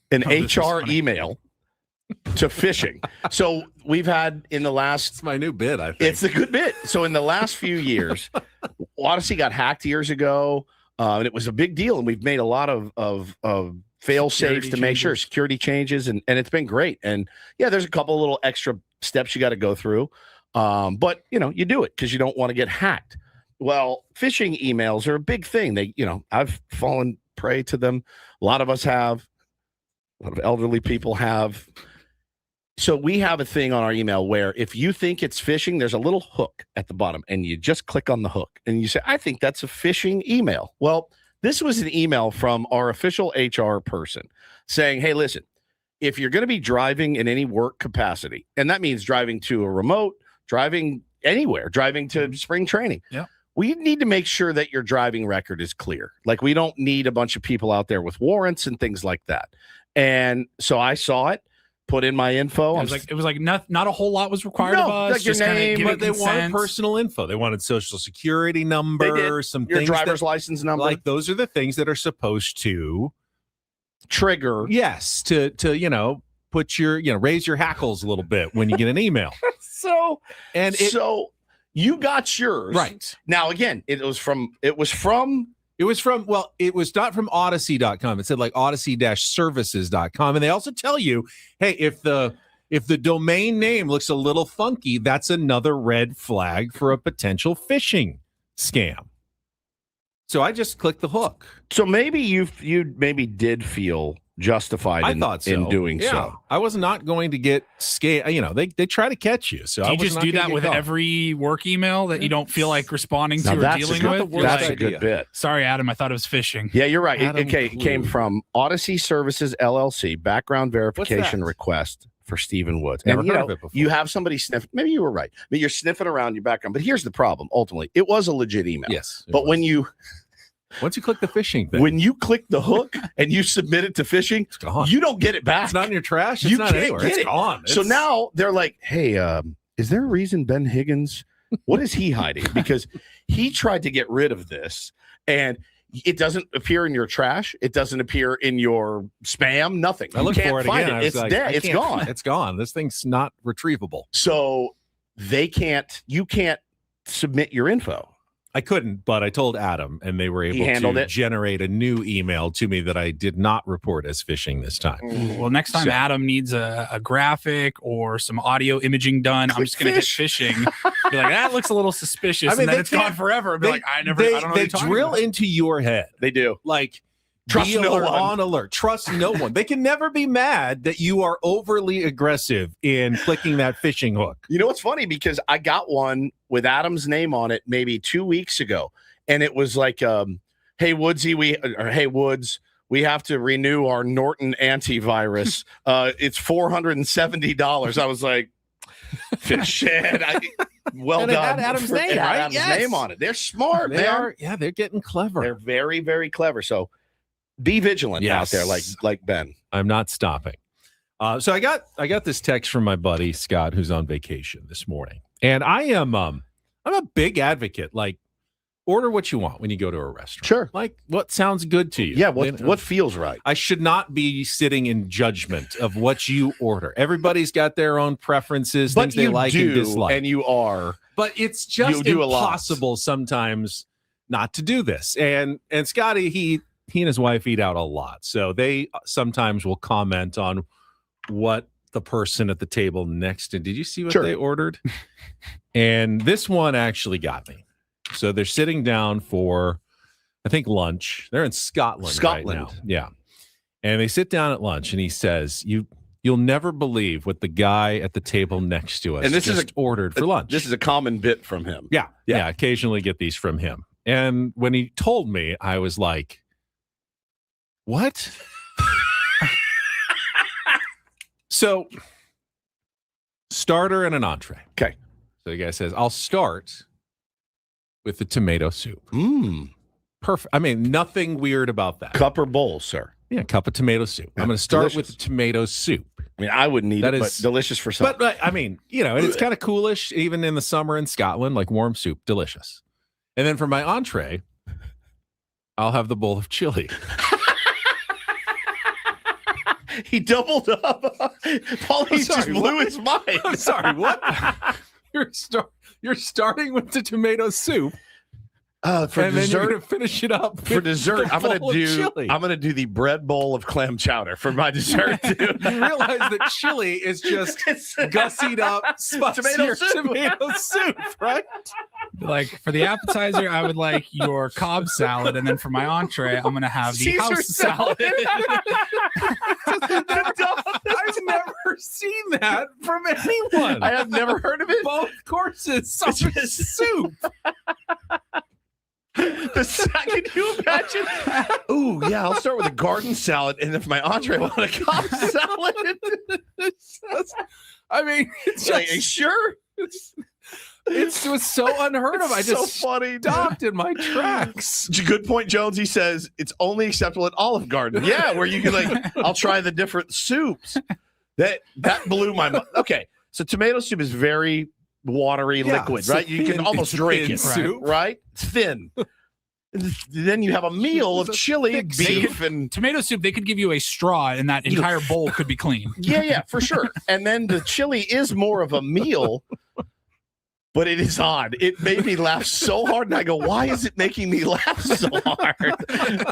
an HR email to phishing. So we've had in the last... It's my new bit, I think. It's a good bit. So in the last few years, Odyssey got hacked years ago, and it was a big deal, and we've made a lot of fail safes to make sure security changes, and it's been great. And yeah, there's a couple of little extra steps you got to go through, but you do it because you don't want to get hacked. Well, phishing emails are a big thing. I've fallen prey to them. A lot of us have. A lot of elderly people have. So we have a thing on our email where if you think it's phishing, there's a little hook at the bottom, and you just click on the hook, and you say, "I think that's a phishing email." Well, this was an email from our official HR person saying, "Hey, listen, if you're going to be driving in any work capacity, and that means driving to a remote, driving anywhere, driving to spring training, we need to make sure that your driving record is clear. Like, we don't need a bunch of people out there with warrants and things like that." And so I saw it, put in my info. It was like not a whole lot was required of us. Like your name, but they wanted personal info. They wanted social security number, some your things, driver's license number. Like those are the things that are supposed to trigger. Yes, to put your raise your hackles a little bit when you get an email. So you got yours right now. Again, it was not from Odyssey.com. It said like Odyssey-services.com. And they also tell you, hey, if the domain name looks a little funky, that's another red flag for a potential phishing scam. So I just clicked the hook. So maybe you maybe did feel justified in doing so. I was not going to get scammed. They try to catch you. So do you just do that with every work email that you don't feel like responding to or dealing with? That's a good bit. Sorry, Adam. I thought it was phishing. Yeah, you're right. It came from Odyssey Services LLC, background verification request for Stephen Woods. Never heard of it before. You have somebody sniff. Maybe you were right. But you're sniffing around your background. But here's the problem. Ultimately, it was a legit email. Yes. But once you click the phishing thing, when you click the hook and you submit it to phishing, it's gone. You don't get it back. It's not in your trash. It's not anywhere. It's gone. So now they're like, "Hey, is there a reason Ben Higgins? What is he hiding? Because he tried to get rid of this, and it doesn't appear in your trash. It doesn't appear in your spam. Nothing. I looked for it again. It's dead. It's gone. It's gone. This thing's not retrievable. So you can't submit your info. I couldn't, but I told Adam, and they were able to generate a new email to me that I did not report as phishing this time. Well, next time Adam needs a graphic or some audio imaging done, I'm just going to hit phishing. Be like, that looks a little suspicious, and then it's gone forever. And be like, I don't know. They drill into your head. They do. Like, trust no one. On alert. Trust no one. They can never be mad that you are overly aggressive in clicking that phishing hook. You know what's funny? Because I got one with Adam's name on it maybe 2 weeks ago, and it was like, "Hey Woodsy, hey Woods, we have to renew our Norton antivirus. It's $470." I was like, "Shit, well And done. it had Adam's name, It had right? Adam's Yes. name on it. They're smart, They man. are. Yeah, they're getting clever. They're very, very clever. So be vigilant out there, like Ben. I'm not stopping. So I got this text from my buddy Scott, who's on vacation this morning, and I'm a big advocate. Like, order what you want when you go to a restaurant. Sure. Like what sounds good to you. Yeah. What feels right. I should not be sitting in judgment of what you order. Everybody's got their own preferences, But things they you like do, and dislike. and you are. But it's just do a lot. impossible sometimes not to do this. And Scotty, he and his wife eat out a lot. So they sometimes will comment on what the person at the table next to. Did you see what Sure. they ordered? And this one actually got me. So they're sitting down for, I think, lunch. They're in Scotland right now. Yeah. And they sit down at lunch and he says, You'll never believe what the guy at the table next to us And this just ordered for lunch. This is a common bit from him. Yeah. Occasionally get these from him. And when he told me, I was like, what? So, starter and an entree. Okay. So the guy says, I'll start with the tomato soup. Perfect. I mean, nothing weird about that. Cup or bowl, sir? Yeah, cup of tomato soup. I'm going to start with the tomato soup. I mean, I wouldn't eat That it, is- but delicious for some. But I mean, and it's kind of coolish, even in the summer in Scotland, like warm soup, delicious. And then for my entree, I'll have the bowl of chili. He doubled up. Paulie just blew his mind. I'm sorry, what? You're starting with the tomato soup. For and then you're dessert, going to finish it up for with dessert, the I'm gonna bowl of chili. do the bread bowl of clam chowder for my dessert too. You realize that chili is just gussied up Tomato soup. tomato soup, right? Like for the appetizer, I would like your Cobb salad, and then for my entree, I'm gonna have the Caesar house salad. I've never seen that from anyone. I have never heard of it. Both courses, some soup. Can you imagine? Ooh, yeah. I'll start with a garden salad, and if my entree, I want a Cobb salad. I mean, it's Like, just, sure. it's just so unheard of. I It's just so funny. stopped in my tracks. Good point, Jones. He says it's only acceptable at Olive Garden. Yeah, where you can I'll try the different soups. That blew my mind. Okay, so tomato soup is very watery liquid, it's right? You can thin- almost it's drink thin it, soup. right? It's thin. Then you have a meal of chili, beef, and Tomato soup, they could give you a straw, and that entire bowl could be clean. yeah, for sure. And then the chili is more of a meal, but it is odd. It made me laugh so hard, and I go, "Why is it making me laugh so hard?"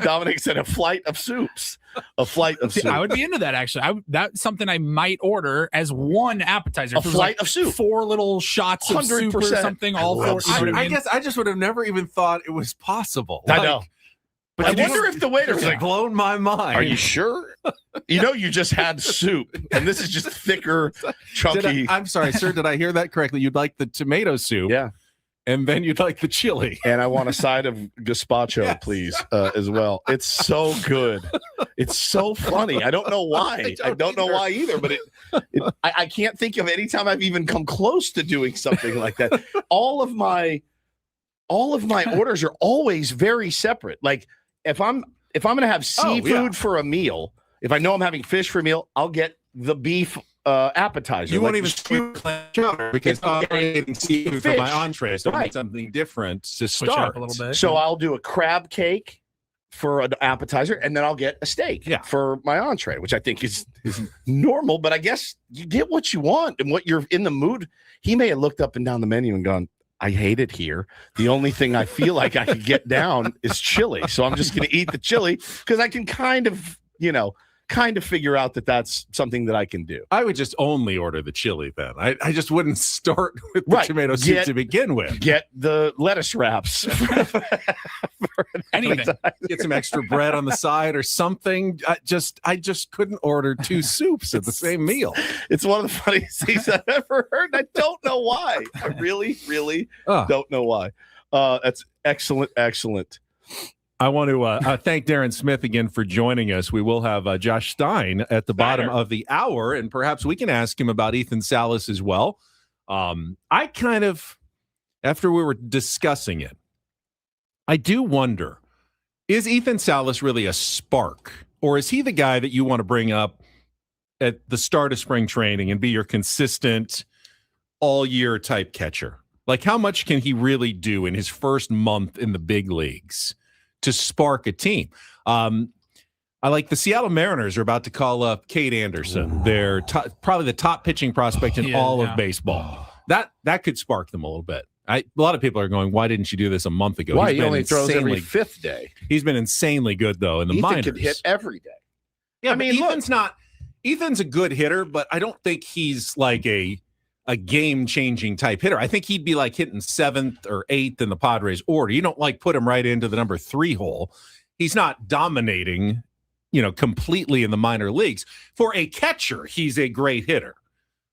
Dominic said, "A flight of soups, a flight of soup." I would be into that actually. That's something I might order as one appetizer. A If it was flight of soup. 4 little shots of soup or 100%. something. I All love 4. You know what I I mean? guess I just would have never even thought it was possible. I know. But I it wonder just- if the waiter was it's like, blown my mind. "Are you sure? You just had soup, and this is just thicker, chunky." I'm sorry, sir. Did I hear that correctly? You'd like the tomato soup, Yeah. and then you'd like the chili. And I want a side of gazpacho, please, as well. It's so good. It's so funny. I don't know why. I don't know why either. But I can't think of any time I've even come close to doing something like that. All of my orders are always very separate. Like if I'm going to have seafood for a meal, if I know I'm having fish for a meal, I'll get the beef appetizer. You won't Like even skew clam chowder because I'm eating seafood for my Fish. entree, so I Right. need something different to Switch it start up a little bit. So I'll do a crab cake for an appetizer, and then I'll get a steak for my entree, which I think is normal. But I guess you get what you want and what you're in the mood. He may have looked up and down the menu and gone, "I hate it here. The only thing I feel like I could get down is chili. So I'm just going to eat the chili because I can kind of figure out that that's something that I can do." I would just only order the chili then. I just wouldn't start with the Right. tomato soup to begin with. Get the lettuce wraps. Anything. Get some extra bread on the side or something. I just couldn't order 2 soups at the same meal. It's one of the funniest things I've ever heard. And I don't know why. I really, really don't know why. That's excellent. Excellent. I want to thank Darren Smith again for joining us. We will have Josh Stein at the bottom of the hour, and perhaps we can ask him about Ethan Salas as well. I kind of after we were discussing it, I do wonder, is Ethan Salas really a spark? Or is he the guy that you want to bring up at the start of spring training and be your consistent all-year type catcher? Like, how much can he really do in his first month in the big leagues to spark a team? I like the Seattle Mariners are about to call up Cade Anderson. They're probably the top pitching prospect in all of baseball. That could spark them a little bit. A lot of people are going, why didn't you do this a month ago? Why? He only throws every fifth day. He's been insanely good, though, in the minors. Ethan could hit every day. Yeah, I mean, Ethan's a good hitter, but I don't think he's like a game-changing type hitter. I think he'd be like hitting 7th or 8th in the Padres order. You don't like put him right into the number 3 hole. He's not dominating, completely in the minor leagues. For a catcher, he's a great hitter.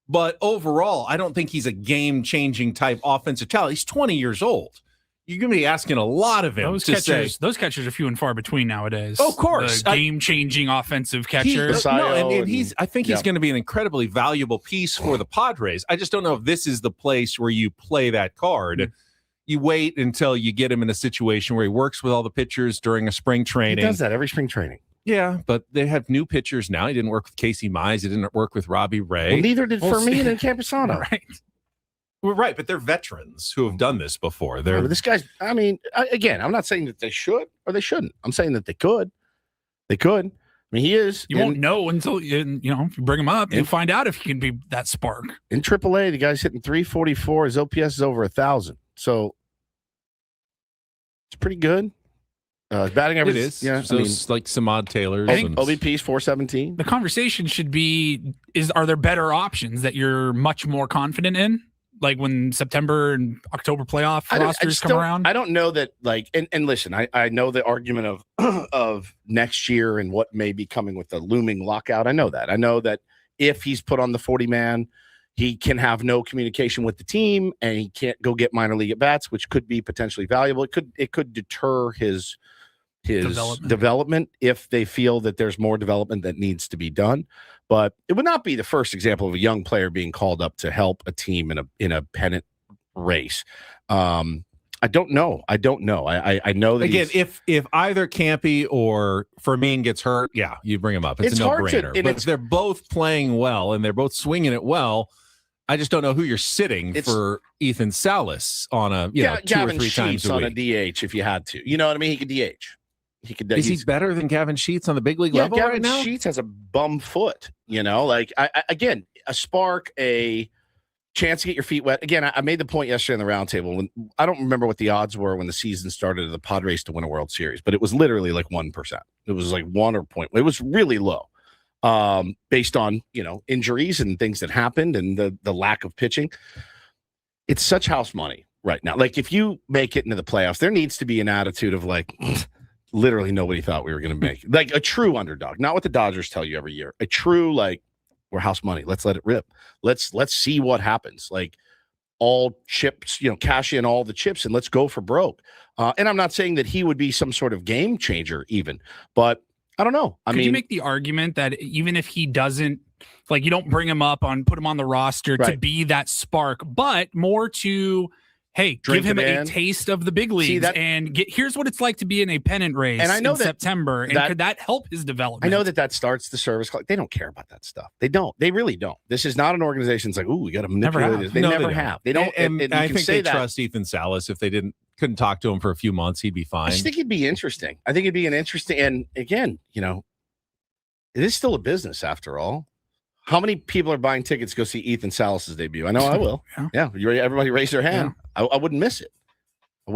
But overall, I don't think he's a game-changing type offensive talent. He's 20 years old. You're going to be asking a lot of him. Those catchers are few and far between nowadays. Oh, of course. The game-changing offensive catcher. I think he's going to be an incredibly valuable piece for the Padres. I just don't know if this is the place where you play that card. Mm-hmm. You wait until you get him in a situation where he works with all the pitchers during a spring training. He does that every spring training. Yeah, but they have new pitchers now. He didn't work with Casey Mize. He didn't work with Robbie Ray. Well, neither did Fermin and Camposano. Right. Well, right, but they're veterans who have done this before. This guy's, again, I'm not saying that they should or they shouldn't. I'm saying that they could. They could. I mean, he is. You won't know until, if you bring him up, you'll find out if he can be that spark. In AAA, the guy's hitting 344. His OPS is over 1,000. So it's pretty good. Batting average. It is. Yeah. So it's like Samad Taylor's. I think OBP is 417. The conversation should be, are there better options that you're much more confident in? Like when September and October playoff rosters come around? I don't know that, and listen, I know the argument of next year and what may be coming with the looming lockout. I know that. I know that if he's put on the 40-man, he can have no communication with the team and he can't go get minor league at-bats, which could be potentially valuable. It could deter his development if they feel that there's more development that needs to be done. But it would not be the first example of a young player being called up to help a team in a pennant race. I don't know. I know that again, if either Campy or Fermin gets hurt, yeah, you bring him up. It's a no-brainer. But if they're both playing well and they're both swinging it well, I just don't know who you're sitting for Ethan Salas on a 2 or 3 times a week. On a DH if you had to. You know what I mean? He could DH. Is he better than Gavin Sheets on the big league level right now? Gavin Sheets has a bum foot, again, a spark, a chance to get your feet wet. Again, I made the point yesterday on the roundtable when I don't remember what the odds were when the season started of the Padres to win a World Series, but it was literally like 1%. It was like 1 or point. It was really low, based on, injuries and things that happened and the lack of pitching. It's such house money right now. Like if you make it into the playoffs, there needs to be an attitude of like, literally nobody thought we were going to make like a true underdog, not what the Dodgers tell you every year. A true, we're house money. Let's let it rip. Let's see what happens. Like all chips, cash in all the chips and let's go for broke. And I'm not saying that he would be some sort of game changer even, but I don't know. Could you make the argument that even if he doesn't, you don't bring him up put him on the roster to be that spark, but more to, hey, give him a taste of the big leagues here's what it's like to be in a pennant race in September. And could that help his development? I know that starts the service clock. They don't care about that stuff. They don't. They really don't. This is not an organization that's like, ooh, we got to manipulate this. They never have. They don't. And I think they trust Ethan Salas. If they couldn't talk to him for a few months, he'd be fine. I just think it'd be interesting. And again, it is still a business after all. How many people are buying tickets to go see Ethan Salas' debut? I know I will. Yeah. Everybody raise their hand. Yeah. I wouldn't miss it. So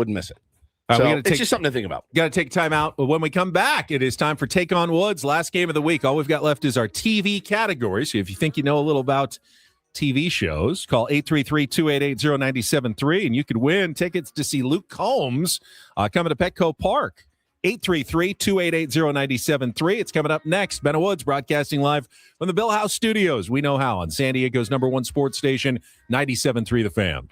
it's just something to think about. Got to take time out. But when we come back, it is time for Take on Woods. Last game of the week. All we've got left is our TV category. So if you think you know a little about TV shows, call 833-288-0973, and you could win tickets to see Luke Combs coming to Petco Park. 833-288-0973. It's coming up next. Ben Woods broadcasting live from the Bill House Studios. We know how on San Diego's #1 sports station, 97.3 The Fan.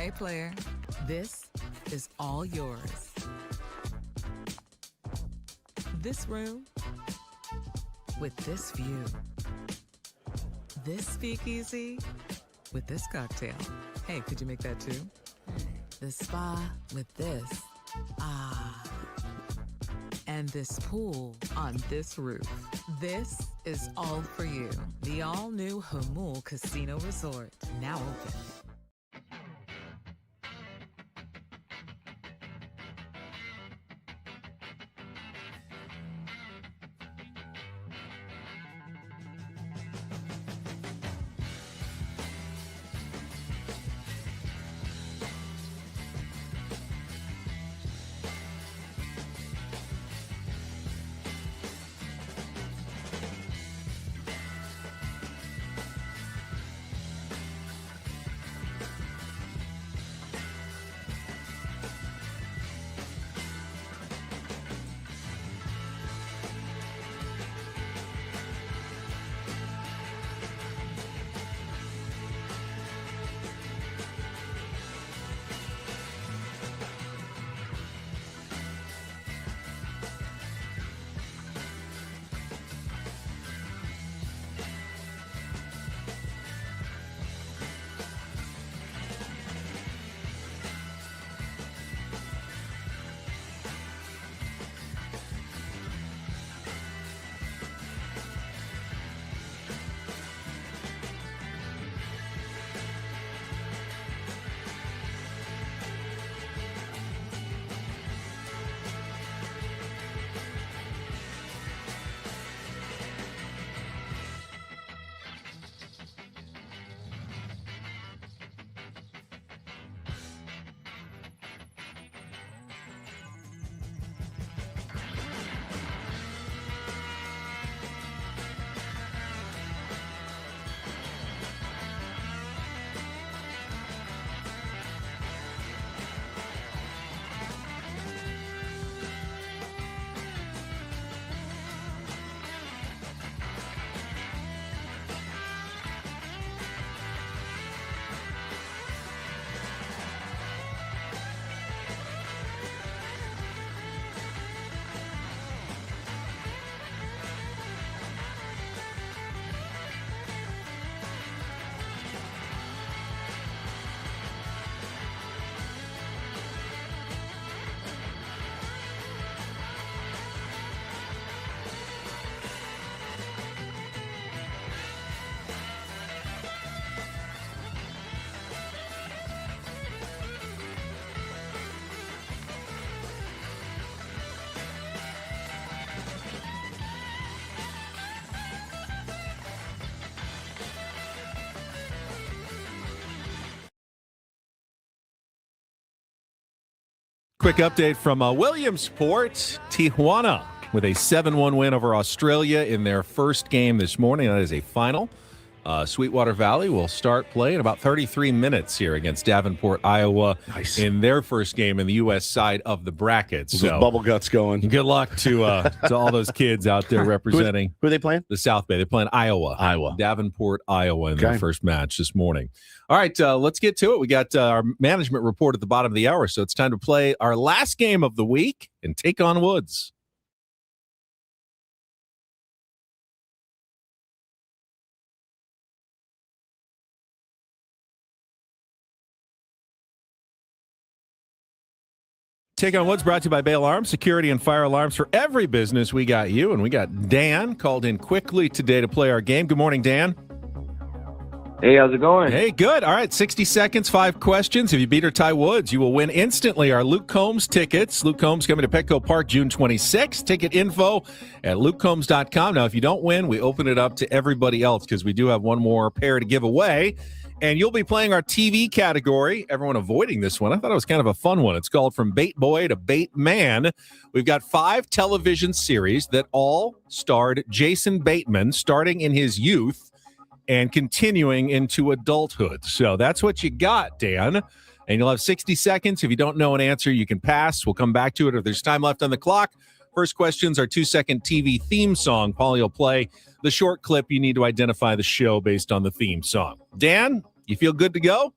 Okay, player. This is all yours. This room with this view. This speakeasy with this cocktail. Hey, could you make that too? The spa with this. Ah. And this pool on this roof. This is all for you. The all-new Hamul Casino Resort, now open. Quick update from Williamsport. Tijuana with a 7-1 win over Australia in their first game this morning. That is a final. Sweetwater Valley will start play in about 33 minutes here against Davenport, Iowa, in their first game in the U.S. side of the bracket. So bubble guts going. Good luck to all those kids out there representing. Who are they playing? The South Bay. They're playing Iowa. Davenport, Iowa in their first match this morning. All right, let's get to it. We got our management report at the bottom of the hour, so it's time to play our last game of the week and take on Woods. Take on Woods brought to you by Bay Alarms, security and fire alarms for every business. We got you, and we got Dan called in quickly today to play our game. Good morning, Dan. Hey, how's it going? Hey, good. All right, 60 seconds, 5 questions. If you beat or tie Woods, you will win instantly our Luke Combs tickets. Luke Combs coming to Petco Park June 26th. Ticket info at lukecombs.com. Now, if you don't win, we open it up to everybody else because we do have one more pair to give away. And you'll be playing our TV category. Everyone avoiding this one. I thought it was kind of a fun one. It's called From Bait Boy to Bait Man. We've got 5 television series that all starred Jason Bateman, starting in his youth and continuing into adulthood. So that's what you got, Dan. And you'll have 60 seconds. If you don't know an answer, you can pass. We'll come back to it if there's time left on the clock. First questions are 2-second TV theme song. Paulie will play the short clip. You need to identify the show based on the theme song. Dan, you feel good to go?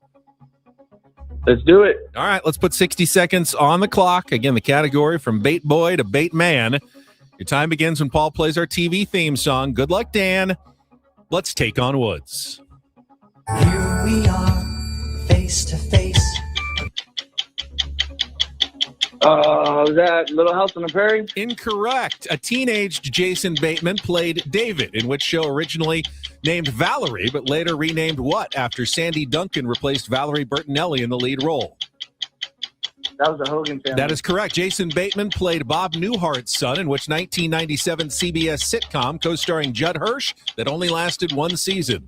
Let's do it. All right, let's put 60 seconds on the clock. Again, the category from bait boy to bait man. Your time begins when Paul plays our TV theme song. Good luck, Dan. Let's take on Woods. Here we are, face to face. Was that Little House on the Prairie? Incorrect. A teenaged Jason Bateman played David, in which show originally named Valerie, but later renamed what after Sandy Duncan replaced Valerie Bertinelli in the lead role? That was the Hogan family. That is correct. Jason Bateman played Bob Newhart's son, in which 1997 CBS sitcom co-starring Judd Hirsch that only lasted one season.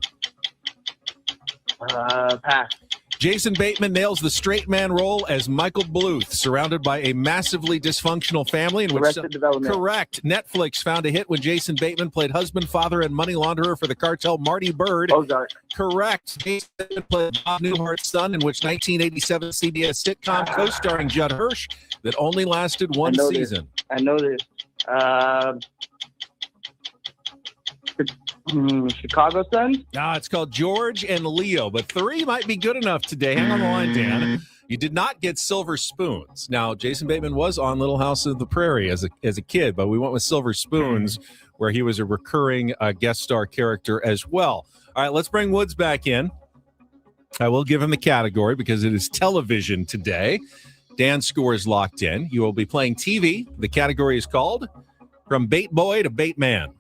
Pass. Jason Bateman nails the straight man role as Michael Bluth, surrounded by a massively dysfunctional family in which Arrested Development. Correct. Netflix found a hit when Jason Bateman played husband, father, and money launderer for the cartel Marty Bird. Ozark. Correct. Jason Bateman played Bob Newhart's son, in which 1987 CBS sitcom co-starring Judd Hirsch that only lasted one season. I know this. Chicago Suns? No, it's called George and Leo, but 3 might be good enough today. Hang on the line, Dan. You did not get Silver Spoons. Now, Jason Bateman was on Little House of the Prairie as a kid, but we went with Silver Spoons, where he was a recurring guest star character as well. All right, let's bring Woods back in. I will give him the category because it is television today. Dan's score is locked in. You will be playing TV. The category is called From Bait Boy to Bait Man.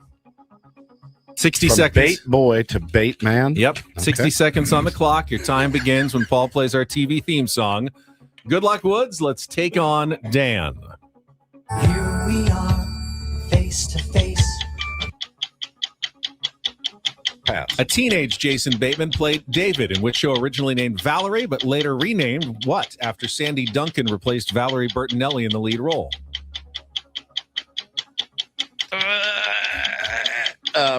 60 From seconds. Bait boy to bait man. Yep. 60 seconds on the clock. Your time begins when Paul plays our TV theme song. Good luck, Woods. Let's take on Dan. Here we are, face to face. Pass. A teenage Jason Bateman played David, in which show originally named Valerie, but later renamed what after Sandy Duncan replaced Valerie Bertinelli in the lead role?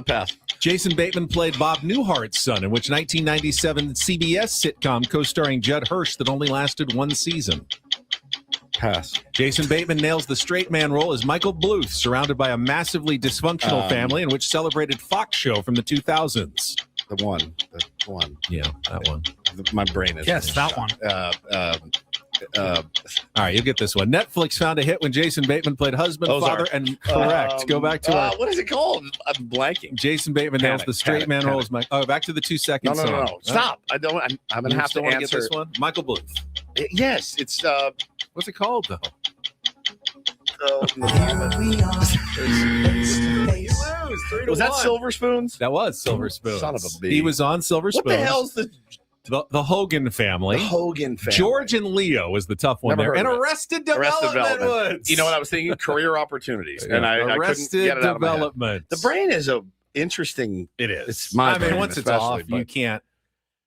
Pass. Jason Bateman played Bob Newhart's son, in which 1997 CBS sitcom co-starring Judd Hirsch that only lasted one season. Pass. Jason Bateman nails the straight man role as Michael Bluth, surrounded by a massively dysfunctional family, in which celebrated Fox show from the 2000s. The one. Yeah, that one. My brain is. Yes, that one. All right, you'll get this one. Netflix found a hit when Jason Bateman played husband, Ozark. father, and correct. Go back to our. What is it called? I'm blanking. Jason Bateman nails the straight man role as Mike. Oh, back to the 2 seconds. No. Stop. I don't. I'm gonna have to want to answer get this one. Michael Bluth. Yes, it's. What's it called though? We are, face to face. Was that Silver Spoons? That was Silver Spoons. Son of a bee. He was on Silver Spoons. What the hell's the Hogan family? The Hogan family. George and Leo was the tough one Never there. And heard of it. Arrested Development. Woods. You know what I was thinking? Career opportunities, and I couldn't Arrested get it out of my head. Development. The brain is a interesting. It is. It's my I mean, brain once it's off, especially, you but- can't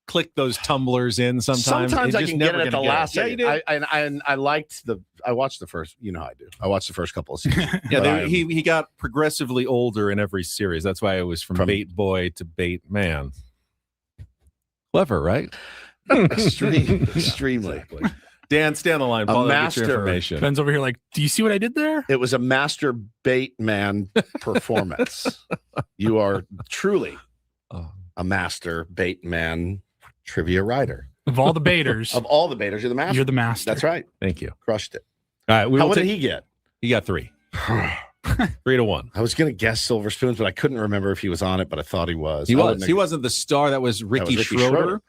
click those tumblers in. Sometimes I just can get never it at the gonna last it. second. Yeah, you and I liked the. I watched the first. You know how I do. I watched the first couple of seasons. Yeah, he got progressively older in every series. That's why it was from bait boy to bait man. Clever, right? Extremely. Dan, stay on the line. Paul, get your information. Ben's over here like, do you see what I did there? It was a master bait man performance. You are truly a master bait man trivia writer. Of all the baiters. Of all the baiters, you're the master. You're the master. That's right. Thank you. Crushed it. All right. What did he get? He got 3. 3-1. I was going to guess Silver Spoons, but I couldn't remember if he was on it, but I thought he was. He was. He wasn't the star. That was Ricky Schroeder.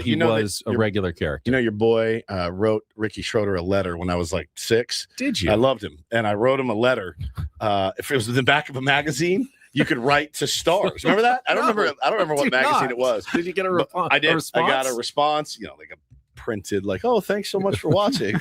He was a regular character. You know, your boy wrote Ricky Schroeder a letter when I was like 6. Did you? I loved him. And I wrote him a letter. If it was in the back of a magazine, you could write to stars. Remember that? I don't remember what magazine it was. Did you get a response? I did. I got a response, like a printed, like, oh, thanks so much for watching.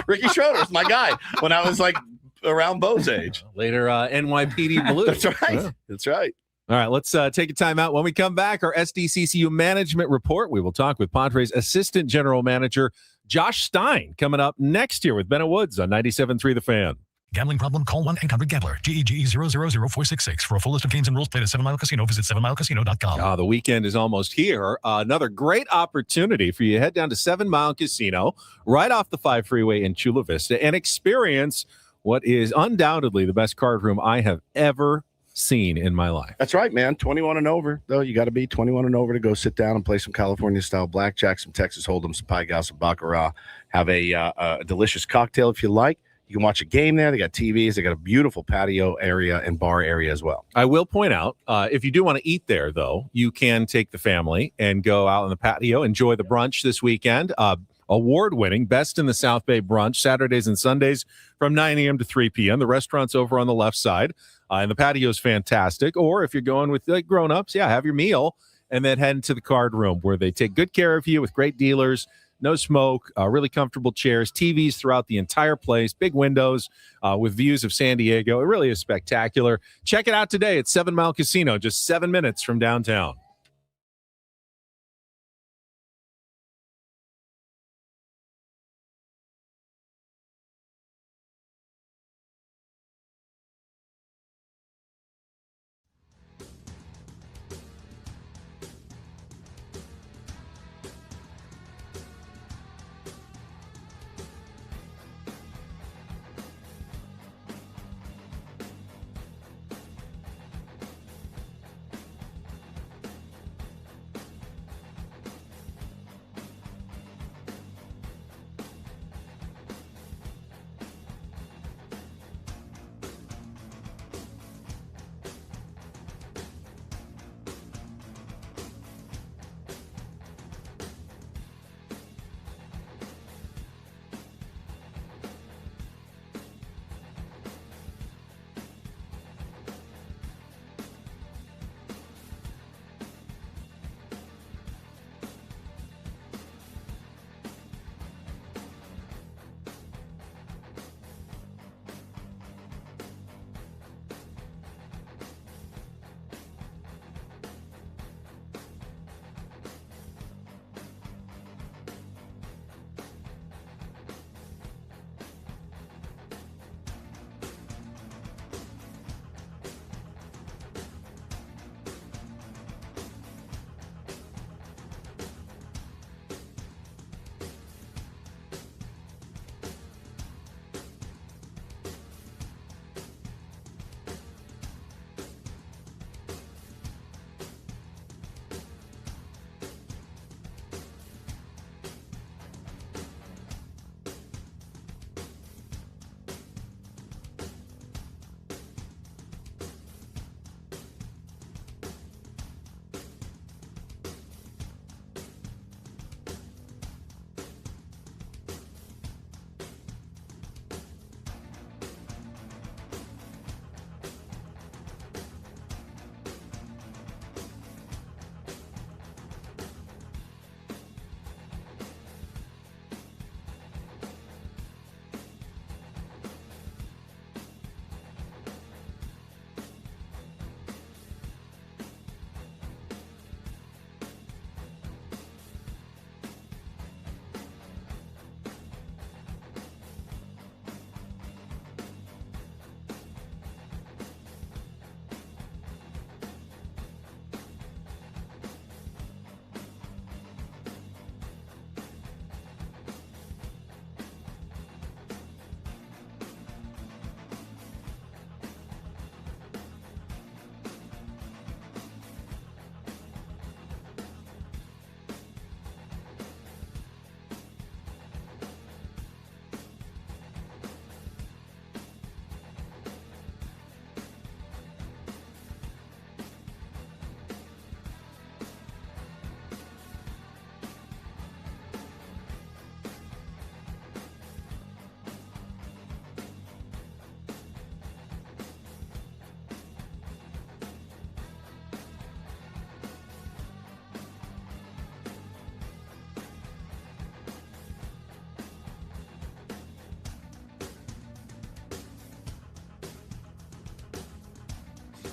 Ricky Schroeder's my guy when I was like around Bo's age. Later, NYPD Blue. That's right. Yeah. That's right. All right, let's take a time out. When we come back, our SDCCU management report. We will talk with Padres Assistant General Manager Josh Stein coming up next year with Bennett Woods on 97.3 The Fan. Gambling problem? Call 1-800-GAMBLER. GEGE 000-466. For a full list of games and rules, play at 7 Mile Casino. Visit 7milecasino.com. The weekend is almost here. Another great opportunity for you to head down to 7 Mile Casino, right off the 5 freeway in Chula Vista, and experience what is undoubtedly the best card room I have ever seen in my life. That's right, man. 21 and over, though. You got to be 21 and over to go sit down and play some California-style blackjack, some Texas Hold'em, some Pai Gow, some Baccarat. Have a delicious cocktail if you like. You can watch a game there. They got TVs. They got a beautiful patio area and bar area as well. I will point out, if you do want to eat there, though, you can take the family and go out on the patio, enjoy the brunch this weekend. Award-winning Best in the South Bay brunch, Saturdays and Sundays from 9 a.m. to 3 p.m. The restaurant's over on the left side, and the patio's fantastic. Or if you're going with like grown-ups, have your meal and then head into the card room where they take good care of you with great dealers, no smoke, really comfortable chairs, TVs throughout the entire place, big windows with views of San Diego. It really is spectacular. Check it out today at 7 Mile Casino, just 7 minutes from downtown.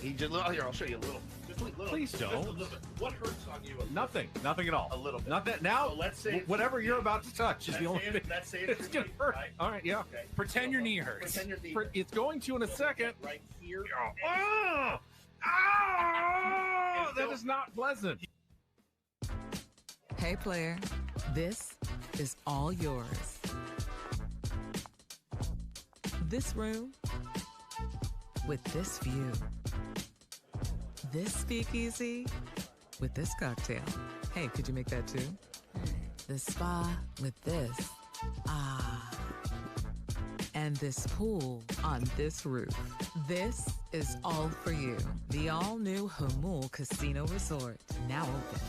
He just here. I'll show you a little. Just a little. Please don't. Just a little bit. What hurts on you? Nothing at all. A little bit. Nothing. Now, so let's say whatever you're about to touch is the only thing. Let's say it's gonna hurt. Right? All right, yeah. Okay. Pretend your knee hurts. Pretend your knee. It's going to in a second. Right here. Oh, that is not pleasant. Hey, player, this is all yours. This room with this view. This speakeasy with this cocktail. Hey, could you make that too? The spa with this. Ah. And this pool on this roof. This is all for you. The all-new Hamul Casino Resort. Now open.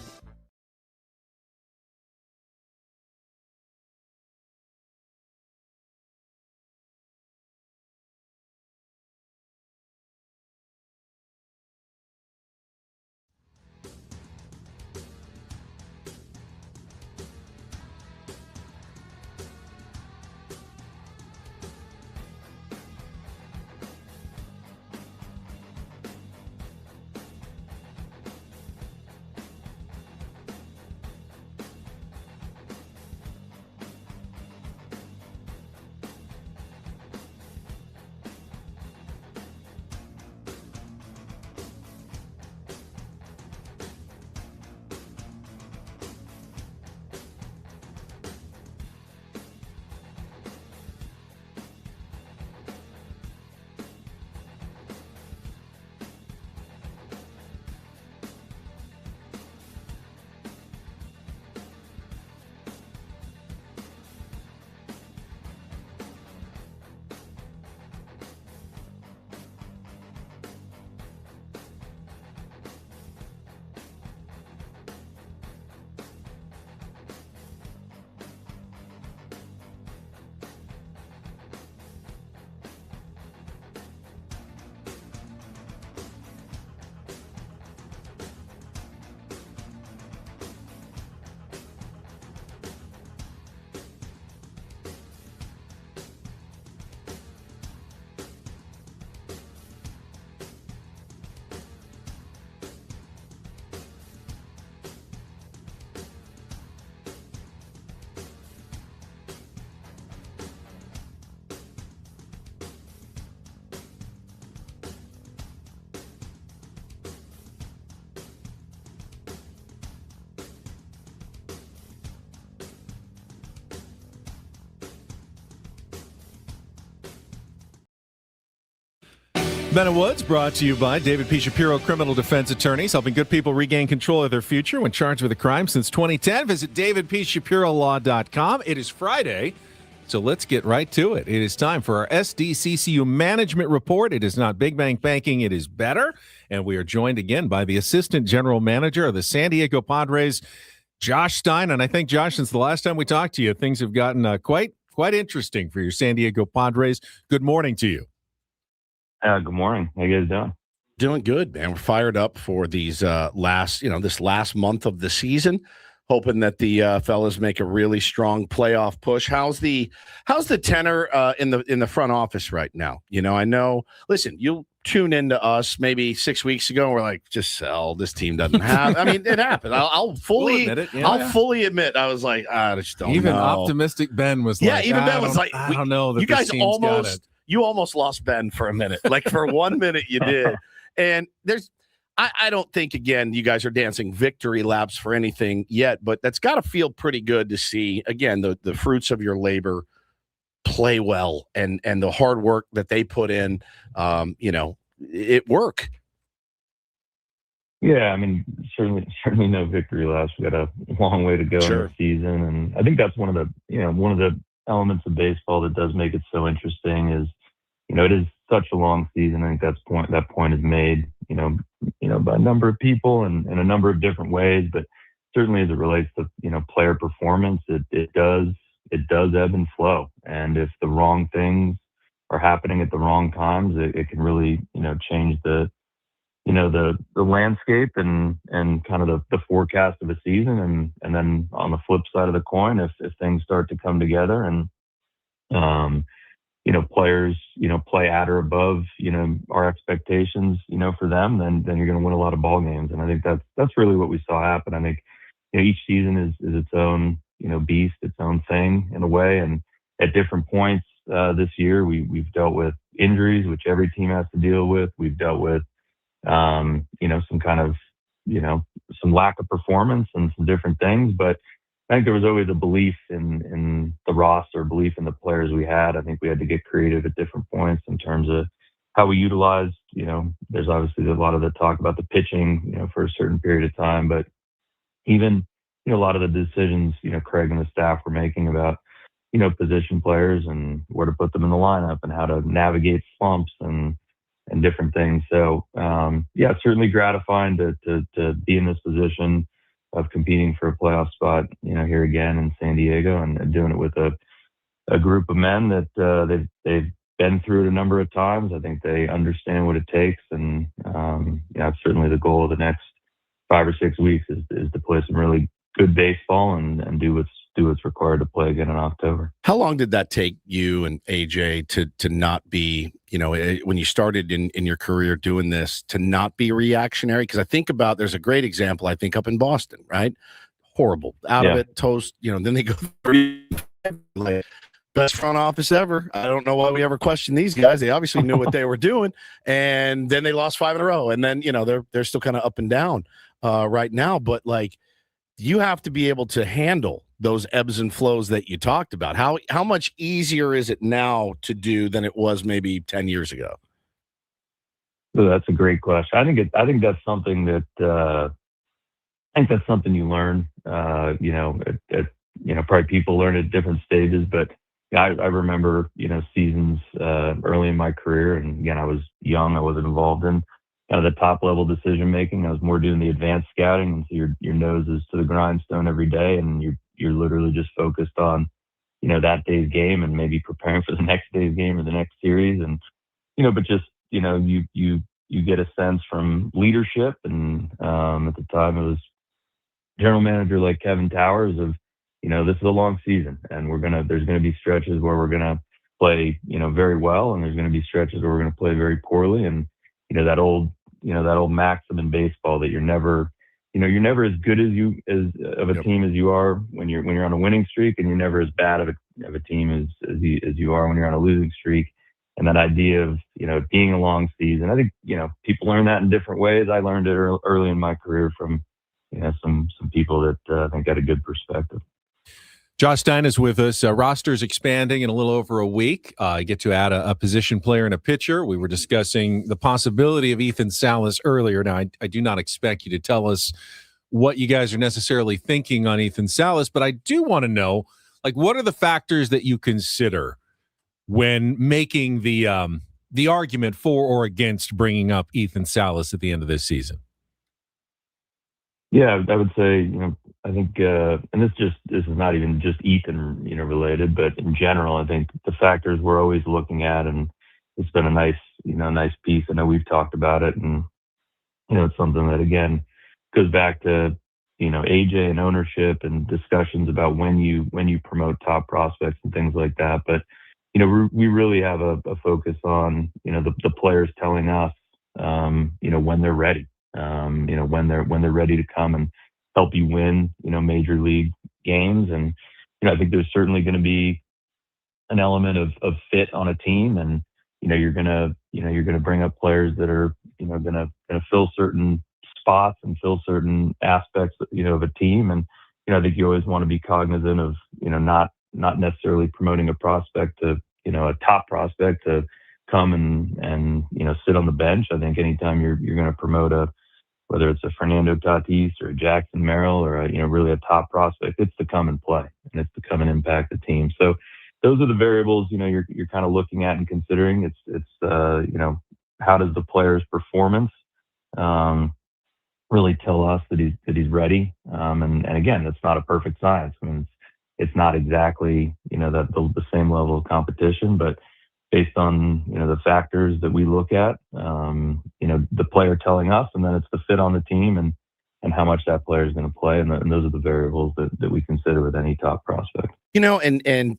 Ben and Woods brought to you by David P. Shapiro Criminal Defense Attorneys, helping good people regain control of their future when charged with a crime since 2010. Visit davidpshapirolaw.com. It is Friday, so let's get right to it. It is time for our SDCCU Management Report. It is not Big Bank Banking, it is better. And we are joined again by the Assistant General Manager of the San Diego Padres, Josh Stein. And I think, Josh, since the last time we talked to you, things have gotten quite interesting for your San Diego Padres. Good morning to you. Good morning. How you guys doing? Doing good, man. We're fired up for these this last month of the season, hoping that the fellas make a really strong playoff push. How's the tenor in the front office right now? I know. Listen, you tune into us maybe 6 weeks ago, and we're like, just sell. This team doesn't have. I mean, it happened. I'll fully admit it. I'll fully admit I was like, I just don't know. Even optimistic Ben was like, even Ben was like, I don't know that you guys this team's got it. You almost lost Ben for a minute. Like for 1 minute you did. And I don't think, again, you guys are dancing victory laps for anything yet, but that's got to feel pretty good to see, again, the fruits of your labor play well and the hard work that they put in, it work. Yeah, I mean, certainly no victory laps. We got a long way to go in the season. And I think that's one of the elements of baseball that does make it so interesting is, it is such a long season. I think that point is made, by a number of people and in a number of different ways, but certainly as it relates to, player performance, it does ebb and flow. And if the wrong things are happening at the wrong times, it can really, change the landscape and kind of the forecast of a season. And then on the flip side of the coin, if things start to come together and, players, play at or above, our expectations, for them, then you're going to win a lot of ball games. And I think that's really what we saw happen. I think, each season is its own, beast, its own thing in a way. And at different points this year, we've dealt with injuries, which every team has to deal with. We've dealt with, some kind of, some lack of performance and some different things. But I think there was always a belief in the roster, belief in the players we had. I think we had to get creative at different points in terms of, how we utilized, there's obviously a lot of the talk about the pitching, for a certain period of time, but even, a lot of the decisions, Craig and the staff were making about, position players and where to put them in the lineup and how to navigate slumps and different things. So, certainly gratifying to be in this position of competing for a playoff spot, here again in San Diego, and doing it with a group of men that they've been through it a number of times. I think they understand what it takes, and certainly the goal of the next 5 or 6 weeks is to play some really good baseball and do what's required to play again in October. How long did that take you and AJ to not be, when you started in your career doing this, to not be reactionary? Because I think about, there's a great example, I think, up in Boston, right? Horrible. Out of it, toast, then they go like, best front office ever. I don't know why we ever questioned these guys. They obviously knew what they were doing, and then they lost 5 in a row. And then, they're still kind of up and down right now. But like, you have to be able to handle those ebbs and flows that you talked about. How much easier is it now to do than it was maybe 10 years ago? So that's a great question. I think that's something that you learn. Probably people learn at different stages, but I remember, seasons early in my career, and again, I was young. I wasn't involved in the top level decision making. I was more doing the advanced scouting, and so your nose is to the grindstone every day, and you're literally just focused on, that day's game and maybe preparing for the next day's game or the next series, and but just you get a sense from leadership, and at the time it was general manager like Kevin Towers of, this is a long season, and there's gonna be stretches where we're gonna play, very well, and there's gonna be stretches where we're gonna play very poorly, and that old maxim in baseball that you're never as good of a team as you are when you're on a winning streak, and you're never as bad of a team as you are when you're on a losing streak. And that idea of being a long season, I think people learn that in different ways. I learned it early in my career from some people that I think had a good perspective. Josh Stein is with us. Roster's expanding in a little over a week. You get to add a position player and a pitcher. We were discussing the possibility of Ethan Salas earlier. Now, I do not expect you to tell us what you guys are necessarily thinking on Ethan Salas, but I do want to know, what are the factors that you consider when making the argument for or against bringing up Ethan Salas at the end of this season? Yeah, I would say, I think, and this is not even just Ethan, related, but in general, I think the factors we're always looking at, and it's been a nice piece. I know we've talked about it, and, it's something that, again, goes back to, AJ and ownership and discussions about when you promote top prospects and things like that. But, we really have a focus on, the players telling us, when they're ready. When they're ready to come and help you win, major league games. And, I think there's certainly going to be an element of fit on a team, and, you're going to bring up players that are, going to fill certain spots and fill certain aspects, of a team. And, I think you always want to be cognizant of, not necessarily promoting a prospect to, a top prospect to come and sit on the bench. I think anytime you're going to promote whether it's a Fernando Tatis or a Jackson Merrill or really a top prospect, it's to come and play, and it's to come and impact the team. So those are the variables you're kind of looking at and considering. It's how does the player's performance really tell us that he's ready? And again, that's not a perfect science. I mean, it's not exactly the same level of competition, but based on the factors that we look at, the player telling us, and then it's the fit on the team and how much that player is going to play, and those are the variables that we consider with any top prospect. And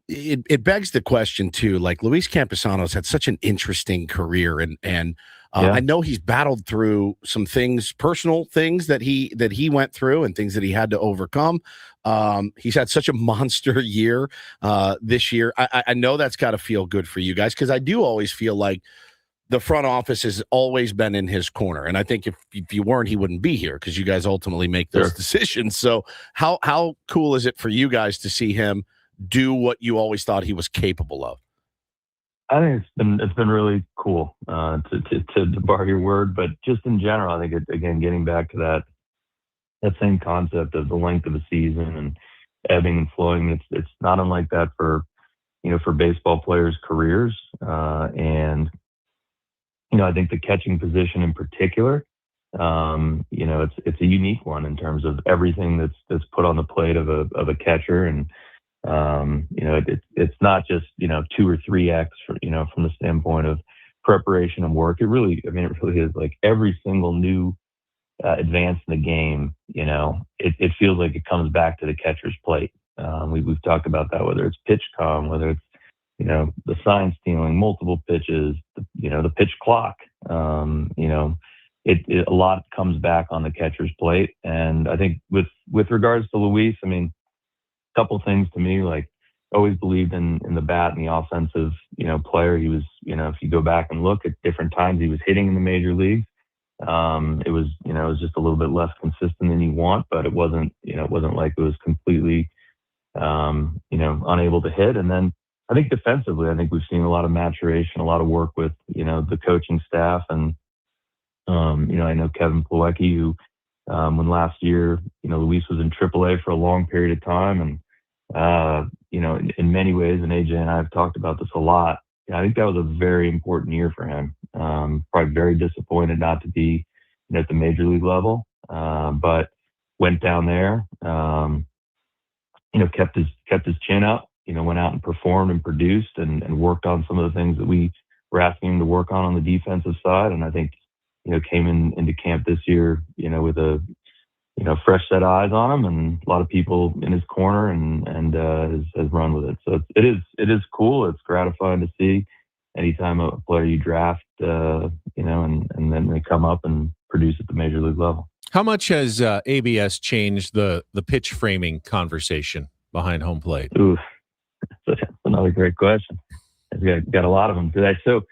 it begs the question too. Like, Luis Campusano's had such an interesting career, and I know he's battled through some things, personal things that he went through, and things that he had to overcome. He's had such a monster year this year. I know that's got to feel good for you guys, because I do always feel like the front office has always been in his corner, and I think if you weren't, he wouldn't be here, because you guys ultimately make those decisions. So how cool is it for you guys to see him do what you always thought he was capable of? I think it's been really cool to borrow your word, but just in general, I think again getting back to that same concept of the length of a season and ebbing and flowing. It's not unlike that for baseball players' careers, and I think the catching position in particular, it's a unique one in terms of everything that's put on the plate of a catcher, and it's not just 2 or 3x from the standpoint of preparation and work. It really is like every single new advance in the game. It feels like it comes back to the catcher's plate. We've talked about that, whether it's pitch com, whether it's the sign stealing, multiple pitches, the pitch clock. A lot comes back on the catcher's plate, and I think with regards to Luis, a couple things to me, like always believed in the bat and the offensive player. He was if you go back and look at different times he was hitting in the major leagues, it was just a little bit less consistent than you want, but it wasn't like it was completely unable to hit. And then I think defensively, we've seen a lot of maturation, a lot of work with the coaching staff, and I know Kevin Plawecki, who when last year Luis was in AAA for a long period of time, and in many ways, and AJ and I have talked about this a lot, I think that was a very important year for him. Probably very disappointed not to be at the major league level, but went down there, kept his chin up, went out and performed and produced and worked on some of the things that we were asking him to work on the defensive side. And I think, came into camp this year, with a, fresh set of eyes on him and a lot of people in his corner, and has run with it. So it is cool. It's gratifying to see anytime a player you draft, and then they come up and produce at the major league level. How much has ABS changed the pitch framing conversation behind home plate? Ooh, that's another great question. I've got a lot of them today. So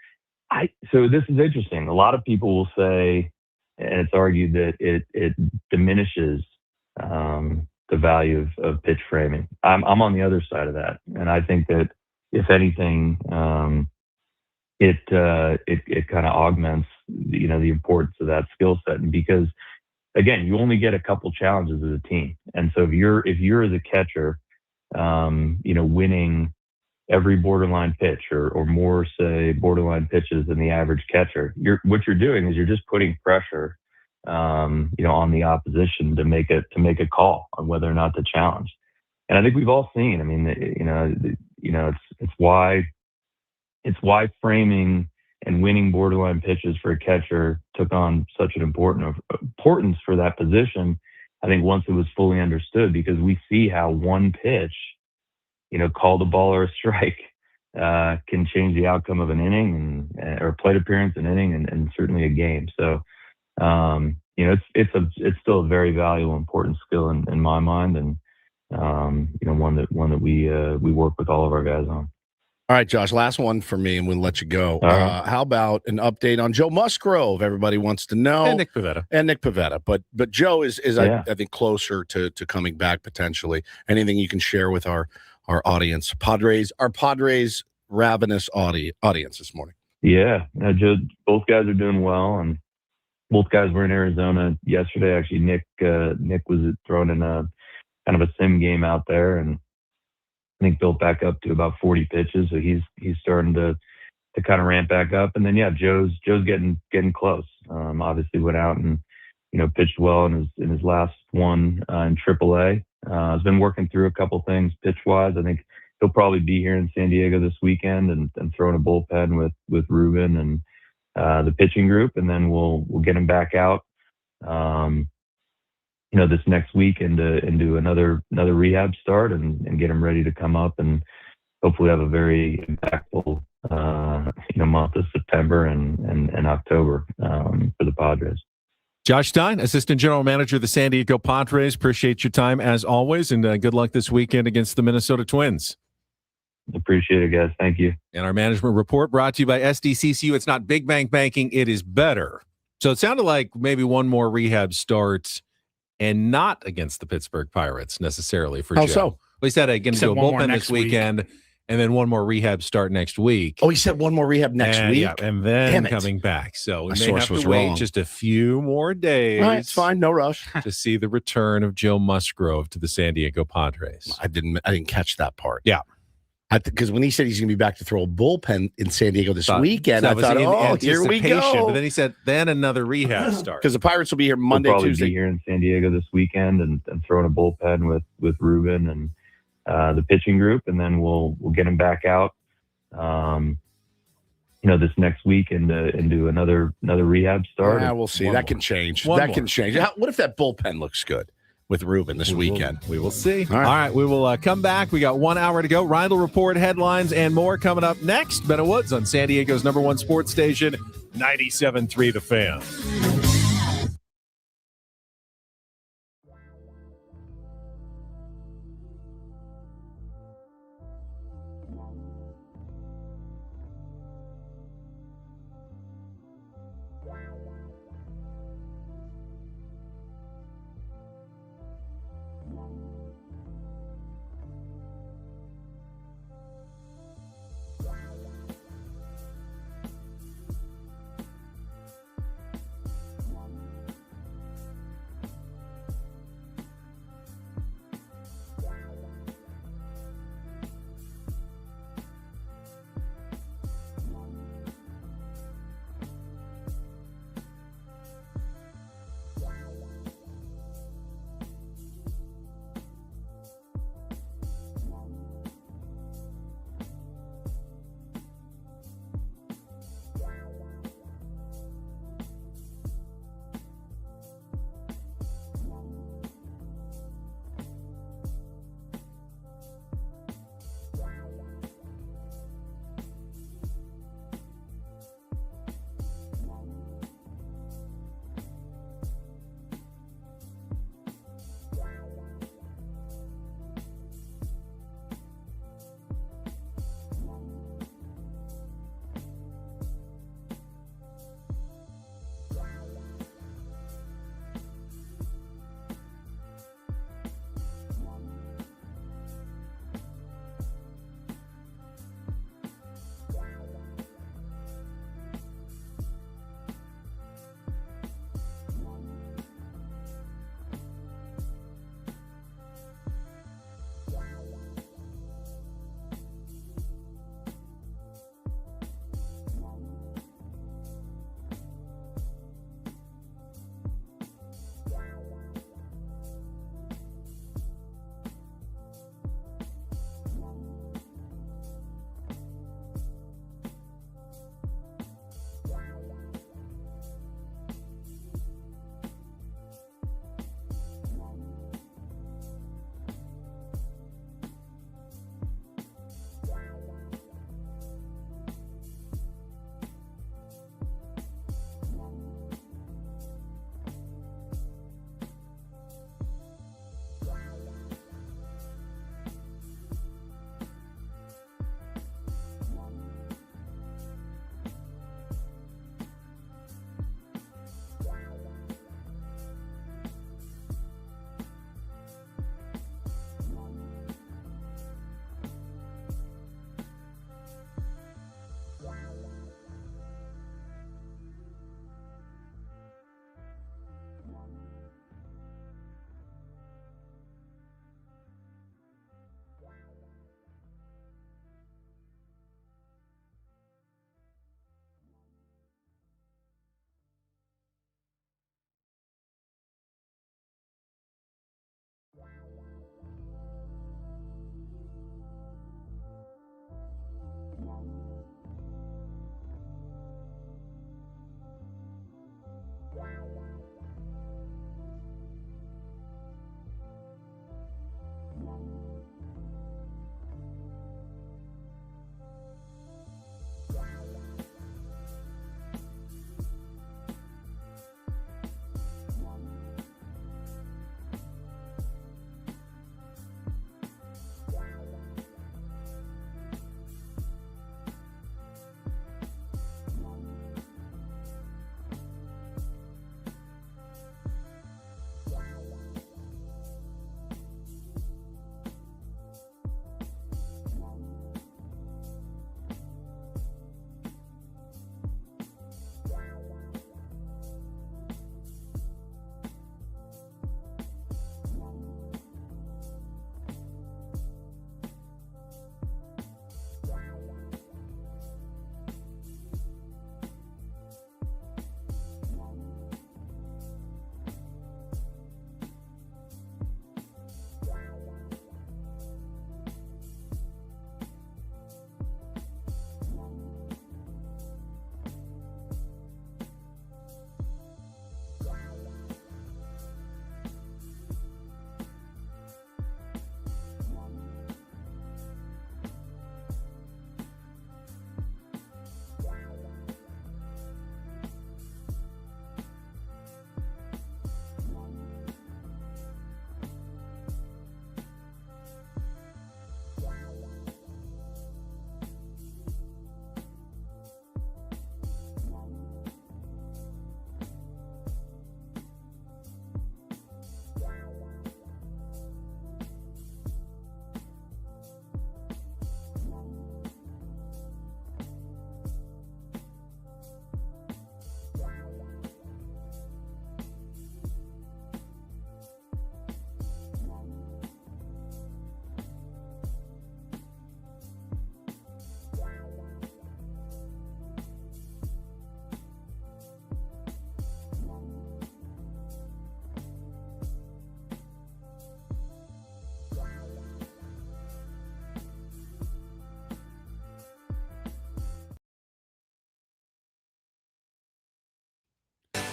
this is interesting. A lot of people will say, and it's argued that it diminishes the value of pitch framing. I'm on the other side of that, and I think that if anything, it kind of augments the importance of that skill set. And because again, you only get a couple challenges as a team, and so if you're as a catcher, winning every borderline pitch or more, say, borderline pitches than the average catcher, what you're doing is you're just putting pressure, on the opposition to make a call on whether or not to challenge. And I think we've all seen. It's why framing and winning borderline pitches for a catcher took on such an importance for that position. I think once it was fully understood, because we see how one pitch, called a ball or a strike, can change the outcome of an inning or plate appearance, an inning, and certainly a game. So, it's still a very valuable, important skill in my mind, and one that we work with all of our guys on. All right, Josh, last one for me, and we'll let you go. How about an update on Joe Musgrove? Everybody wants to know. And Nick Pivetta. But Joe is I think, closer to coming back potentially. Anything you can share with our audience? Our Padres ravenous audience this morning. Yeah, Joe, both guys are doing well, and both guys were in Arizona yesterday. Actually, Nick was throwing in a kind of a sim game out there, and I think built back up to about 40 pitches. So he's starting to kind of ramp back up. And then, Joe's getting close. Obviously went out and, pitched well in his last one in AAA. Has been working through a couple things pitch wise. I think he'll probably be here in San Diego this weekend and throwing a bullpen with Ruben and the pitching group. And then we'll get him back out, this next week into another rehab start and get him ready to come up and hopefully have a very impactful, month of September and October for the Padres. Josh Stein, Assistant General Manager of the San Diego Padres. Appreciate your time as always, and good luck this weekend against the Minnesota Twins. Appreciate it, guys. Thank you. And our management report brought to you by SDCCU. It's not big bank banking. It is better. So it sounded like maybe one more rehab start and not against the Pittsburgh Pirates necessarily for How Joe. so? Well, he said going to do a bullpen this weekend and then one more rehab start next week. Oh, he said one more rehab next week? Yeah, and then coming back. So we may have to wait just a few more days. All right, it's fine. No rush. To see the return of Joe Musgrove to the San Diego Padres. I didn't catch that part. Yeah. Because when he said he's going to be back to throw a bullpen in San Diego this weekend, I thought, oh, here we go. But then he said, then another rehab start. Because the Pirates will be here Monday, we'll probably Tuesday. Be here in San Diego this weekend and throwing a bullpen with Ruben and the pitching group, and then we'll get him back out, this next week into another rehab start. Yeah, we'll see. That can change. Can change. What if that bullpen looks good with Ruben this weekend? We will see. All right. We will come back. We got 1 hour to go. Reindl Report, headlines, and more coming up next. Ben Woods on San Diego's #1 sports station, 97.3 The Fan.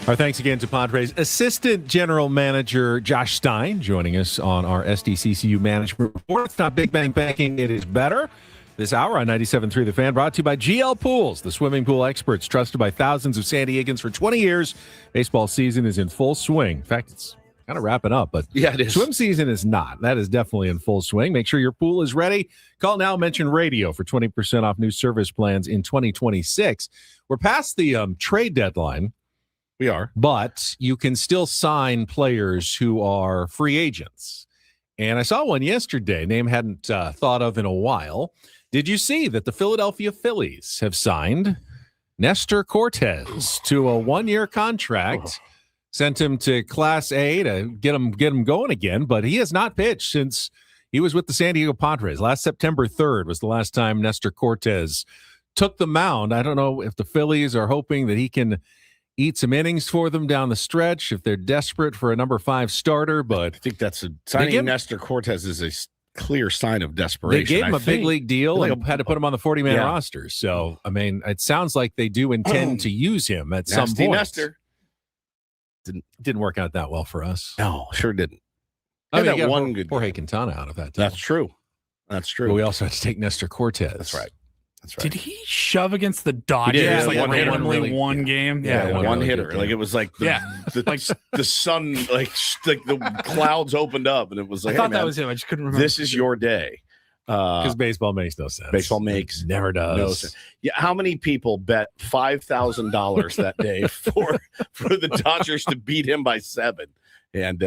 Our thanks again to Padres Assistant General Manager Josh Stein joining us on our SDCCU Management Report. It's not Big Bang Banking, it is better. This hour on 97.3 The Fan, brought to you by GL Pools, the swimming pool experts trusted by thousands of San Diegans for 20 years. Baseball season is in full swing. In fact, it's kind of wrapping up, but yeah, it is. Swim season is not. That is definitely in full swing. Make sure your pool is ready. Call now, mention radio for 20% off new service plans in 2026. We're past the trade deadline. We are. But you can still sign players who are free agents. And I saw one yesterday, name hadn't thought of in a while. Did you see that the Philadelphia Phillies have signed Nestor Cortes to a one-year contract, sent him to Class A to get him going again, but he has not pitched since he was with the San Diego Padres. Last September 3rd was the last time Nestor Cortes took the mound. I don't know if the Phillies are hoping that he can eat some innings for them down the stretch if they're desperate for a number 5 starter, but I think that's signing Nestor Cortes is a clear sign of desperation. They gave him a big league deal and had to put him on the 40-man Yeah. roster. So, I mean, it sounds like they do intend to use him at some Nasty point. Nestor. Didn't work out that well for us. No, sure didn't. I mean, that you got one good Jorge Quintana out of that deal. That's true. That's true. But we also had to take Nestor Cortes. That's right. That's right. Did he shove against the Dodgers Yeah, like one hitter. randomly one game? Yeah, one really hitter. good Like game. it was like the sun, like the clouds opened up, and it was like, I thought hey, man, that was him. I just couldn't remember. this is your day. Because baseball makes no sense. Baseball makes never does. no sense. Yeah, how many people bet $5,000 that day for the Dodgers to beat him by 7? And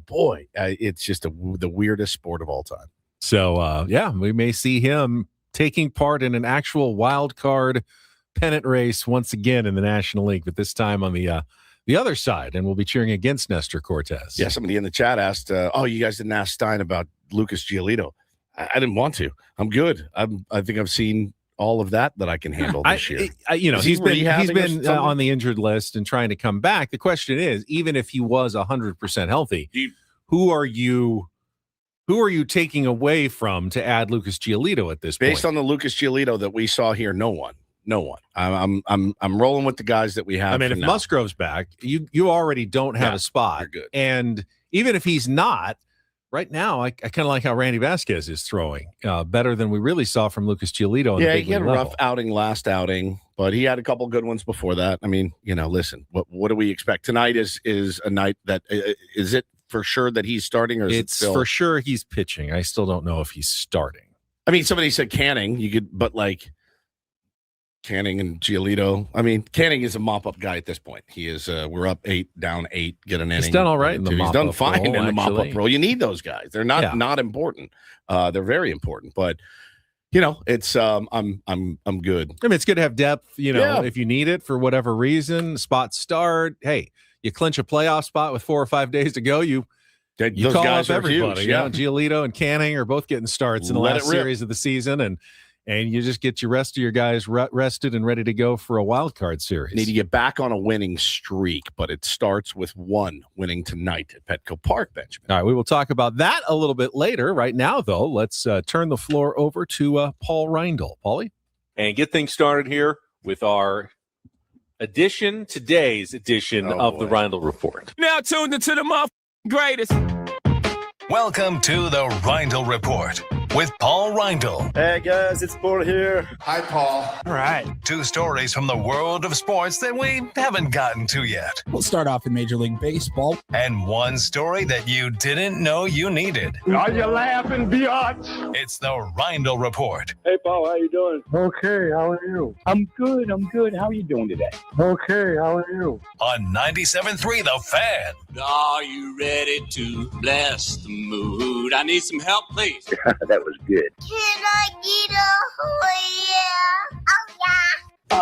boy, it's just the weirdest sport of all time. So, yeah, we may see him taking part in an actual wild card pennant race once again in the National League, but this time on the other side, and we'll be cheering against Nestor Cortes. Yeah, somebody in the chat asked, "Oh, you guys didn't ask Stein about Lucas Giolito." I didn't want to. I'm good. I think I've seen all of that I can handle this year. He's been something? on the injured list and trying to come back. The question is, even if he was 100% healthy, who are you taking away from to add Lucas Giolito at this point? Based on the Lucas Giolito that we saw here, no one. I'm rolling with the guys that we have. I mean, if now. Musgrove's back, you already don't have a spot. You're good. And even if he's not, right now, I kind of like how Randy Vasquez is throwing better than we really saw from Lucas Giolito. Yeah, he had a rough outing last outing, but he had a couple good ones before that. I mean, listen, what do we expect? Tonight is a night that is it for sure that he's starting, or is It's it still? for sure he's pitching. I still don't know if he's starting. I mean, somebody said Canning. You could, but like Canning and Giolito. I mean, Canning is a mop-up guy at this point. He is. We're up 8, down 8. Get an inning. He's done all right in the He's done mop-up fine role, in the mop-up actually. role. You need those guys. They're not important. They're very important. But it's I'm good. I mean, it's good to have depth. Yeah. If you need it for whatever reason, spot start. Hey, you clinch a playoff spot with 4 or 5 days to go. You those call guys up are everybody. huge. Yeah. Giolito and Canning are both getting starts in the Let last it rip. series of the season, and you just get your rest of your guys rested and ready to go for a wild card series. Need to get back on a winning streak, but it starts with one winning tonight at Petco Park, Benjamin. All right, we will talk about that a little bit later. Right now, though, let's turn the floor over to Paul Reindl. Paulie? And get things started here with our today's edition of the Reindl Report. Now tuned into the greatest. Welcome to the Reindl Report with Paul Reindl. Hey guys, it's Paul here. Hi, Paul. All right. 2 stories from the world of sports that we haven't gotten to yet. We'll start off in Major League Baseball. And 1 story that you didn't know you needed. Are you laughing, biatch? It's the Reindl Report. Hey, Paul, how you doing? Okay, how are you? I'm good. How are you doing today? Okay, how are you? On 97.3 The Fan. Are you ready to bless the mood? I need some help, please. That was good. Can I get a yeah?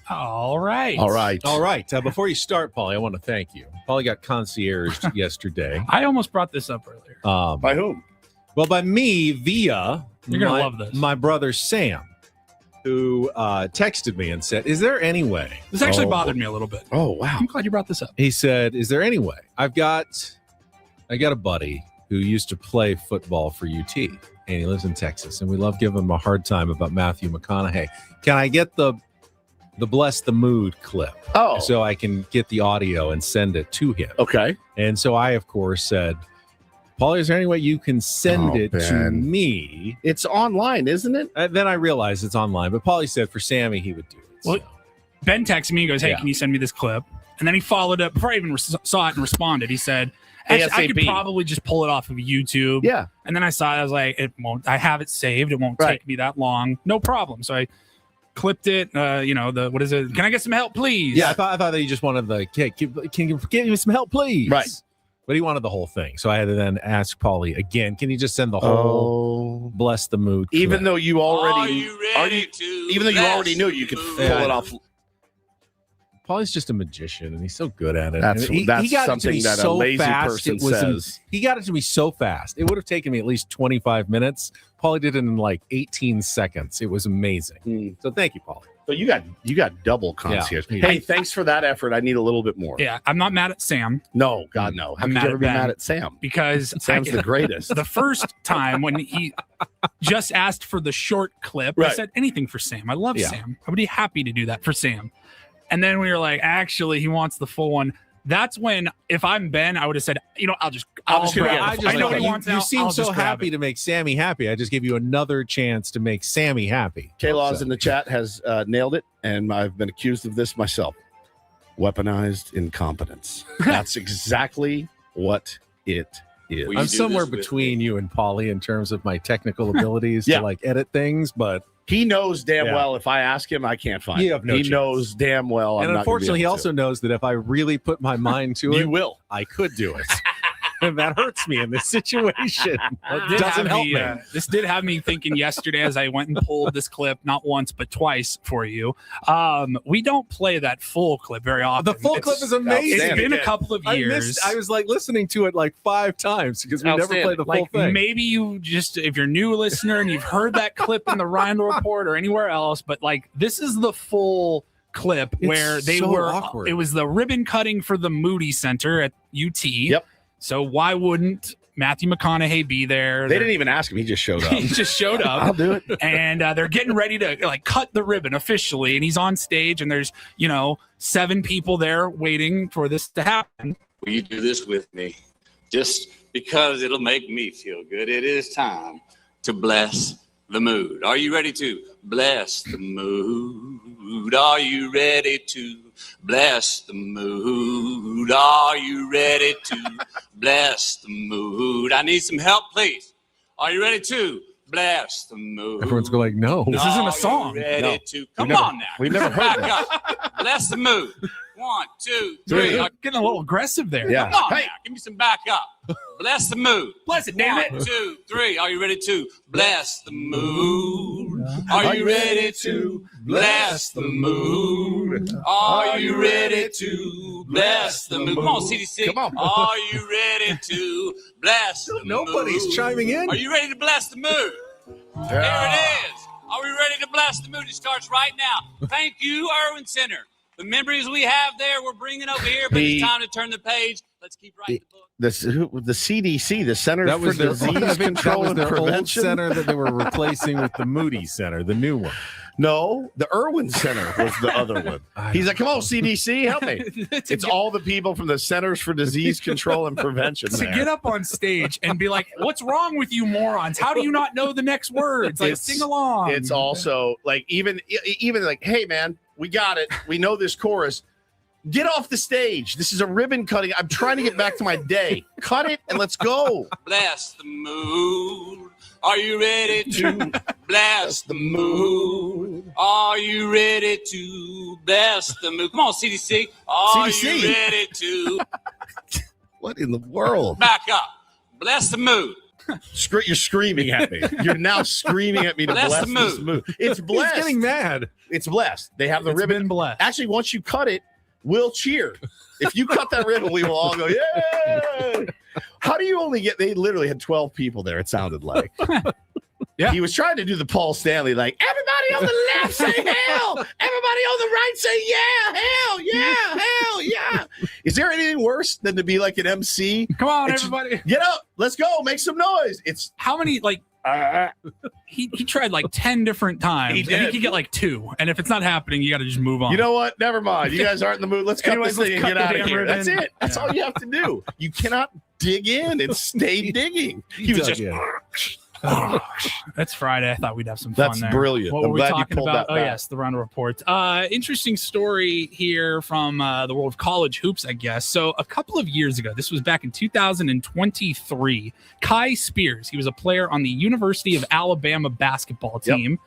All right. All right. Before you start, Paulie, I want to thank you. Paulie got concierged yesterday. I almost brought this up earlier. By whom? Well, by me via You're gonna love this. My brother Sam, who texted me and said, "Is there any way?" This actually bothered me a little bit. Oh wow! I'm glad you brought this up. He said, "Is there any way? I got a buddy who used to play football for UT, and he lives in Texas, and we love giving him a hard time about Matthew McConaughey. Can I get the the Bless the Mood clip. Oh. So I can get the audio and send it to him. Okay. And so I, of course, said, Paulie, is there any way you can send it to me? It's online, isn't it? Then I realized it's online. But Paulie said for Sammy, he would do it. Well, Ben texted me and goes, hey, Yeah. can you send me this clip? And then he followed up before I even saw it and responded. He said, actually, I could ASAP. probably just pull it off of YouTube. Yeah. And then I saw it. I was like, it won't. I have it saved. It won't take me that long. No problem. So I clipped it. What is it? Can I get some help, please? Yeah, I thought that he just wanted the, can you give me some help, please? Right. But he wanted the whole thing. So I had to then ask Paulie again, can you just send the whole Bless the Mood clip? Even though you already Even though you already knew you could pull it off. Paulie's just a magician, and he's so good at it. That's And he that's got it to something me that a so lazy fast, person it was says. He got it to me so fast. It would have taken me at least 25 minutes. Paulie did it in like 18 seconds. It was amazing. So thank you, Paulie. So you got double concierge. Yeah. Hey, thanks for that effort. I need a little bit more. Yeah, I'm not mad at Sam. No, God, no. How I'm could mad you ever at be Ben mad at Sam? Because Sam's the greatest. The first time when he just asked for the short clip, I Right. said anything for Sam. I love Yeah. Sam. I would be happy to do that for Sam. And then we were like, actually, he wants the full one. That's when, if I'm Ben, I would have said, I'll just grab it. I know what he wants now. You seem I'll so just grab happy it. to make Sammy happy. I just gave you another chance to make Sammy happy. K-Laws in the chat has nailed it, and I've been accused of this myself. Weaponized incompetence. That's exactly what it is. I'm somewhere between you and Paulie in terms of my technical abilities to like edit things, but he knows damn Yeah. well if I ask him, I can't find You it. have no He chance. knows damn well. and I'm not gonna be unfortunately, he able also knows that if I really put my mind to it, You will. I could do it. And that hurts me in this situation. Well, It doesn't help me. This did have me thinking yesterday as I went and pulled this clip, not once, but twice for you. We don't play that full clip very often. The full clip is amazing. It's been a couple of years. I was like listening to it like 5 times because we never play the full Like thing. maybe you just, if you're a new listener and you've heard that clip in the Reindl Report or anywhere else, but like this is the full clip It's where they so were. awkward. It was the ribbon cutting for the Moody Center at UT. Yep. So why wouldn't Matthew McConaughey be there? They didn't even ask him. He just showed up. He just showed up. I'll do it. And they're getting ready to like cut the ribbon officially, and he's on stage, and there's 7 people there waiting for this to happen. Will you do this with me? Just because it'll make me feel good. It is time to bless the mood. Are you ready to bless the mood? Are you ready to bless the mood? Are you ready to bless the mood? I need some help, please. Are you ready to bless the mood? Everyone's going, no. This isn't Are a song. you ready No. to come never- on now? we've never heard Back up. Bless the mood. 1, 2, 3. You're getting a little aggressive there. Yeah. Come on Hey. now. Give me some back up. Bless the mood. Bless it, damn it. 1, 2, 3. Are you ready to bless the mood? Are you ready to bless the mood? Are you ready to bless the mood? Come on, CDC. Come on. Are you ready to bless the mood? Nobody's chiming in. Are you ready to bless the mood? Here it is. Are we ready to bless the mood? It starts right now. Thank you, Irwin Center. The memories we have there, we're bringing over here, but it's time to turn the page. Let's keep writing the book. The CDC, the Centers That was for Disease Control and their old Prevention. center that they were replacing with the Moody Center, the new one. No, the Irwin Center was the other one. He's like, come on, CDC, help me. It's all the people from the Centers for Disease Control and Prevention. To there. get up on stage and be like, what's wrong with you morons? How do you not know the next words? Like, sing along. It's also like even like, hey man, we got it. We know this chorus. Get off the stage. This is a ribbon cutting. I'm trying to get back to my day. Cut it and let's go. Bless the mood. Are you ready to bless the mood? Are you ready to bless the mood? Come on, CDC. Are CDC. you ready to What in the world? back up? Bless the mood. You're screaming at me. You're now screaming at me to Bless bless the this mood. mood. It's blessed. He's getting mad. It's blessed. They have the It's ribbon. been blessed. Actually, once you cut it, we'll cheer. If you cut that ribbon, we will all go, yay! How do you only get? They literally had 12 people there. It sounded like. Yeah. He was trying to do the Paul Stanley, like everybody on the left say hell, everybody on the right say yeah, hell, yeah, hell, yeah. Is there anything worse than to be like an MC? Come on, It's- everybody. Get up, let's go, make some noise. It's How many, like, He tried like 10 different times. He did. I think he get like 2. And if it's not happening, you got to just move on. You know what? Never mind. You guys aren't in the mood. Let's cut Anyways, this thing and let's get cut out the of damn here. That's ribbon. it. That's all you have to do. You cannot dig in and stay digging. He was just. That's Friday. I thought we'd have some fun That's there. brilliant. What I'm were we glad you talking pulled about? that Oh, back. yes, the Reindl Report. Interesting story here from the world of college hoops, I guess. So a couple of years ago, this was back in 2023, Kai Spears, he was a player on the University of Alabama basketball team,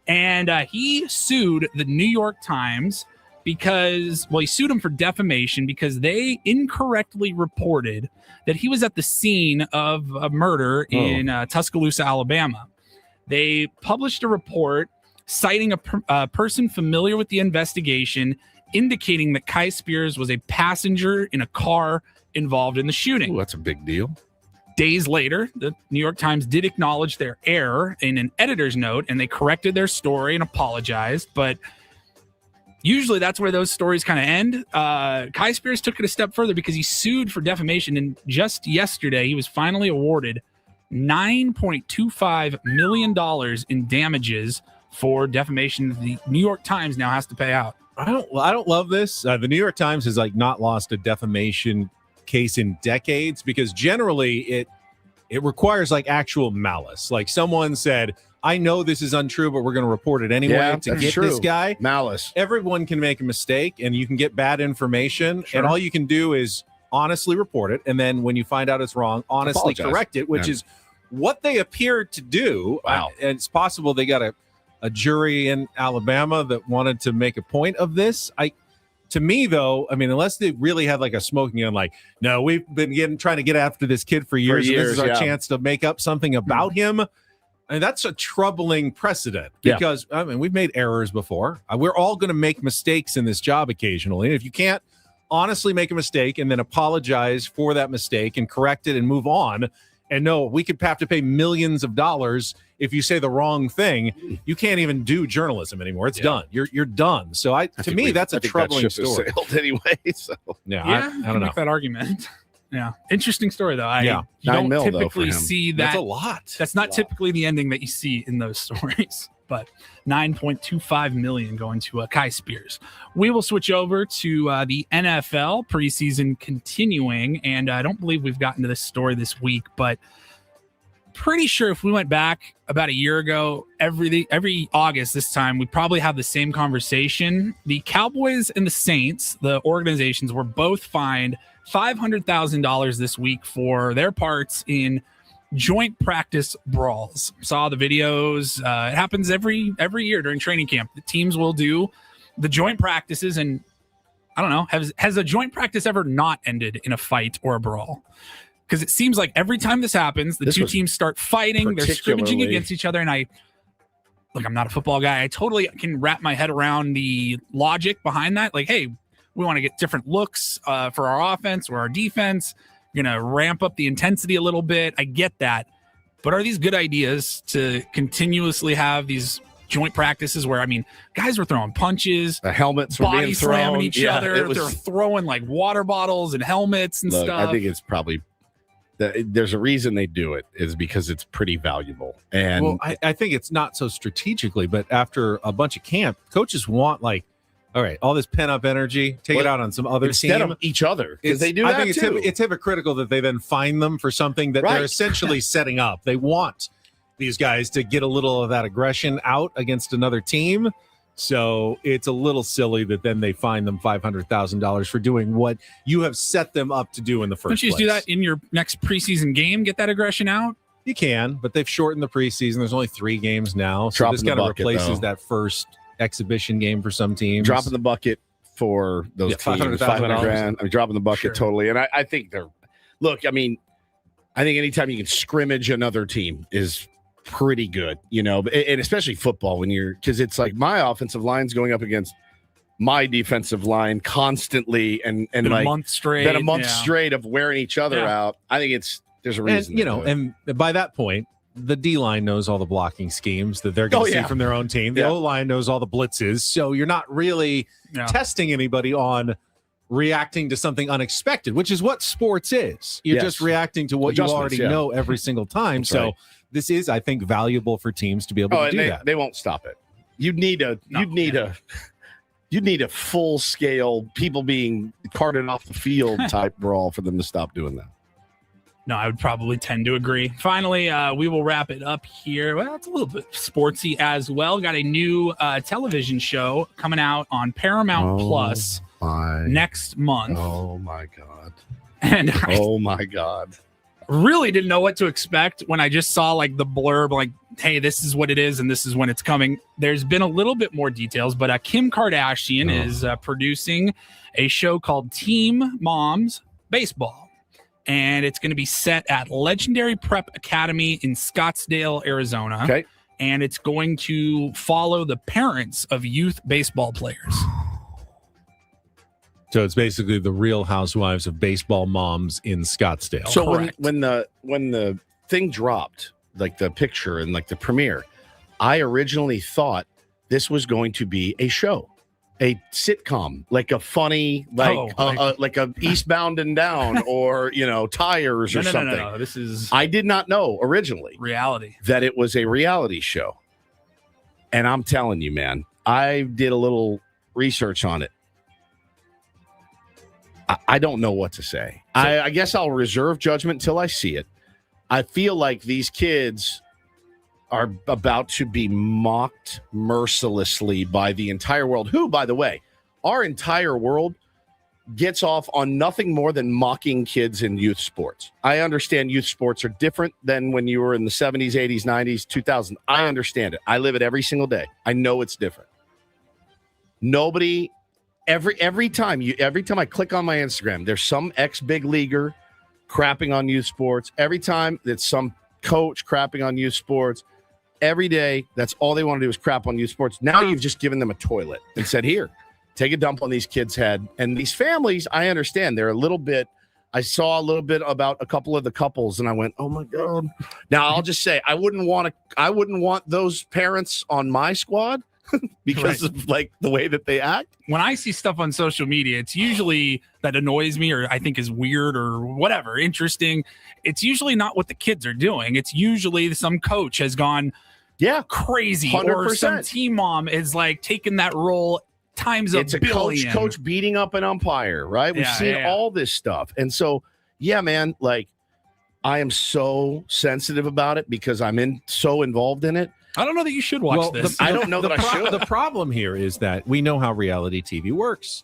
and he sued the New York Times because, well, he sued him for defamation because they incorrectly reported that he was at the scene of a murder in Tuscaloosa, Alabama. They published a report citing a person familiar with the investigation, indicating that Kai Spears was a passenger in a car involved in the shooting. Ooh, that's a big deal. Days later, the New York Times did acknowledge their error in an editor's note, and they corrected their story and apologized. But usually that's where those stories kind of end. Kai Spears took it a step further because he sued for defamation, and just yesterday he was finally awarded $9.25 million in damages for defamation. The New York Times now has to pay out. I don't love this. The New York Times has not lost a defamation case in decades because generally it requires actual malice. Like someone said, I know this is untrue, but we're going to report it anyway to get this guy. Malice. Everyone can make a mistake and you can get bad information. Sure. And all you can do is honestly report it. And then when you find out it's wrong, honestly correct it, which is what they appear to do. Wow. And it's possible they got a jury in Alabama that wanted to make a point of this. To me, though, I mean, unless they really had a smoking gun, no, we've been trying to get after this kid for years. And this is our chance to make up something about him. And that's a troubling precedent because, I mean, we've made errors before. We're all going to make mistakes in this job occasionally. And if you can't honestly make a mistake and then apologize for that mistake and correct it and move on, and no, we could have to pay millions of dollars if you say the wrong thing. You can't even do journalism anymore. It's done. You're done. So to me, that's a troubling story. Anyway, so I don't know. Make that argument. Yeah, interesting story though. You $9 don't million, typically see that. That's a lot. That's not typically the ending that you see in those stories. But $9.25 million going to Kai Spears. We will switch over to the NFL preseason continuing, and I don't believe we've gotten to this story this week, but pretty sure if we went back about a year ago, every August this time, we probably have the same conversation. The Cowboys and the Saints, the organizations, were both fined $500,000 this week for their parts in joint practice brawls. Saw the videos. It happens every year during training camp. The teams will do the joint practices, and I don't know, has a joint practice ever not ended in a fight or a brawl? Because it seems like every time this happens, the two teams start fighting. They're scrimmaging against each other, and I'm not a football guy. I totally can wrap my head around the logic behind that. Like, hey, we want to get different looks for our offense or our defense. You're going to ramp up the intensity a little bit. I get that. But are these good ideas to continuously have these joint practices where, I mean, guys were throwing punches, the helmets were body being slamming thrown. each other. They're throwing water bottles and helmets and stuff. I think it's probably there's a reason they do it is because it's pretty valuable. And I think it's not so strategically, but after a bunch of camp, coaches want all right, all this pent up energy, take it out on some other instead team. Of each other. Because they do that think too. It's hypocritical that they then fine them for something that they're essentially setting up. They want these guys to get a little of that aggression out against another team. So it's a little silly that then they fine them $500,000 for doing what you have set them up to do in the first place. Don't you just do that in your next preseason game? Get that aggression out? You can, but they've shortened the preseason. There's only 3 games now. So this kind of replaces that first exhibition game for some teams. Dropping the bucket for those teams, $500,000. I mean, dropping the bucket totally. And I think I think anytime you can scrimmage another team is pretty good, and especially football because it's like my offensive line's going up against my defensive line constantly and been a month straight of wearing each other out. I think there's a reason. And by that point, the D-line knows all the blocking schemes that they're going to see from their own team. The O-line knows all the blitzes. So you're not really testing anybody on reacting to something unexpected, which is what sports is. You're just reacting to what you already know every single time. So this is, I think, valuable for teams to be able to do that. They won't stop it. You'd need a full scale people being carted off the field type brawl for them to stop doing that. No, I would probably tend to agree. Finally, we will wrap it up here. Well, it's a little bit sportsy as well. Got a new television show coming out on Paramount Plus next month. Oh my God. And oh my God. Really didn't know what to expect when I just saw like the blurb, like, hey, this is what it is and this is when it's coming. There's been a little bit more details, but Kim Kardashian is producing a show called Team Moms Baseball. And it's going to be set at Legendary Prep Academy in Scottsdale, Arizona. Okay. And it's going to follow the parents of youth baseball players. So it's basically the Real Housewives of Baseball Moms in Scottsdale. So when the thing dropped, like the picture and like the premiere, I originally thought this was going to be a show, a sitcom, like a funny, like a Eastbound and Down or Tires or something. No. This is. I did not know originally reality that it was a reality show, and I'm telling you, man, I did a little research on it. I don't know what to say. I guess I'll reserve judgment till I see it. I feel like these kids are about to be mocked mercilessly by the entire world, who, by the way, our entire world gets off on nothing more than mocking kids in youth sports. I understand youth sports are different than when you were in the 70s, 80s, 90s, 2000. I understand it. I live it every single day. I know it's different. Nobody... Every time I click on my Instagram, there's some ex-big leaguer crapping on youth sports. Every time it's some coach crapping on youth sports. Every day, that's all they want to do is crap on youth sports. Now you've just given them a toilet and said, here, take a dump on these kids' head. And these families, I understand, they're a little bit. I saw a little bit about a couple of the couples, and I went, oh my God. Now I'll just say I wouldn't want those parents on my squad. Because of like the way that they act. When I see stuff on social media, it's usually that annoys me or I think is weird or whatever, interesting. It's usually not what the kids are doing. It's usually some coach has gone crazy 100%. Or some team mom is like taking that role times it's a billion. coach beating up an umpire, right? We've seen all this stuff. And so, yeah, man, like I am so sensitive about it because I'm so involved in it. I don't know that you should watch this. I don't know that I should. The problem here is that we know how reality TV works.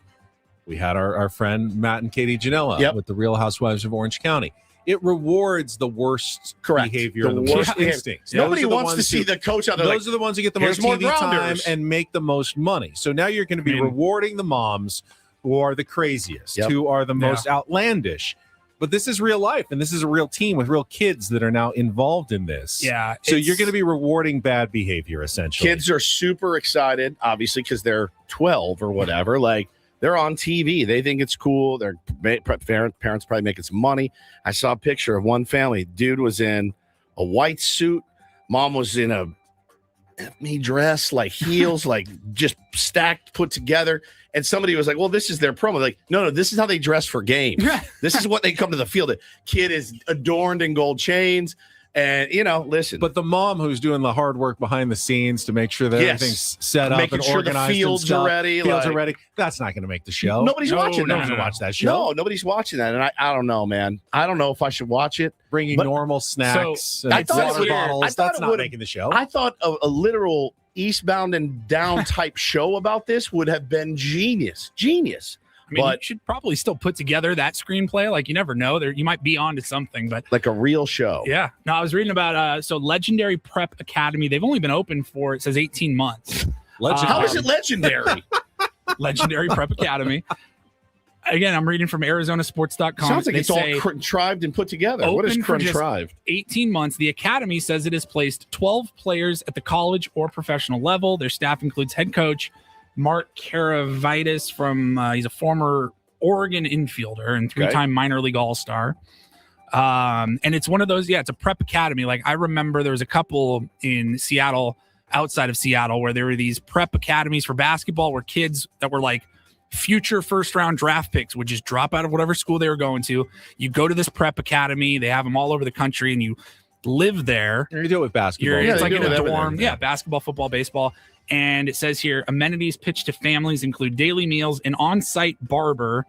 We had our friend Matt and Katie Janela with the Real Housewives of Orange County. It rewards the worst behavior, the worst instincts. Nobody wants to see the coach out there. Those are the ones who get the most TV time and make the most money. So now you're going to be rewarding the moms who are the craziest, who are the most outlandish. But this is real life, and this is a real team with real kids that are now involved in this. Yeah. So you're going to be rewarding bad behavior, essentially. Kids are super excited, obviously, because they're 12 or whatever. Like, they're on TV. They think it's cool. Their parents probably making some money. I saw a picture of one family. Dude was in a white suit. Mom was in a me dress, like heels, like just stacked, put together. And somebody was like, well, this is their promo. Like, no, this is how they dress for games. This is what they come to the field. The kid is adorned in gold chains. And, listen. But the mom who's doing the hard work behind the scenes to make sure that everything's set up and sure organized, the fields are ready. Fields are ready. That's not going to make the show. Nobody's watching that. Nobody's going to watch that show. No, nobody's watching that. And I don't know, man. I don't know if I should watch it. Bringing normal snacks and water bottles. That's not making the show. I thought a literal Eastbound and Down type show about this would have been genius. I mean, you should probably still put together that screenplay. Like, you never know. You might be onto something, but like a real show. Yeah. No, I was reading about Legendary Prep Academy. They've only been open for, it says 18 months. How is it legendary? Legendary Prep Academy. Again, I'm reading from ArizonaSports.com. Sounds like it's all contrived and put together. What is contrived? 18 months. The Academy says it has placed 12 players at the college or professional level. Their staff includes head coach Mark Karavitis from he's a former Oregon infielder and three-time minor league all-star. And it's one of those, it's a prep academy. Like, I remember there was a couple in Seattle, outside of Seattle, where there were these prep academies for basketball where kids that were like future first-round draft picks would just drop out of whatever school they were going to. You go to this prep academy. They have them all over the country, and you live there. You do it with basketball. It's like in a dorm. Yeah, basketball, football, baseball. And it says here, amenities pitched to families include daily meals, an on-site barber,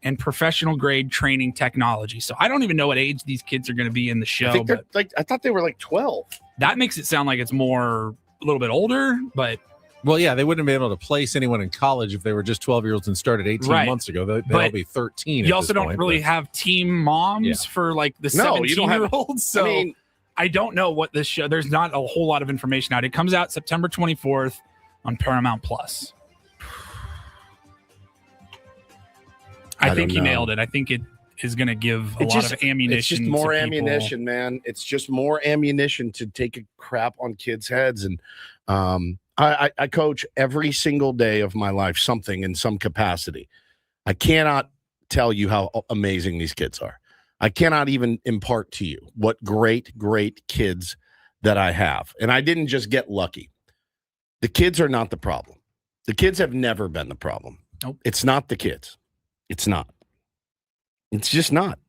and professional grade training technology. So I don't even know what age these kids are going to be in the show. But I thought they were like 12. That makes it sound like it's a little bit older, but. Well, yeah, they wouldn't be able to place anyone in college if they were just 12-year-olds and started 18 months ago. They'll be 13. You also don't really have team moms for like the 17-year-olds. So I don't know what this show. There's not a whole lot of information out. It comes out September 24th on Paramount Plus. I think he nailed it. I think it is going to give a lot of ammunition. It's just more ammunition, man. It's just more ammunition to take a crap on kids' heads. And I coach every single day of my life, something in some capacity. I cannot tell you how amazing these kids are. I cannot even impart to you what great, great kids that I have. And I didn't just get lucky. The kids are not the problem. The kids have never been the problem. Nope. It's not the kids. It's not. It's just not.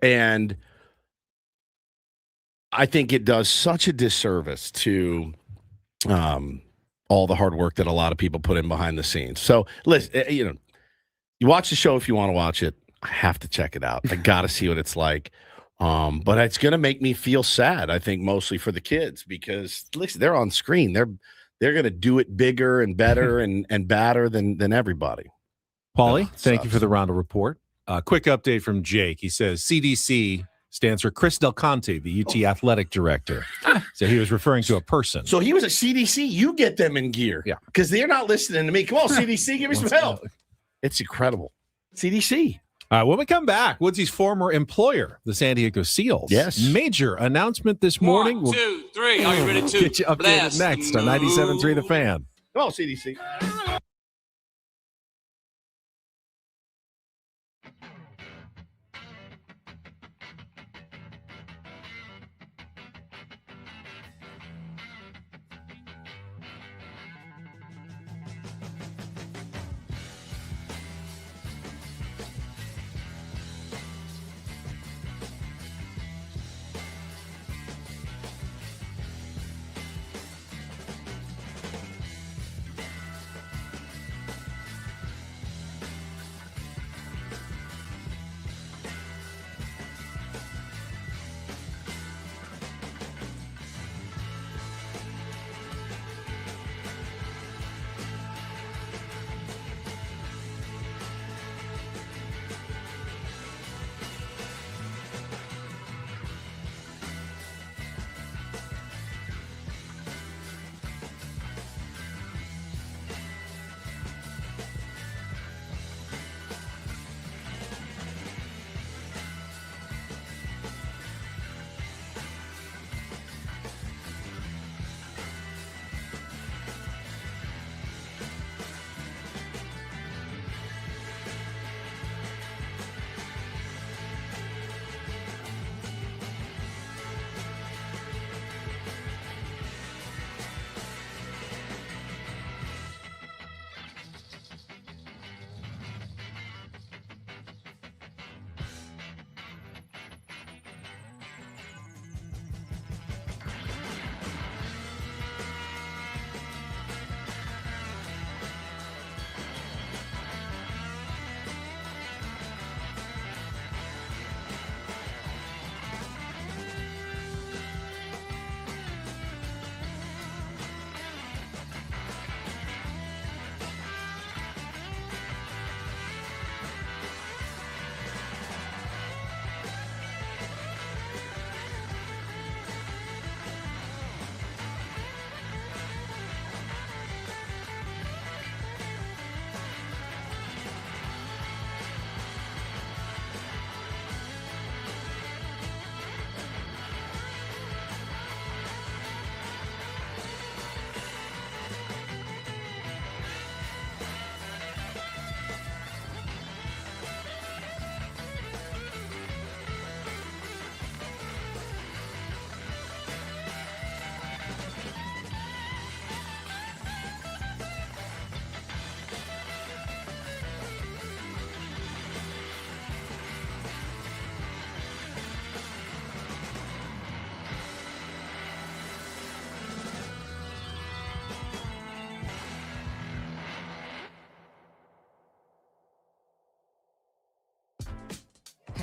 And I think it does such a disservice to all the hard work that a lot of people put in behind the scenes. So listen, you watch the show if you want to watch it. I have to check it out. I got to see what it's like. But it's going to make me feel sad, I think, mostly for the kids, because listen, they're on screen. They're going to do it bigger and better and badder than everybody. Paulie, thank you for the Reindl Report. Quick update from Jake. He says CDC stands for Chris Del Conte, the UT athletic director. So he was referring to a person. So he was a CDC. You get them in gear. Yeah. Because they're not listening to me. Come on, CDC, give me some help. It's incredible. CDC. When we come back, Woodsy's former employer, the San Diego Seals. Yes. Major announcement this morning. 1, 2, 3. Are you ready to get you updated next on 97.3 The Fan. Come on, CDC.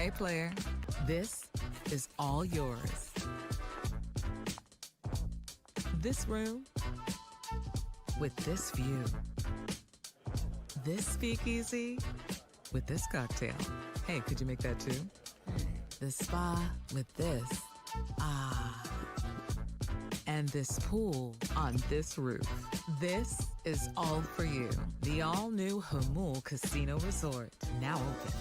Hey, player, this is all yours. This room with this view. This speakeasy with this cocktail. Hey, could you make that too? The spa with this. Ah. And this pool on this roof. This is all for you. The all-new Hamul Casino Resort, now open.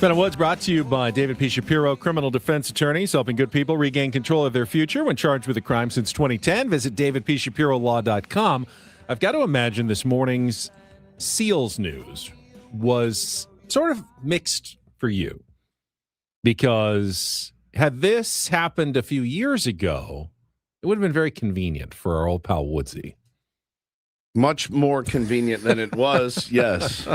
Ben Woods brought to you by David P. Shapiro, criminal defense attorneys helping good people regain control of their future when charged with a crime since 2010. Visit davidpshapirolaw.com. I've got to imagine this morning's SEALs news was sort of mixed for you, because had this happened a few years ago, it would have been very convenient for our old pal Woodsy. Much more convenient than it was, yes.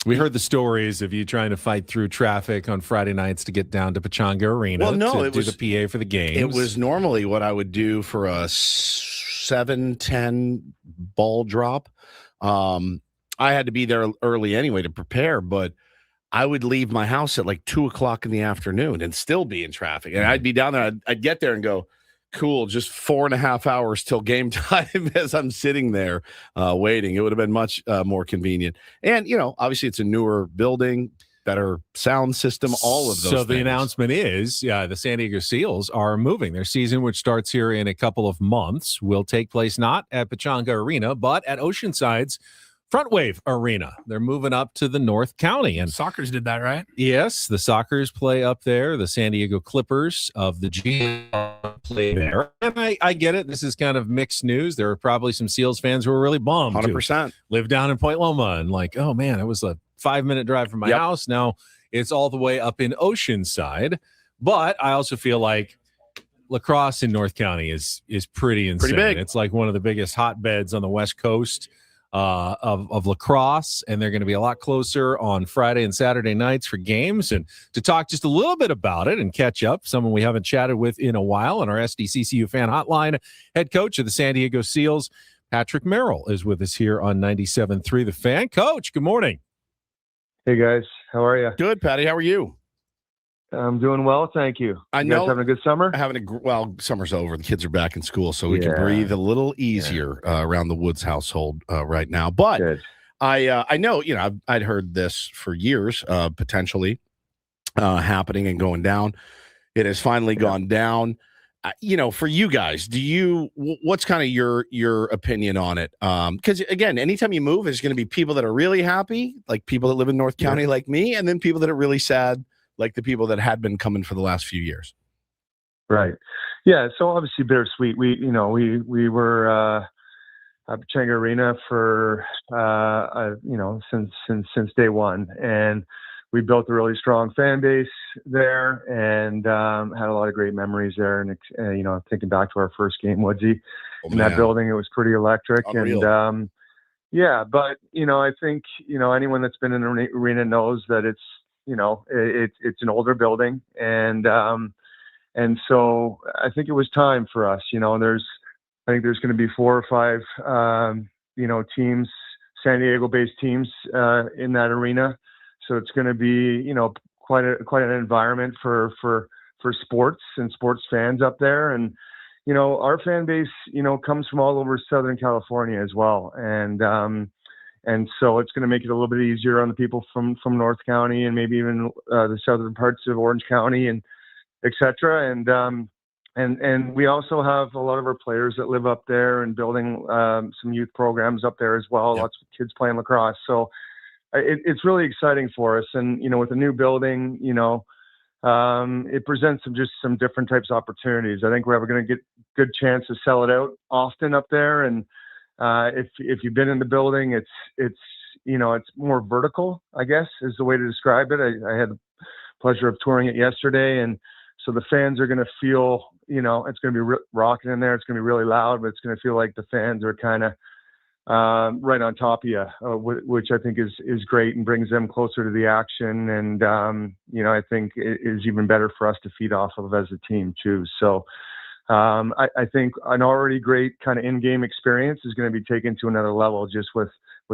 We heard the stories of you trying to fight through traffic on Friday nights to get down to Pechanga Arena to do the PA for the games. It was normally what I would do for a 7-10 ball drop. I had to be there early anyway to prepare, but I would leave my house at like 2 o'clock in the afternoon and still be in traffic. And I'd be down there. I'd get there and go, cool, just 4.5 hours till game time as I'm sitting there waiting. It would have been much more convenient. And, you know, obviously it's a newer building, better sound system, all of those So things. the announcement is, the San Diego Seals are moving. Their season, which starts here in a couple of months, will take place not at Pechanga Arena, but at Oceanside's Front Wave Arena. They're moving up to the North County. And Sockers did that, right? Yes, the Sockers play up there. The San Diego Clippers of the G play there. And I get it. This is kind of mixed news. There are probably some Seals fans who are really bummed. 100%. Live down in Point Loma and like, oh man, it was a 5-minute drive from my house. Now It's all the way up in Oceanside. But I also feel like lacrosse in North County is pretty insane. Pretty big. It's like one of the biggest hotbeds on the West Coast of lacrosse, and they're going to be a lot closer on Friday and Saturday nights for games. And to talk just a little bit about it and catch up, someone we haven't chatted with in a while on our SDCCU fan hotline, head coach of the San Diego Seals, Patrick Merrill, is with us here on 97.3 The Fan. Coach, good morning. Hey, guys. How are you? Good, Patty. How are you? I'm doing well, thank you. I know. You guys having a good summer? Well, summer's over. The kids are back in school, so we can breathe a little easier around the Woods household right now. But I know, I'd heard this for years, potentially happening and going down. It has finally gone down. For you guys, what's kind of your opinion on it? Because again, anytime you move, there's going to be people that are really happy, like people that live in North County like me, and then people that are really sad, like the people that had been coming for the last few years. Right. Yeah. So obviously bittersweet. We were at Pechanga Arena for since day one, and we built a really strong fan base there, and had a lot of great memories there. And thinking back to our first game, Woodsy, in that building, it was pretty electric. Unreal. And but I think anyone that's been in an arena knows that it's an older building, and so I think it was time for us. I think there's going to be 4 or 5 teams, San Diego-based teams in that arena. So it's going to be quite an environment for sports and sports fans up there. And our fan base comes from all over Southern California as well, and so it's going to make it a little bit easier on the people from North County and maybe even the southern parts of Orange County and et cetera. And we also have a lot of our players that live up there and building some youth programs up there as well. Lots of kids playing lacrosse. So it's really exciting for us. And, with a new building, it presents some different types of opportunities. I think we're going to get good chance to sell it out often up there. And if you've been in the building, it's more vertical, I guess, is the way to describe it. I had the pleasure of touring it yesterday, and so the fans are going to feel, it's going to be rocking in there. It's going to be really loud, but it's going to feel like the fans are kind of right on top of you, which I think is great and brings them closer to the action. And I think it is even better for us to feed off of as a team too. So. I think an already great kind of in-game experience is going to be taken to another level just with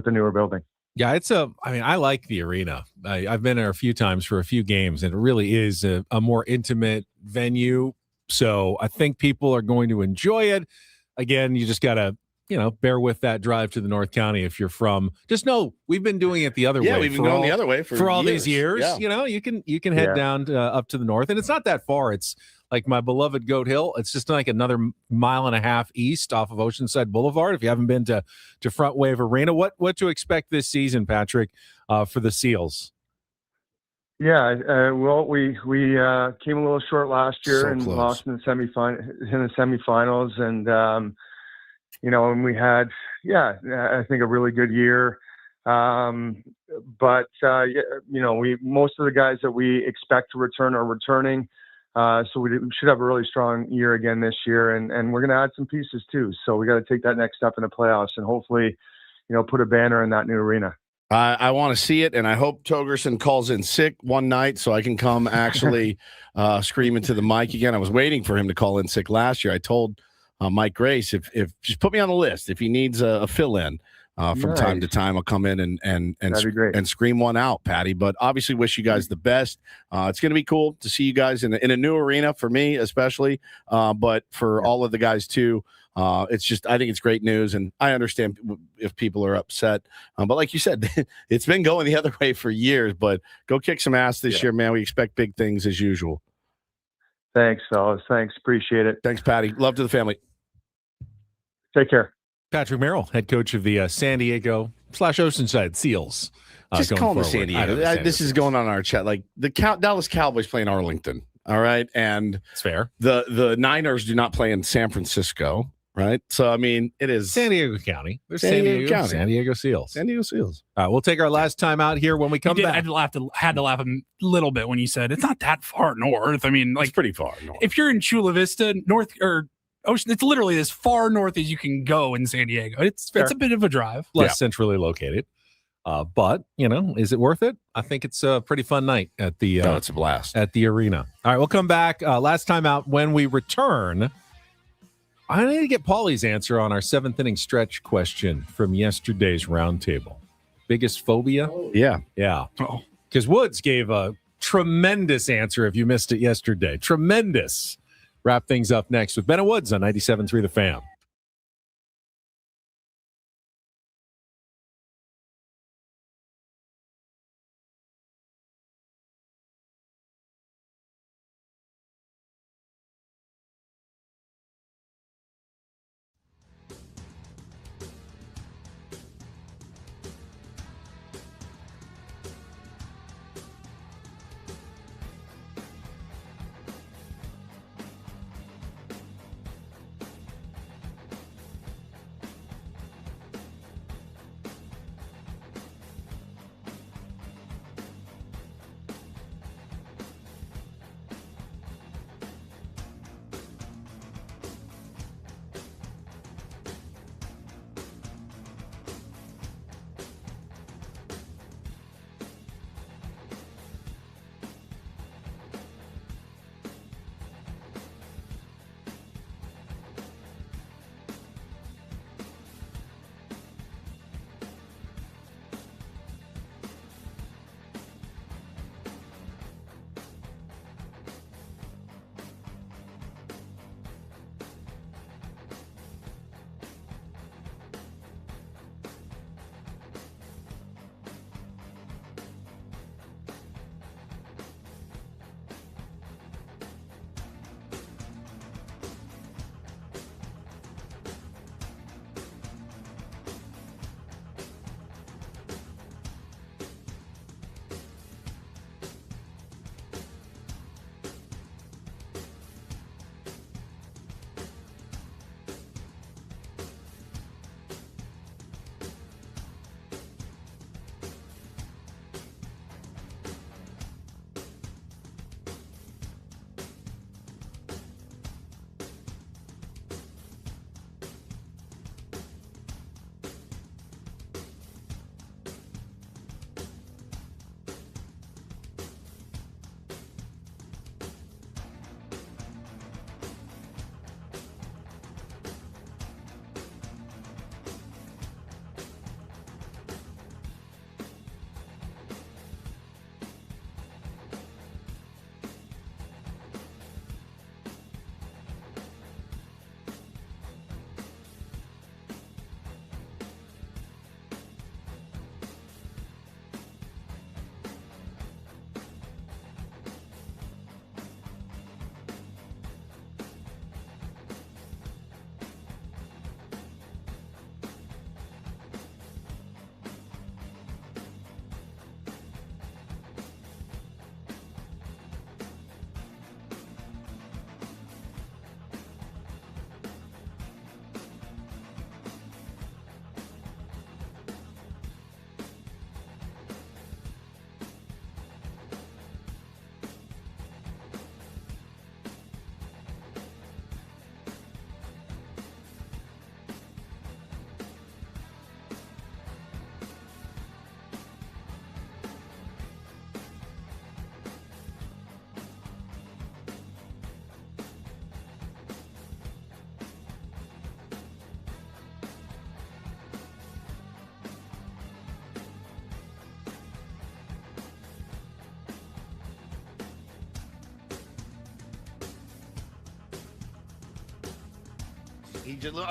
the newer building. Yeah, I like the arena. I've been there a few times for a few games, and it really is a more intimate venue. So I think people are going to enjoy it. Again, you just got to, bear with that drive to the North County. If you're from, just know we've been doing it the other way. Yeah, we've been going the other way for all years. these years. Yeah. You can head down up to the north, and it's not that far. It's like my beloved Goat Hill. It's just like another 1.5 miles east off of Oceanside Boulevard. If you haven't been to Front Wave Arena, what to expect this season, Patrick, for the Seals? Yeah, well, we came a little short last year and lost in the semifinals, and and we had I think a really good year. But most of the guys that we expect to return are returning. So we should have a really strong year again this year, and we're going to add some pieces too. So we got to take that next step in the playoffs and hopefully, put a banner in that new arena. I want to see it, and I hope Togerson calls in sick one night so I can come actually scream into the mic again. I was waiting for him to call in sick last year. I told Mike Grace, if just put me on the list. If he needs a fill-in from time to time, I'll come in and scream one out, Patty. But obviously wish you guys the best. It's going to be cool to see you guys in a new arena, for me especially, but for all of the guys too. It's just, I think it's great news, and I understand if people are upset. But like you said, it's been going the other way for years, but go kick some ass this year, man. We expect big things as usual. Thanks, fellas. Thanks. Appreciate it. Thanks, Patty. Love to the family. Take care. Patrick Merrill, head coach of the San Diego / Oceanside Seals. Just call them the San Diego. This is going on our chat. Like the Dallas Cowboys playing Arlington. All right. And it's fair. The Niners do not play in San Francisco. right? So, I mean, it is San Diego County. There's San Diego County. San Diego Seals. San Diego Seals. All right, we'll take our last time out here when we come back. Had to laugh a little bit when you said it's not that far north. I mean, like it's pretty far north. If you're in Chula Vista, north or Ocean, it's literally as far north as you can go in San Diego. It's a bit of a drive. Less centrally located. But, is it worth it? I think it's a pretty fun night at the it's a blast at the arena. All right, we'll come back. Last time out, when we return, I need to get Paulie's answer on our 7th inning stretch question from yesterday's roundtable. Biggest phobia? Yeah. Because Woods gave a tremendous answer if you missed it yesterday. Tremendous. Wrap things up next with Ben and Woods on 97.3 The Fan.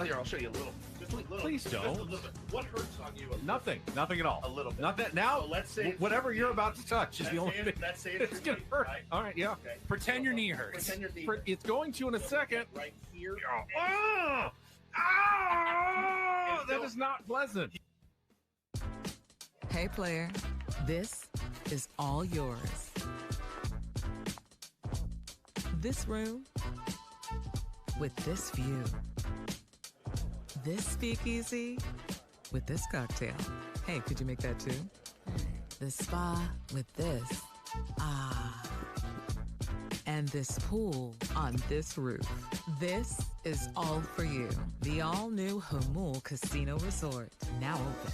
Here, I'll show you a little. Just a little. Please don't. Just a little bit. What hurts on you? Nothing at all. A little bit. Not that now. So let's say whatever you're about to touch is the only thing. Let's say it's gonna hurt. Right? All right, yeah. Okay. Pretend your knee hurts. Pretend your knee hurts. It's going to in a second. Right here. That is not pleasant. Hey, player, this is all yours. This room with this view. This speakeasy with this cocktail. Hey, could you make that too? The spa with this. Ah. And this pool on this roof. This is all for you. The all-new Hamul Casino Resort, now open.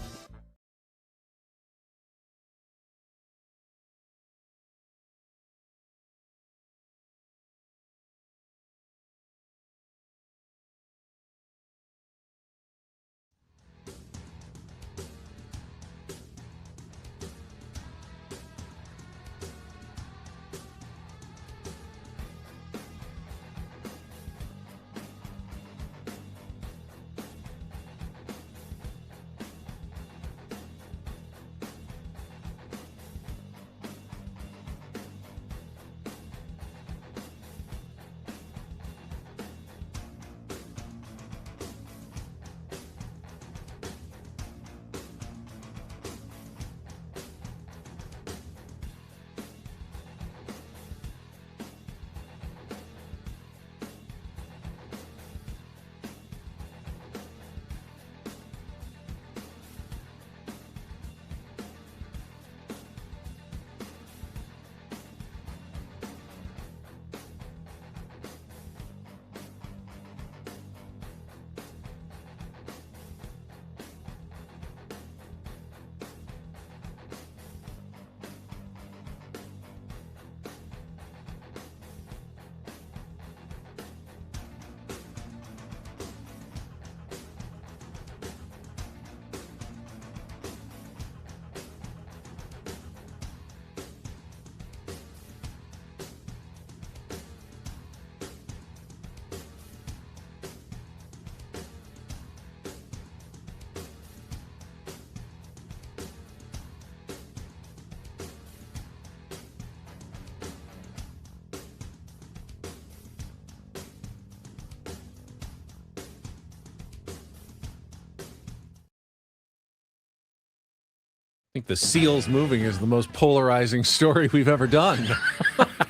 I think the seals moving is the most polarizing story we've ever done.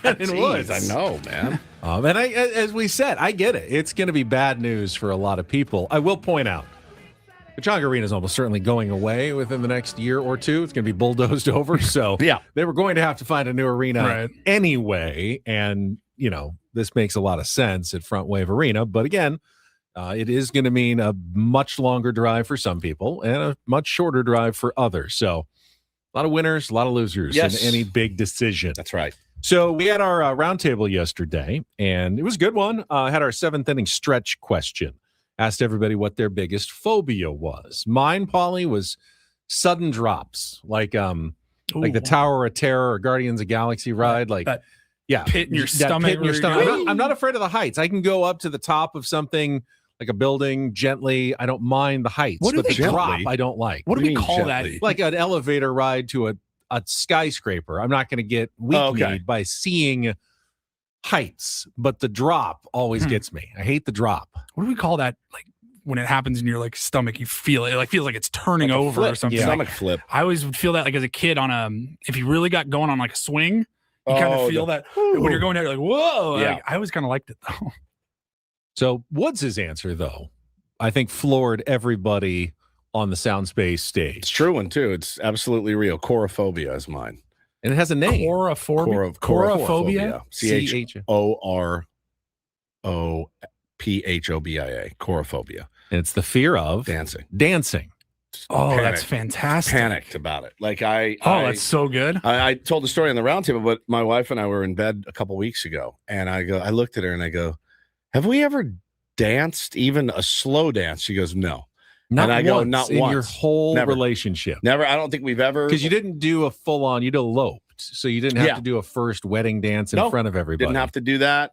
It was. I know, man. And as we said, I get it. It's going to be bad news for a lot of people. I will point out, Pechanga Arena is almost certainly going away within the next year or two. It's going to be bulldozed over. So yeah, they were going to have to find a new arena anyway. And, you know, this makes a lot of sense at Front Wave Arena. But again, it is going to mean a much longer drive for some people and a much shorter drive for others. So a lot of winners, a lot of losers in any big decision. That's right. So we had our roundtable yesterday, and it was a good one. Had our 7th inning stretch question. Asked everybody what their biggest phobia was. Mine, Paulie, was sudden drops, like the Tower of Terror or Guardians of the Galaxy ride. Like, pit in your stomach. Pit in your stomach. I'm not afraid of the heights. I can go up to the top of something like a building gently. I don't mind the heights. What do but they the drop I don't like. What do we call that? Like an elevator ride to a skyscraper. I'm not going to get weak-kneed by seeing heights, but the drop always gets me. I hate the drop. What do we call that? Like when it happens in your like stomach, you feel it. Like feels like it's turning Like a over flip. or something. Yeah. Like, Stomach flip. I always would feel that like as a kid on if you really got going on like a swing, you kind of feel that when you're going down, you're like, whoa. Yeah. Like, I always kind of liked it though. So Woods' answer, though, I think floored everybody on the Soundspace stage. It's true one too. It's absolutely real. Chorophobia is mine. And it has a name. Chorophobia. Chorophobia. CHOROPHOBIA. Chorophobia. And it's the fear of dancing. Oh, Panicked. that's fantastic. Panicked about it. Like that's so good. I told the story on the roundtable, but my wife and I were in bed a couple weeks ago, and I looked at her and I go, "Have we ever danced, even a slow dance?" She goes, "No." Not and I once go, "Not in once. your whole Never. relationship. Never. I don't think we've ever, Because you didn't do a full-on, you'd eloped. So you didn't have to do a first wedding dance in front of everybody. Didn't have to do that.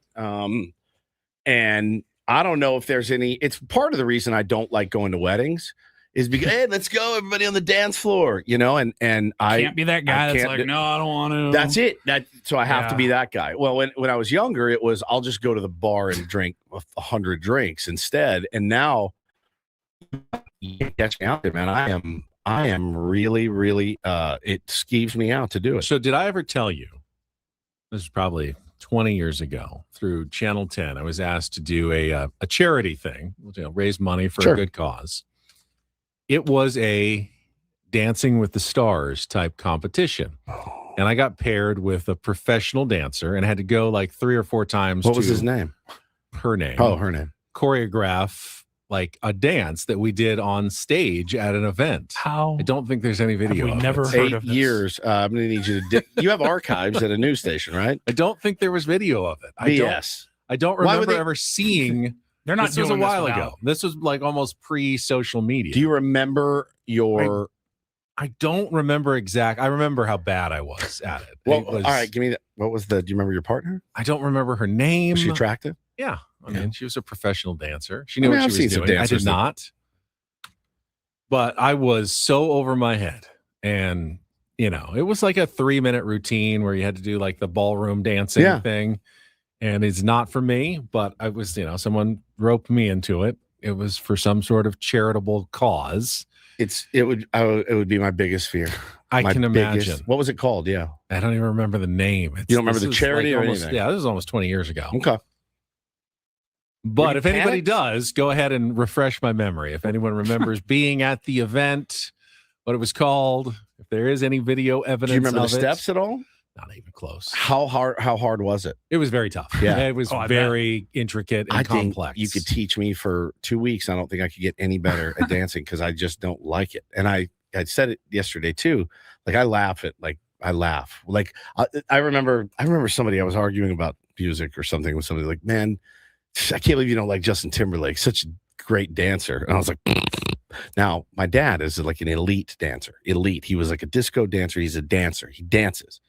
And I don't know if there's any, it's part of the reason I don't like going to weddings is because, hey, let's go, everybody on the dance floor, you know, and I can't be that guy that's like, no, I don't want to. That's it. So I have to be that guy. Well, when I was younger, it was, I'll just go to the bar and drink 100 drinks instead. And now, catch me out there, man. I am really, really, it skeeves me out to do it. So did I ever tell you, this is probably 20 years ago through Channel 10. I was asked to do a charity thing, raise money for a good cause. It was a Dancing with the Stars type competition. And I got paired with a professional dancer and had to go like 3 or 4 times. What was his name? Her name. Oh, her name. Choreograph like a dance that we did on stage at an event. How? I don't think there's any video. We of never it. heard of this. 8 years. I'm going to need you to. You have archives at a news station, right? I don't think there was video of it. BS. I don't Why would remember they- ever seeing. They're not This was a doing this while without- ago. This was like almost pre-social media. Do you remember your? I don't remember I remember how bad I was at it. Well, It was- all right. Give me that. What was the? Do you remember your partner? I don't remember her name. Was she attractive? Yeah. I mean, she was a professional dancer. She knew I mean, what I've she seen was some doing. I dancers did that- not. But I was so over my head. And, it was like a 3-minute routine where you had to do like the ballroom dancing thing. And it's not for me, but I was, someone roped me into it. It was for some sort of charitable cause. It would be my biggest fear. I My can biggest- imagine. What was it called? Yeah. I don't even remember the name. You don't remember this the is charity or almost, anything? Yeah, this was almost 20 years ago. Okay. But you if anybody panicked? does, go ahead and refresh my memory. If anyone remembers being at the event, what it was called, if there is any video evidence, Do you remember the of it, steps at all? Not even close. How hard was it? It was very tough. Yeah. It was very intricate and I complex. think you could teach me for 2 weeks. I don't think I could get any better at dancing because I just don't like it. And I said it yesterday too. Like I laugh. Like I remember somebody, I was arguing about music or something with somebody, like, man, I can't believe you don't like Justin Timberlake, such a great dancer. And I was like, now my dad is like an elite dancer. He was like a disco dancer. He's a dancer. He dances.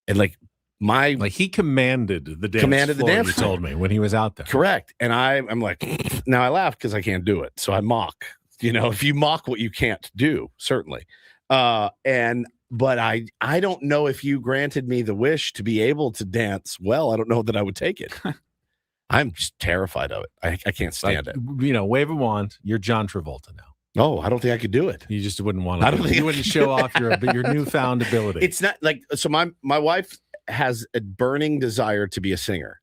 And like he commanded the dance floor, you floor. told me, when he was out there. Correct. And I'm like, now I laugh because I can't do it. So I mock, if you mock what you can't do, certainly. But I don't know if you granted me the wish to be able to dance well, I don't know that I would take it. I'm just terrified of it. I can't stand it. Wave a wand. You're John Travolta now. No, I don't think I could do it. You just wouldn't want to. I don't think you wouldn't show off your newfound ability. It's not like, so my wife has a burning desire to be a singer.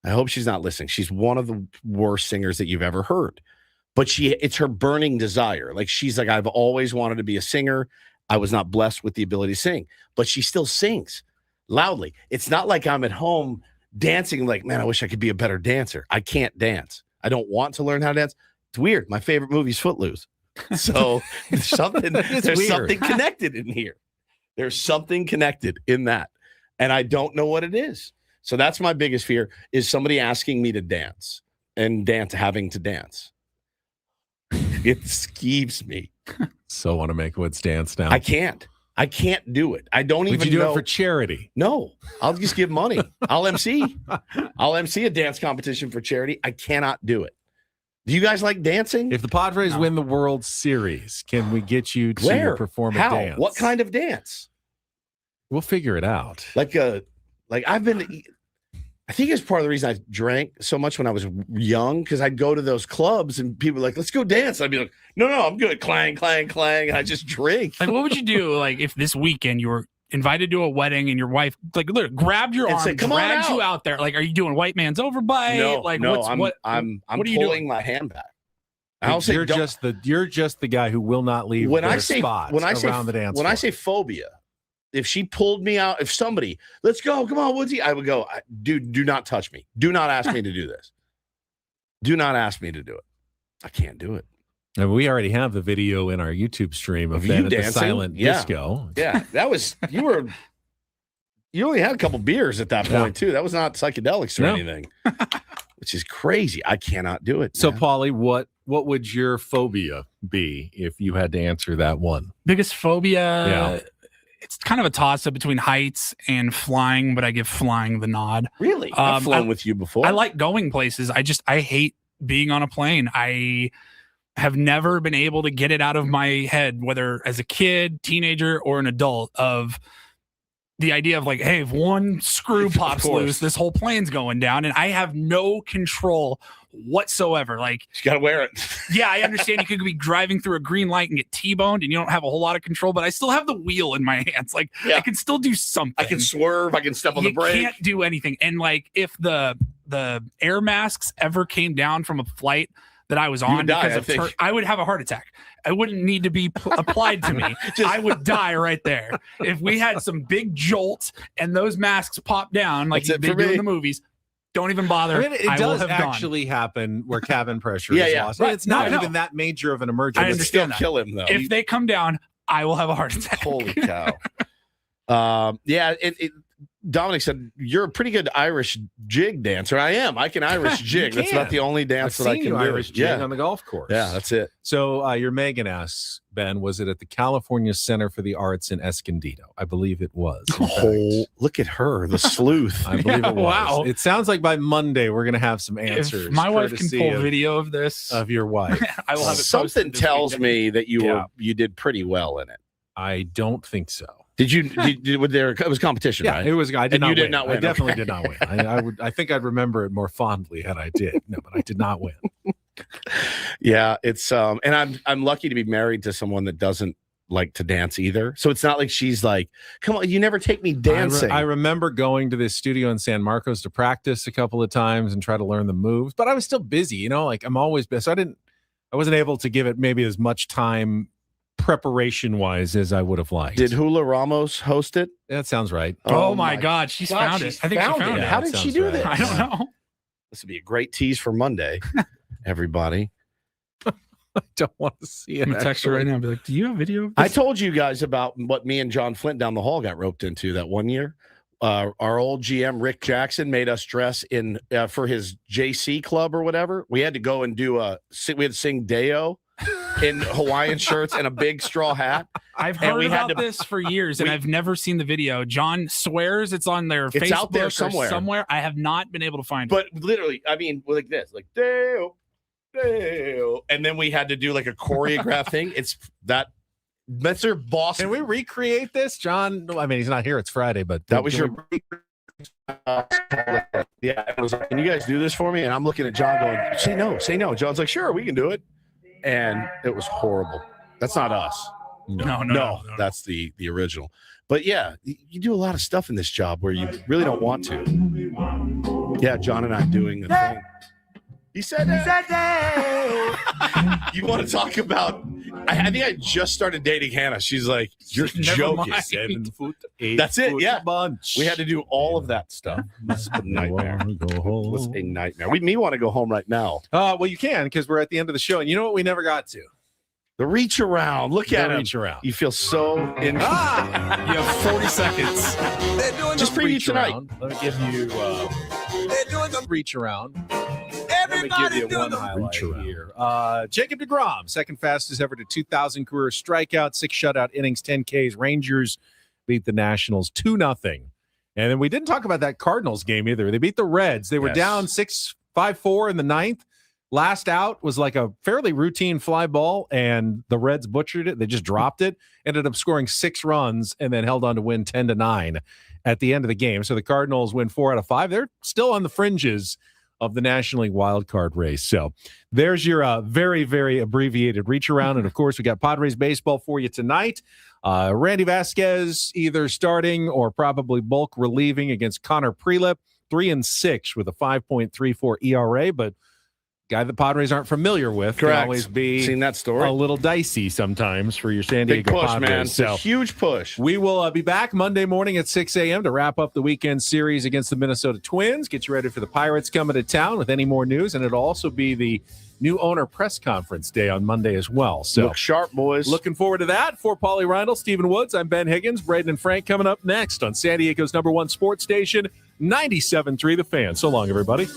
I hope she's not listening. She's one of the worst singers that you've ever heard, but it's her burning desire. Like she's like, I've always wanted to be a singer. I was not blessed with the ability to sing, but she still sings loudly. It's not like I'm at home dancing like, man, I wish I could be a better dancer. I can't dance. I don't want to learn how to dance. It's weird. My favorite movie is Footloose. So there's something connected in here. There's something connected in that. And I don't know what it is. So that's my biggest fear, is somebody asking me to dance and having to dance. It skeeves me. So want to make Woods dance now. I can't do it. I don't even know. Would you do it for charity? No, I'll just give money. I'll MC a dance competition for charity. I cannot do it. Do you guys like dancing? If the Padres win the World Series, can we get you to perform a dance? What kind of dance? We'll figure it out. I think it's part of the reason I drank so much when I was young, because I'd go to those clubs and people were like, let's go dance. I'd be like, no, I'm good. Clang, clang, clang. And I just drink. Like, what would you do? Like, if this weekend you were invited to a wedding and your wife, like, literally grabbed your arm, said, "Come on dragged you out." out there. Like, are you doing white man's overbite? No, like, no, what are you pulling doing? my hand back. I'll say, You're just the guy who will not leave when their I say spot when I say around the dance when floor. I say phobia, if she pulled me out, if somebody, let's go, come on, Woodsy, I would go, dude, do not touch me. Do not ask me to do this. Do not ask me to do it. I can't do it. And we already have the video in our YouTube stream of you Ben at the dancing? silent disco. Yeah, that was you only had a couple beers at that point too. That was not psychedelics or anything, which is crazy. I cannot do it. So, Paulie, what would your phobia be if you had to answer that one? Biggest phobia? It's kind of a toss-up between heights and flying, but I give flying the nod. Really? I've flown with you before. I like going places. I hate being on a plane. I have never been able to get it out of my head, whether as a kid, teenager, or an adult, of the idea of like, hey, if one screw pops loose, this whole plane's going down, and I have no control whatsoever. Like, you gotta wear it. Yeah, I understand you could be driving through a green light and get T-boned, and you don't have a whole lot of control, but I still have the wheel in my hands. Like, I can still do something. I can swerve. I can step on the brake. You can't do anything. And like, if the air masks ever came down from a flight that I was on, I would have a heart attack. I wouldn't need to be applied to me. I would die right there. If we had some big jolt and those masks pop down like they do in the movies, don't even bother. I mean, it does actually happen where cabin pressure is lost. Right. It's not even that major of an emergency. I understand that. Kill him though. If they come down, I will have a heart attack. Holy cow. Dominic said, you're a pretty good Irish jig dancer. I am. I can Irish jig. That's about the only dance that I can do. Irish jig on the golf course. Yeah, that's it. So your Megan asks, Ben, was it at the California Center for the Arts in Escondido? I believe it was. Look at her, the sleuth. I believe it was. Wow. It sounds like by Monday we're going to have some answers. If my wife can pull video of this. Of your wife. I will have it. Something tells me that you did pretty well in it. I don't think so. Did you? It was competition, right? It was. I did not win. Not win. I definitely did not win. I think I'd remember it more fondly had I did. No, but I did not win. Yeah, it's and I'm lucky to be married to someone that doesn't like to dance either. So it's not like she's like, come on, you never take me dancing. I remember going to this studio in San Marcos to practice a couple of times and try to learn the moves, but I was still busy. Like I'm always busy. So I wasn't able to give it maybe as much time preparation wise as I would have liked. Did Hula Ramos host it? That sounds right. Oh my God, she's found it. I think she found it. How did she do this? I don't know. This would be a great tease for Monday, everybody. I don't want to see it. I'm gonna text her right now and be like, do you have video of this? I told you guys about what me and John Flint down the hall got roped into that one year. Our old GM Rick Jackson made us dress in for his JC club or whatever. We had to go and we had to sing Deo in Hawaiian shirts and a big straw hat. I've heard about this for years, and I've never seen the video. John swears it's on their Facebook out there somewhere. I have not been able to find it. But literally, I mean, like this, like Deo, Deo. And then we had to do like a choreographed thing. That's their boss. Can we recreate this, John? I mean, he's not here. It's Friday, but that was your. Yeah, it was like, can you guys do this for me? And I'm looking at John going, say no. John's like, sure, we can do it. And it was horrible. That's not us. No. That's the original. But yeah, you do a lot of stuff in this job where you really don't want to. Yeah, John and I doing the thing. He said that. You want to talk about? I think I just started dating Hannah. She's like, you're joking. 7'8". That's it. Yeah, bunch. We had to do all of that stuff. That's a nightmare. It was a nightmare. Me want to go home right now. Well, you can because we're at the end of the show, and you know what? We never got to the reach around. Look at him. Reach around. You feel so in. You have 40 seconds. Just preview tonight. Let me give you reach around. Let me give you one highlight here. Jacob deGrom, second fastest ever to 2,000 career strikeouts, 6 shutout innings, 10 Ks. Rangers beat the Nationals 2-0. And then we didn't talk about that Cardinals game either. They beat the Reds. They were down 6-5-4 in the ninth. Last out was like a fairly routine fly ball, and the Reds butchered it. They just dropped it, ended up scoring 6 runs, and then held on to win 10-9 at the end of the game. So the Cardinals win 4 out of 5. They're still on the fringes of the National League wildcard race. So there's your very, very abbreviated reach around. And of course, we got Padres baseball for you tonight. Randy Vasquez either starting or probably bulk relieving against Connor Prelip, 3-6 with a 5.34 ERA, but guy the Padres aren't familiar with. Correct. Can always be seen that story. A little dicey sometimes for your San Diego Big push, Padres. Man. So, a huge push. We will be back Monday morning at 6 a.m. to wrap up the weekend series against the Minnesota Twins. Get you ready for the Pirates coming to town with any more news, and it'll also be the new owner press conference day on Monday as well. So look sharp, boys. Looking forward to that. For Paulie Reindl, Stephen Woods, I'm Ben Higgins. Braden and Frank coming up next on San Diego's #1 sports station, 97.3 The Fan. So long, everybody.